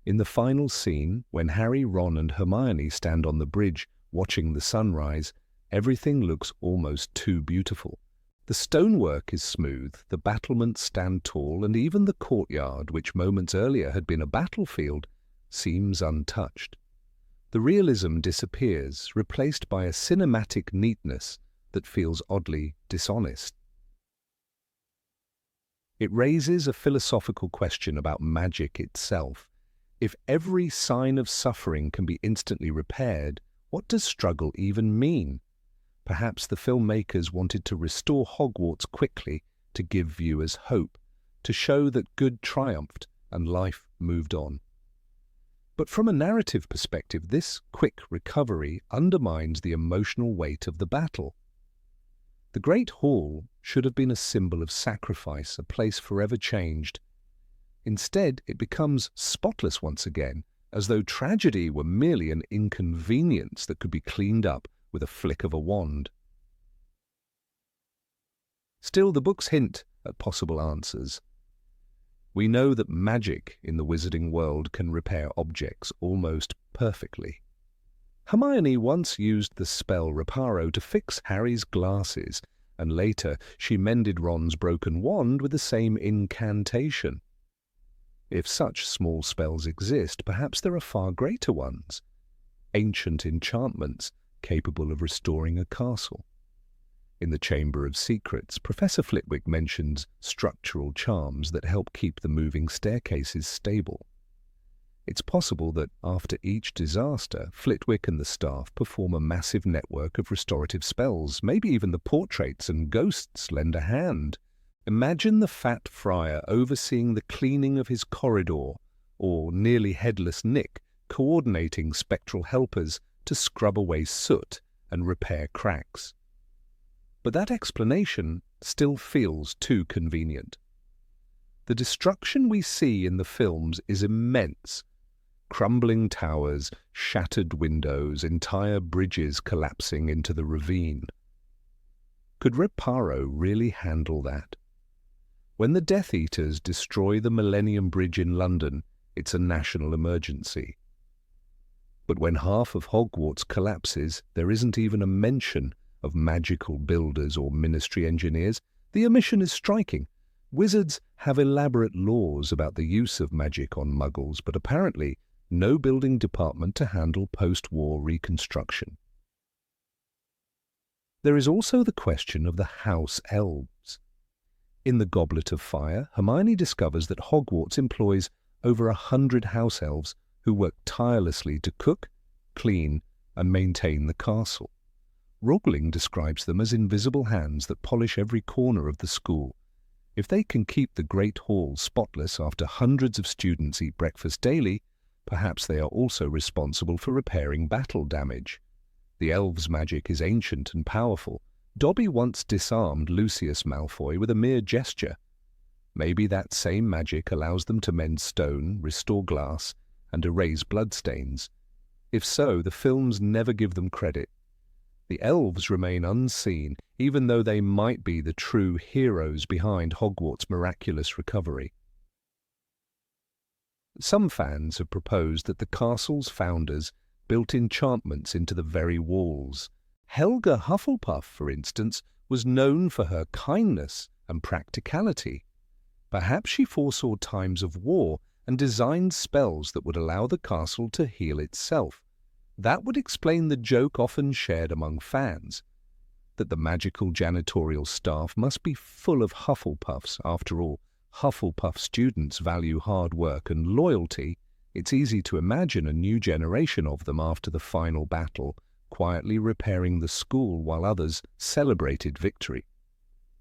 A: In the final scene, when Harry, Ron and Hermione stand on the bridge watching the sunrise, everything looks almost too beautiful. The stonework is smooth, the battlements stand tall, and even the courtyard, which moments earlier had been a battlefield, seems untouched. The realism disappears, replaced by a cinematic neatness that feels oddly dishonest. It raises a philosophical question about magic itself. If every sign of suffering can be instantly repaired, what does struggle even mean? Perhaps the filmmakers wanted to restore Hogwarts quickly, to give viewers hope, to show that good triumphed and life moved on. But from a narrative perspective, this quick recovery undermines the emotional weight of the battle. The Great Hall should have been a symbol of sacrifice, a place forever changed. Instead, it becomes spotless once again, as though tragedy were merely an inconvenience that could be cleaned up with a flick of a wand. Still, the books hint at possible answers. We know that magic in the wizarding world can repair objects almost perfectly. Hermione once used the spell Reparo to fix Harry's glasses, and later she mended Ron's broken wand with the same incantation. If such small spells exist, perhaps there are far greater ones. Ancient enchantments capable of restoring a castle. In the Chamber of Secrets, Professor Flitwick mentions structural charms that help keep the moving staircases stable. It's possible that after each disaster, Flitwick and the staff perform a massive network of restorative spells. Maybe even the portraits and ghosts lend a hand. Imagine the fat friar overseeing the cleaning of his corridor, or nearly headless Nick coordinating spectral helpers to scrub away soot and repair cracks. But that explanation still feels too convenient. The destruction we see in the films is immense. Crumbling towers, shattered windows, entire bridges collapsing into the ravine. Could Reparo really handle that? When the Death Eaters destroy the Millennium Bridge in London, it's a national emergency. But when half of Hogwarts collapses, there isn't even a mention of magical builders or ministry engineers. The omission is striking. Wizards have elaborate laws about the use of magic on Muggles, but apparently no building department to handle post-war reconstruction. There is also the question of the House Elves. In the Goblet of Fire, Hermione discovers that Hogwarts employs over 100 house elves who work tirelessly to cook, clean, and maintain the castle. Rowling describes them as invisible hands that polish every corner of the school. If they can keep the Great Hall spotless after hundreds of students eat breakfast daily, perhaps they are also responsible for repairing battle damage. The elves' magic is ancient and powerful. Dobby once disarmed Lucius Malfoy with a mere gesture. Maybe that same magic allows them to mend stone, restore glass, and erase bloodstains. If so, the films never give them credit. The elves remain unseen, even though they might be the true heroes behind Hogwarts' miraculous recovery. Some fans have proposed that the castle's founders built enchantments into the very walls. Helga Hufflepuff, for instance, was known for her kindness and practicality. Perhaps she foresaw times of war and designed spells that would allow the castle to heal itself. That would explain the joke often shared among fans, that the magical janitorial staff must be full of Hufflepuffs. After all, Hufflepuff students value hard work and loyalty. It's easy to imagine a new generation of them after the final battle, quietly repairing the school while others celebrated victory.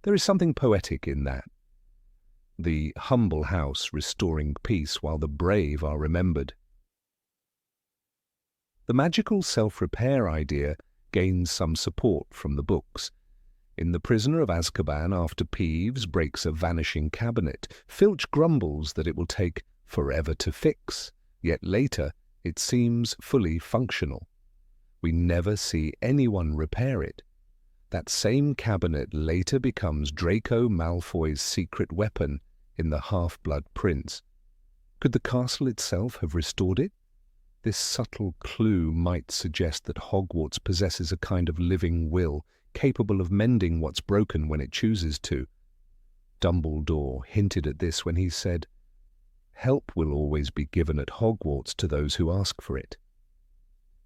A: There is something poetic in that. The humble house restoring peace while the brave are remembered. The magical self-repair idea gains some support from the books. In The Prisoner of Azkaban, after Peeves breaks a vanishing cabinet, Filch grumbles that it will take forever to fix, yet later it seems fully functional. We never see anyone repair it. That same cabinet later becomes Draco Malfoy's secret weapon in The Half-Blood Prince. Could the castle itself have restored it? This subtle clue might suggest that Hogwarts possesses a kind of living will, capable of mending what's broken when it chooses to. Dumbledore hinted at this when he said, "Help will always be given at Hogwarts to those who ask for it."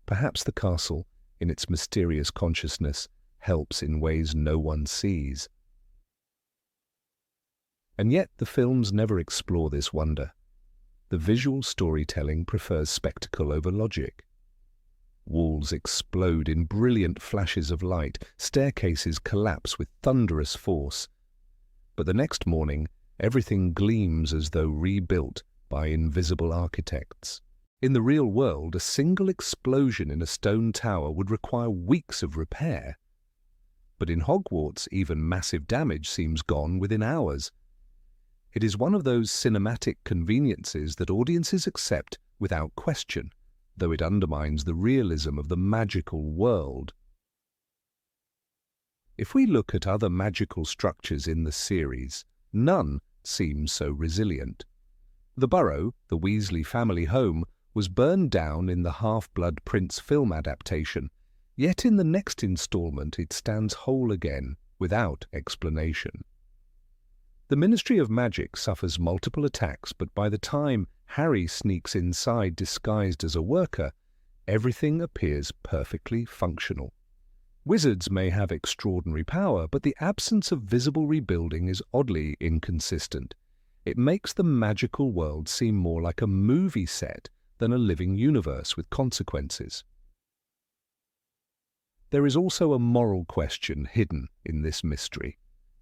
A: Perhaps the castle, in its mysterious consciousness, helps in ways no one sees. And yet the films never explore this wonder. The visual storytelling prefers spectacle over logic. Walls explode in brilliant flashes of light, staircases collapse with thunderous force. But the next morning, everything gleams as though rebuilt by invisible architects. In the real world, a single explosion in a stone tower would require weeks of repair. But in Hogwarts, even massive damage seems gone within hours. It is one of those cinematic conveniences that audiences accept without question, though it undermines the realism of the magical world. If we look at other magical structures in the series, none seem so resilient. The Burrow, the Weasley family home, was burned down in the Half-Blood Prince film adaptation, yet in the next installment it stands whole again, without explanation. The Ministry of Magic suffers multiple attacks, but by the time Harry sneaks inside disguised as a worker, everything appears perfectly functional. Wizards may have extraordinary power, but the absence of visible rebuilding is oddly inconsistent. It makes the magical world seem more like a movie set than a living universe with consequences. There is also a moral question hidden in this mystery.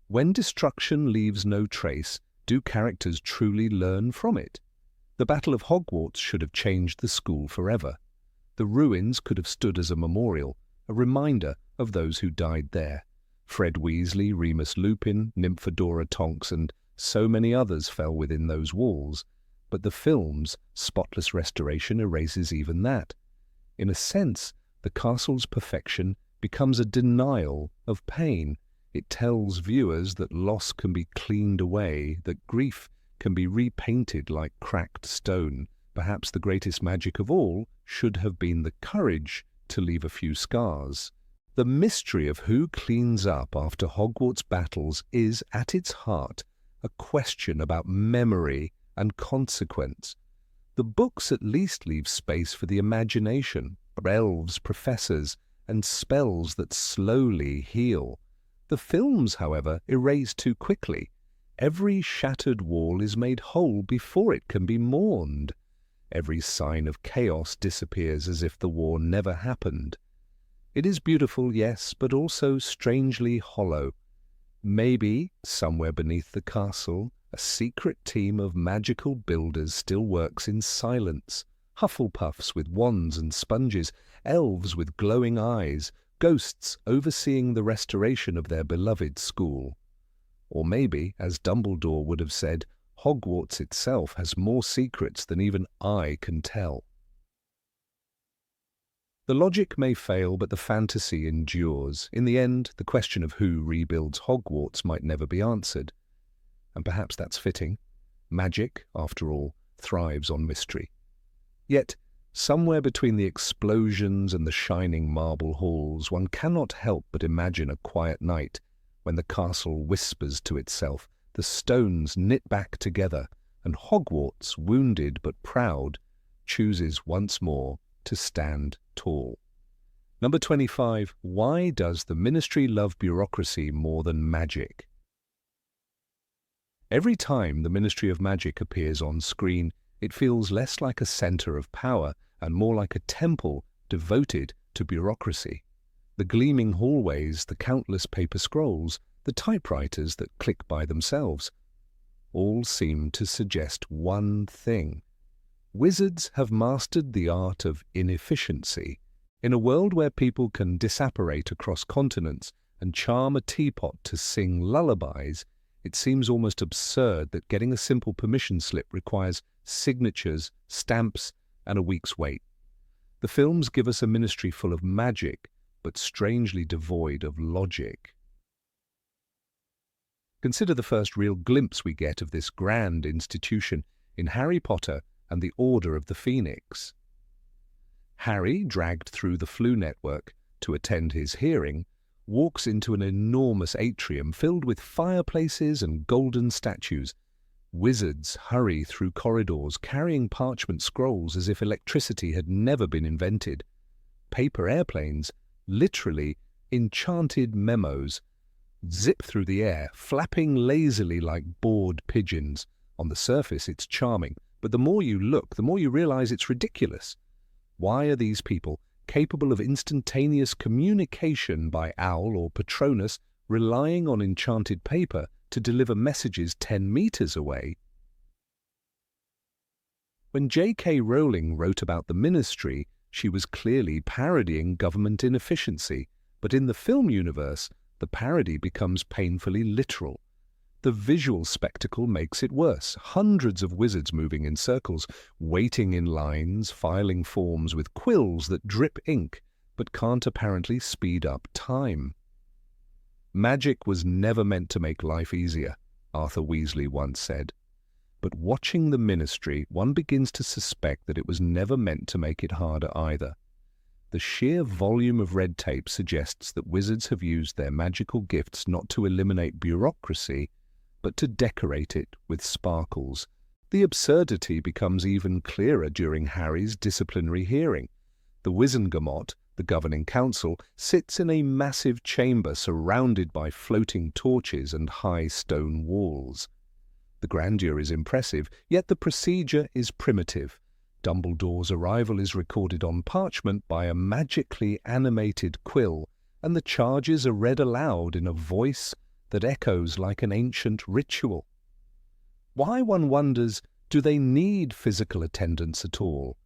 A: When destruction leaves no trace, do characters truly learn from it? The Battle of Hogwarts should have changed the school forever. The ruins could have stood as a memorial, a reminder of those who died there. Fred Weasley, Remus Lupin, Nymphadora Tonks, and so many others fell within those walls, but the film's spotless restoration erases even that. In a sense, the castle's perfection becomes a denial of pain. It tells viewers that loss can be cleaned away, that grief can be repainted like cracked stone. Perhaps the greatest magic of all should have been the courage to leave a few scars. The mystery of who cleans up after Hogwarts battles is, at its heart, a question about memory and consequence. The books at least leave space for the imagination, elves, professors, and spells that slowly heal. The films, however, erase too quickly. Every shattered wall is made whole before it can be mourned. Every sign of chaos disappears as if the war never happened. It is beautiful, yes, but also strangely hollow. Maybe, somewhere beneath the castle, a secret team of magical builders still works in silence. Hufflepuffs with wands and sponges, elves with glowing eyes, ghosts overseeing the restoration of their beloved school. Or maybe, as Dumbledore would have said, Hogwarts itself has more secrets than even I can tell. The logic may fail, but the fantasy endures. In the end, the question of who rebuilds Hogwarts might never be answered. And perhaps that's fitting. Magic, after all, thrives on mystery. Yet, somewhere between the explosions and the shining marble halls, one cannot help but imagine a quiet night when the castle whispers to itself, the stones knit back together, and Hogwarts, wounded but proud, chooses once more to stand tall. Number 25. Why does the Ministry love bureaucracy more than magic? Every time the Ministry of Magic appears on screen, it feels less like a center of power and more like a temple devoted to bureaucracy. The gleaming hallways, the countless paper scrolls, the typewriters that click by themselves, all seem to suggest one thing. Wizards have mastered the art of inefficiency. In a world where people can disapparate across continents and charm a teapot to sing lullabies, it seems almost absurd that getting a simple permission slip requires signatures, stamps, and a week's wait. The films give us a ministry full of magic, but strangely devoid of logic. Consider the first real glimpse we get of this grand institution in Harry Potter and the Order of the Phoenix. Harry, dragged through the Flu network to attend his hearing, walks into an enormous atrium filled with fireplaces and golden statues. Wizards hurry through corridors carrying parchment scrolls as if electricity had never been invented. Paper airplanes, literally enchanted memos, zip through the air, flapping lazily like bored pigeons. On the surface, it's charming, but the more you look, the more you realize it's ridiculous. Why are these people, capable of instantaneous communication by owl or Patronus, relying on enchanted paper to deliver messages 10 meters away? When J.K. Rowling wrote about the Ministry, she was clearly parodying government inefficiency, but in the film universe, the parody becomes painfully literal. The visual spectacle makes it worse. Hundreds of wizards moving in circles, waiting in lines, filing forms with quills that drip ink, but can't apparently speed up time. Magic was never meant to make life easier, Arthur Weasley once said. But watching the Ministry, one begins to suspect that it was never meant to make it harder either. The sheer volume of red tape suggests that wizards have used their magical gifts not to eliminate bureaucracy, but to decorate it with sparkles. The absurdity becomes even clearer during Harry's disciplinary hearing. The Wizengamot, the governing council, sits in a massive chamber surrounded by floating torches and high stone walls. The grandeur is impressive, yet the procedure is primitive. Dumbledore's arrival is recorded on parchment by a magically animated quill, and the charges are read aloud in a voice that echoes like an ancient ritual. Why, one wonders, do they need physical attendance at all?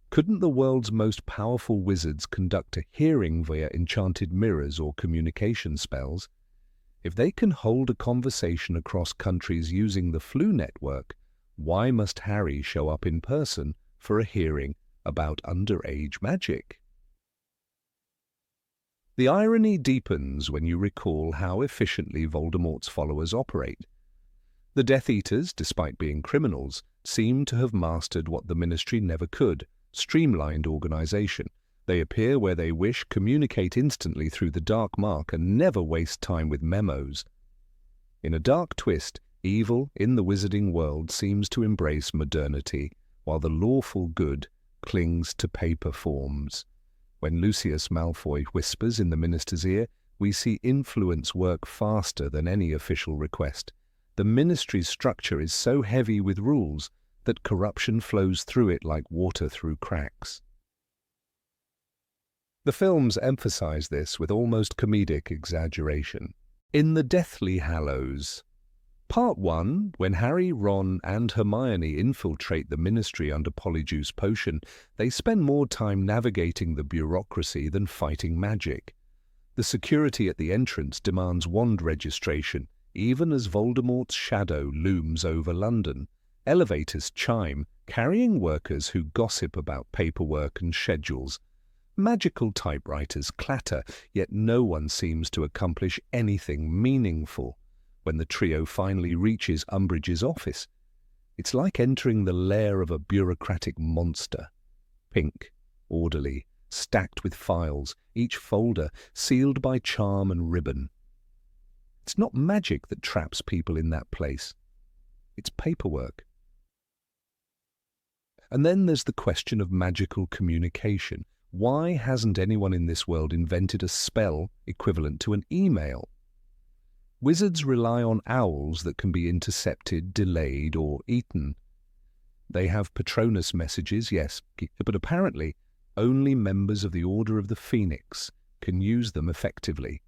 A: Couldn't the world's most powerful wizards conduct a hearing via enchanted mirrors or communication spells? If they can hold a conversation across countries using the Flu network, why must Harry show up in person for a hearing about underage magic? The irony deepens when you recall how efficiently Voldemort's followers operate. The Death Eaters, despite being criminals, seem to have mastered what the Ministry never could: streamlined organization. They appear where they wish, communicate instantly through the dark mark, and never waste time with memos. In a dark twist, evil in the wizarding world seems to embrace modernity, while the lawful good clings to paper forms. When Lucius Malfoy whispers in the minister's ear, we see influence work faster than any official request. The Ministry's structure is so heavy with rules that corruption flows through it like water through cracks. The films emphasize this with almost comedic exaggeration. In the Deathly Hallows, Part 1, when Harry, Ron, and Hermione infiltrate the Ministry under Polyjuice Potion, they spend more time navigating the bureaucracy than fighting magic. The security at the entrance demands wand registration, even as Voldemort's shadow looms over London. Elevators chime, carrying workers who gossip about paperwork and schedules. Magical typewriters clatter, yet no one seems to accomplish anything meaningful. When the trio finally reaches Umbridge's office, it's like entering the lair of a bureaucratic monster. Pink, orderly, stacked with files, each folder sealed by charm and ribbon. It's not magic that traps people in that place. It's paperwork. And then there's the question of magical communication. Why hasn't anyone in this world invented a spell equivalent to an email? Wizards rely on owls that can be intercepted, delayed, or eaten. They have Patronus messages, yes, but apparently only members of the Order of the Phoenix can use them effectively.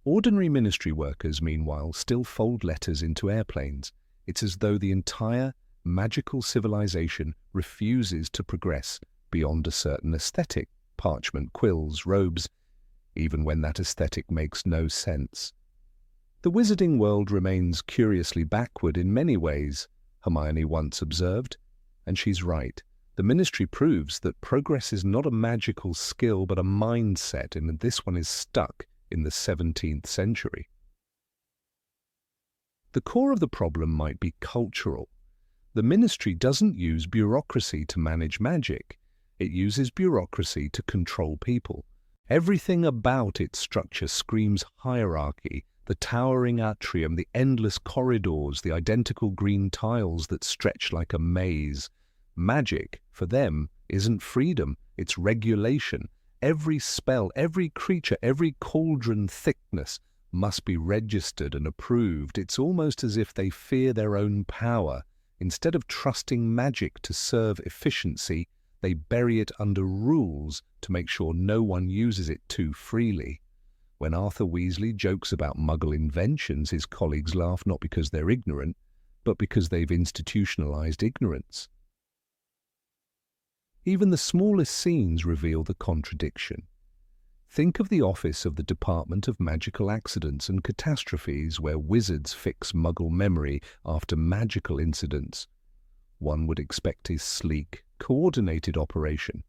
A: Ordinary ministry workers, meanwhile, still fold letters into airplanes. It's as though the entire magical civilization refuses to progress beyond a certain aesthetic, parchment, quills, robes, even when that aesthetic makes no sense. The wizarding world remains curiously backward in many ways, Hermione once observed, and she's right. The ministry proves that progress is not a magical skill but a mindset, and this one is stuck in the 17th century. The core of the problem might be cultural. The ministry doesn't use bureaucracy to manage magic. It uses bureaucracy to control people. Everything about its structure screams hierarchy. The towering atrium, the endless corridors, the identical green tiles that stretch like a maze. Magic, for them, isn't freedom, it's regulation. Every spell, every creature, every cauldron thickness must be registered and approved. It's almost as if they fear their own power. Instead of trusting magic to serve efficiency, they bury it under rules to make sure no one uses it too freely. When Arthur Weasley jokes about Muggle inventions, his colleagues laugh not because they're ignorant, but because they've institutionalized ignorance. Even the smallest scenes reveal the contradiction. Think of the office of the Department of Magical Accidents and Catastrophes, where wizards fix Muggle memory after magical incidents. One would expect a sleek, coordinated operation.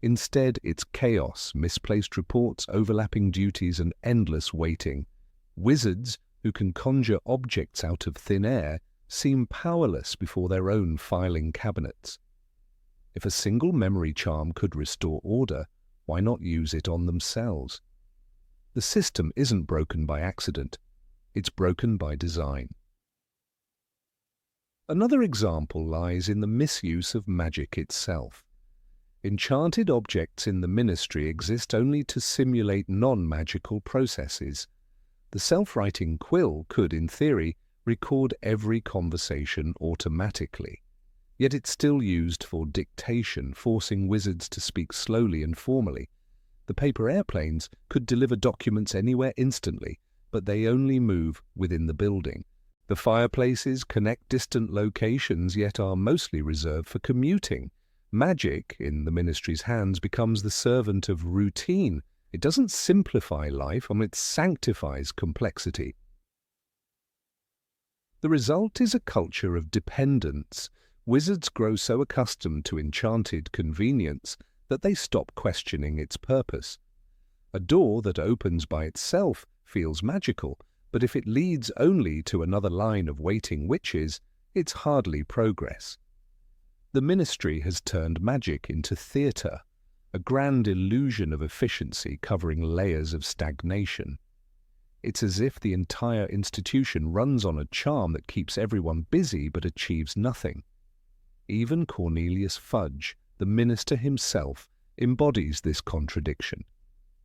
A: Instead, it's chaos, misplaced reports, overlapping duties, and endless waiting. Wizards, who can conjure objects out of thin air, seem powerless before their own filing cabinets. If a single memory charm could restore order, why not use it on themselves? The system isn't broken by accident. It's broken by design. Another example lies in the misuse of magic itself. Enchanted objects in the ministry exist only to simulate non-magical processes. The self-writing quill could, in theory, record every conversation automatically. Yet it's still used for dictation, forcing wizards to speak slowly and formally. The paper airplanes could deliver documents anywhere instantly, but they only move within the building. The fireplaces connect distant locations, yet are mostly reserved for commuting. Magic, in the ministry's hands, becomes the servant of routine. It doesn't simplify life, it sanctifies complexity. The result is a culture of dependence. Wizards grow so accustomed to enchanted convenience that they stop questioning its purpose. A door that opens by itself feels magical, but if it leads only to another line of waiting witches, it's hardly progress. The ministry has turned magic into theatre, a grand illusion of efficiency covering layers of stagnation. It's as if the entire institution runs on a charm that keeps everyone busy but achieves nothing. Even Cornelius Fudge, the minister himself, embodies this contradiction.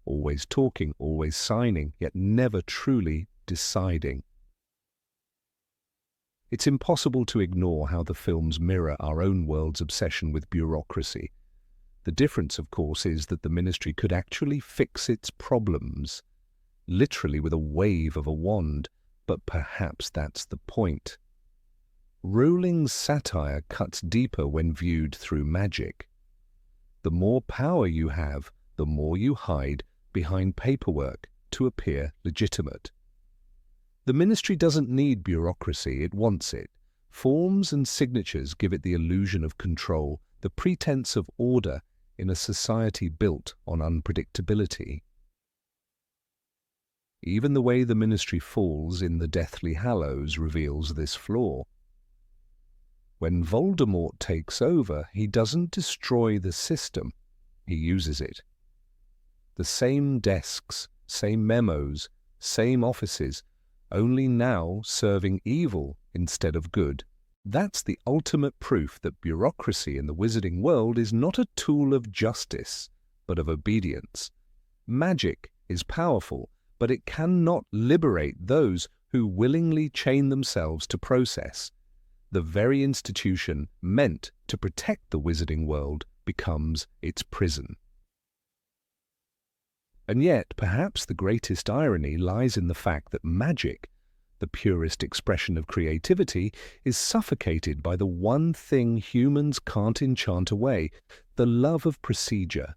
A: Always talking, always signing, yet never truly deciding. It's impossible to ignore how the films mirror our own world's obsession with bureaucracy. The difference, of course, is that the ministry could actually fix its problems, literally with a wave of a wand, but perhaps that's the point. Rowling's satire cuts deeper when viewed through magic. The more power you have, the more you hide behind paperwork to appear legitimate. The ministry doesn't need bureaucracy, it wants it. Forms and signatures give it the illusion of control, the pretense of order in a society built on unpredictability. Even the way the ministry falls in the Deathly Hallows reveals this flaw. When Voldemort takes over, he doesn't destroy the system, he uses it. The same desks, same memos, same offices, only now serving evil instead of good. That's the ultimate proof that bureaucracy in the wizarding world is not a tool of justice, but of obedience. Magic is powerful, but it cannot liberate those who willingly chain themselves to process. The very institution meant to protect the wizarding world becomes its prison. And yet, perhaps the greatest irony lies in the fact that magic, the purest expression of creativity, is suffocated by the one thing humans can't enchant away, the love of procedure.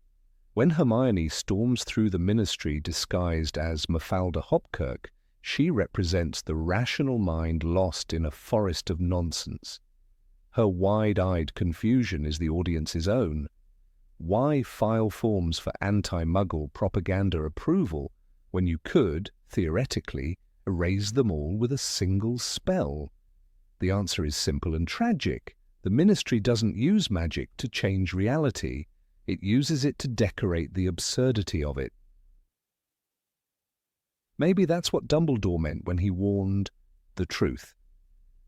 A: When Hermione storms through the Ministry disguised as Mafalda Hopkirk, she represents the rational mind lost in a forest of nonsense. Her wide-eyed confusion is the audience's own. Why file forms for anti-Muggle propaganda approval when you could, theoretically, erase them all with a single spell? The answer is simple and tragic. The Ministry doesn't use magic to change reality. It uses it to decorate the absurdity of it. Maybe that's what Dumbledore meant when he warned the truth.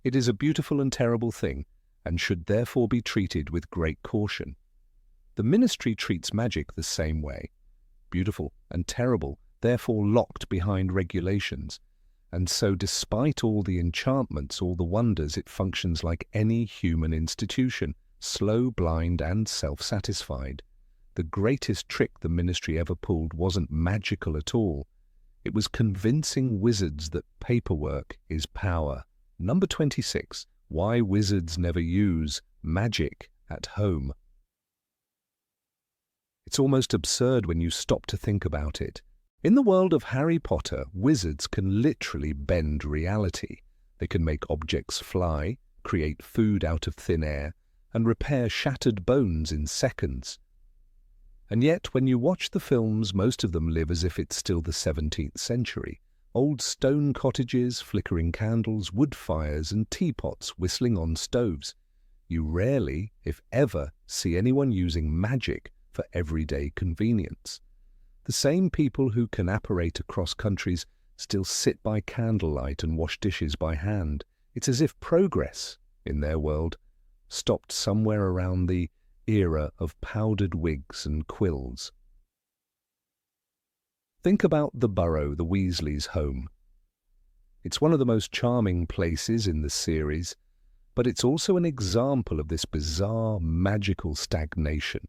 A: It is a beautiful and terrible thing, and should therefore be treated with great caution. The Ministry treats magic the same way. Beautiful and terrible, therefore locked behind regulations. And so despite all the enchantments, all the wonders, it functions like any human institution, slow, blind, and self-satisfied. The greatest trick the Ministry ever pulled wasn't magical at all. It was convincing wizards that paperwork is power. Number 26. Why wizards never use magic at home. It's almost absurd when you stop to think about it. In the world of Harry Potter, wizards can literally bend reality. They can make objects fly, create food out of thin air, and repair shattered bones in seconds. And yet, when you watch the films, most of them live as if it's still the 17th century. Old stone cottages, flickering candles, wood fires, and teapots whistling on stoves. You rarely, if ever, see anyone using magic for everyday convenience. The same people who can apparate across countries still sit by candlelight and wash dishes by hand. It's as if progress, in their world, stopped somewhere around the era of powdered wigs and quills. Think about the Burrow, the Weasleys' home. It's one of the most charming places in the series, but it's also an example of this bizarre, magical stagnation.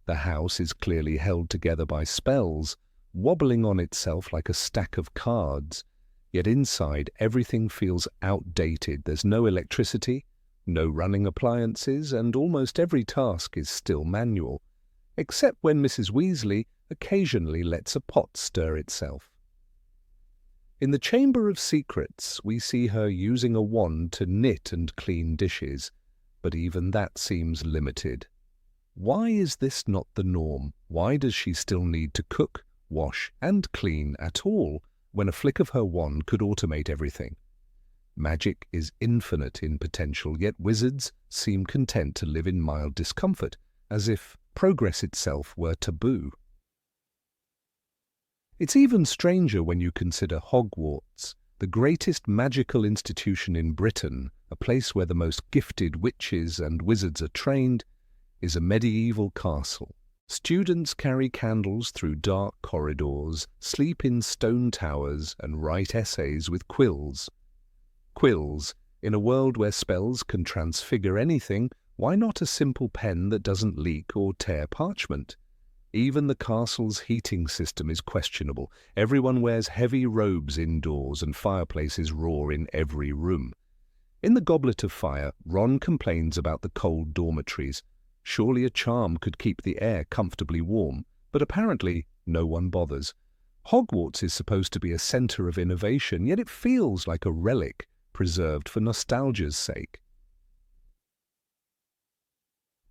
A: The house is clearly held together by spells, wobbling on itself like a stack of cards, yet inside everything feels outdated. There's no electricity, no running appliances, and almost every task is still manual, except when Mrs. Weasley occasionally lets a pot stir itself. In the Chamber of Secrets, we see her using a wand to knit and clean dishes, but even that seems limited. Why is this not the norm? Why does she still need to cook, wash, and clean at all, when a flick of her wand could automate everything? Magic is infinite in potential, yet wizards seem content to live in mild discomfort, as if progress itself were taboo. It's even stranger when you consider Hogwarts, the greatest magical institution in Britain, a place where the most gifted witches and wizards are trained, is a medieval castle. Students carry candles through dark corridors, sleep in stone towers, and write essays with quills. Quills, in a world where spells can transfigure anything, why not a simple pen that doesn't leak or tear parchment? Even the castle's heating system is questionable. Everyone wears heavy robes indoors and fireplaces roar in every room. In the Goblet of Fire, Ron complains about the cold dormitories. Surely a charm could keep the air comfortably warm, but apparently no one bothers. Hogwarts is supposed to be a centre of innovation, yet it feels like a relic preserved for nostalgia's sake.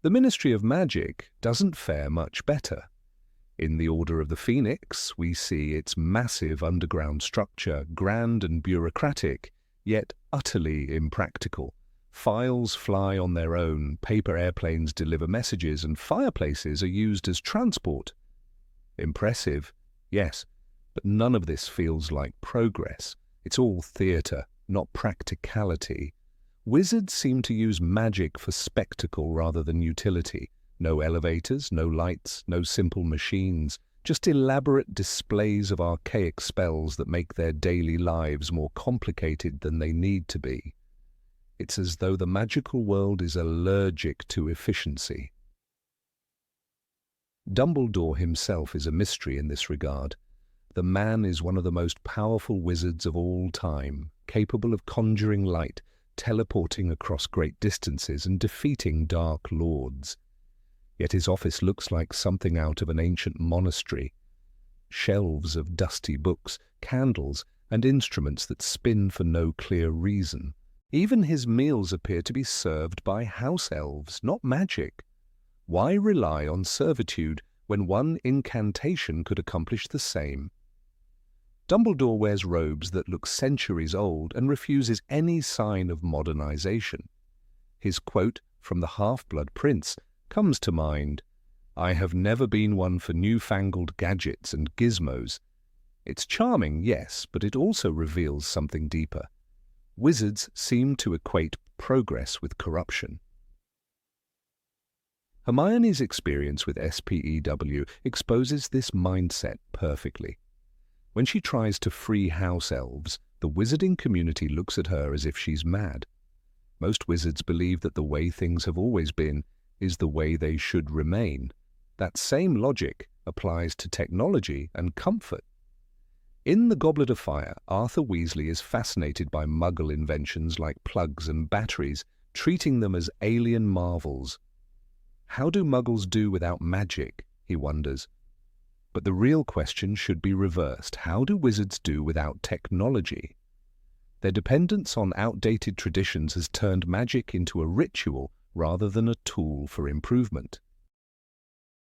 A: The Ministry of Magic doesn't fare much better. In the Order of the Phoenix, we see its massive underground structure, grand and bureaucratic, yet utterly impractical. Files fly on their own, paper airplanes deliver messages, and fireplaces are used as transport. Impressive, yes, but none of this feels like progress. It's all theatre, not practicality. Wizards seem to use magic for spectacle rather than utility. No elevators, no lights, no simple machines, just elaborate displays of archaic spells that make their daily lives more complicated than they need to be. It's as though the magical world is allergic to efficiency. Dumbledore himself is a mystery in this regard. The man is one of the most powerful wizards of all time, capable of conjuring light, teleporting across great distances and defeating dark lords. Yet his office looks like something out of an ancient monastery. Shelves of dusty books, candles, and instruments that spin for no clear reason. Even his meals appear to be served by house elves, not magic. Why rely on servitude when one incantation could accomplish the same? Dumbledore wears robes that look centuries old and refuses any sign of modernization. His quote from the Half-Blood Prince comes to mind, "I have never been one for newfangled gadgets and gizmos." It's charming, yes, but it also reveals something deeper. Wizards seem to equate progress with corruption. Hermione's experience with SPEW exposes this mindset perfectly. When she tries to free house elves, the wizarding community looks at her as if she's mad. Most wizards believe that the way things have always been is the way they should remain. That same logic applies to technology and comfort. In The Goblet of Fire, Arthur Weasley is fascinated by Muggle inventions like plugs and batteries, treating them as alien marvels. How do Muggles do without magic, he wonders. But the real question should be reversed. How do wizards do without technology? Their dependence on outdated traditions has turned magic into a ritual rather than a tool for improvement.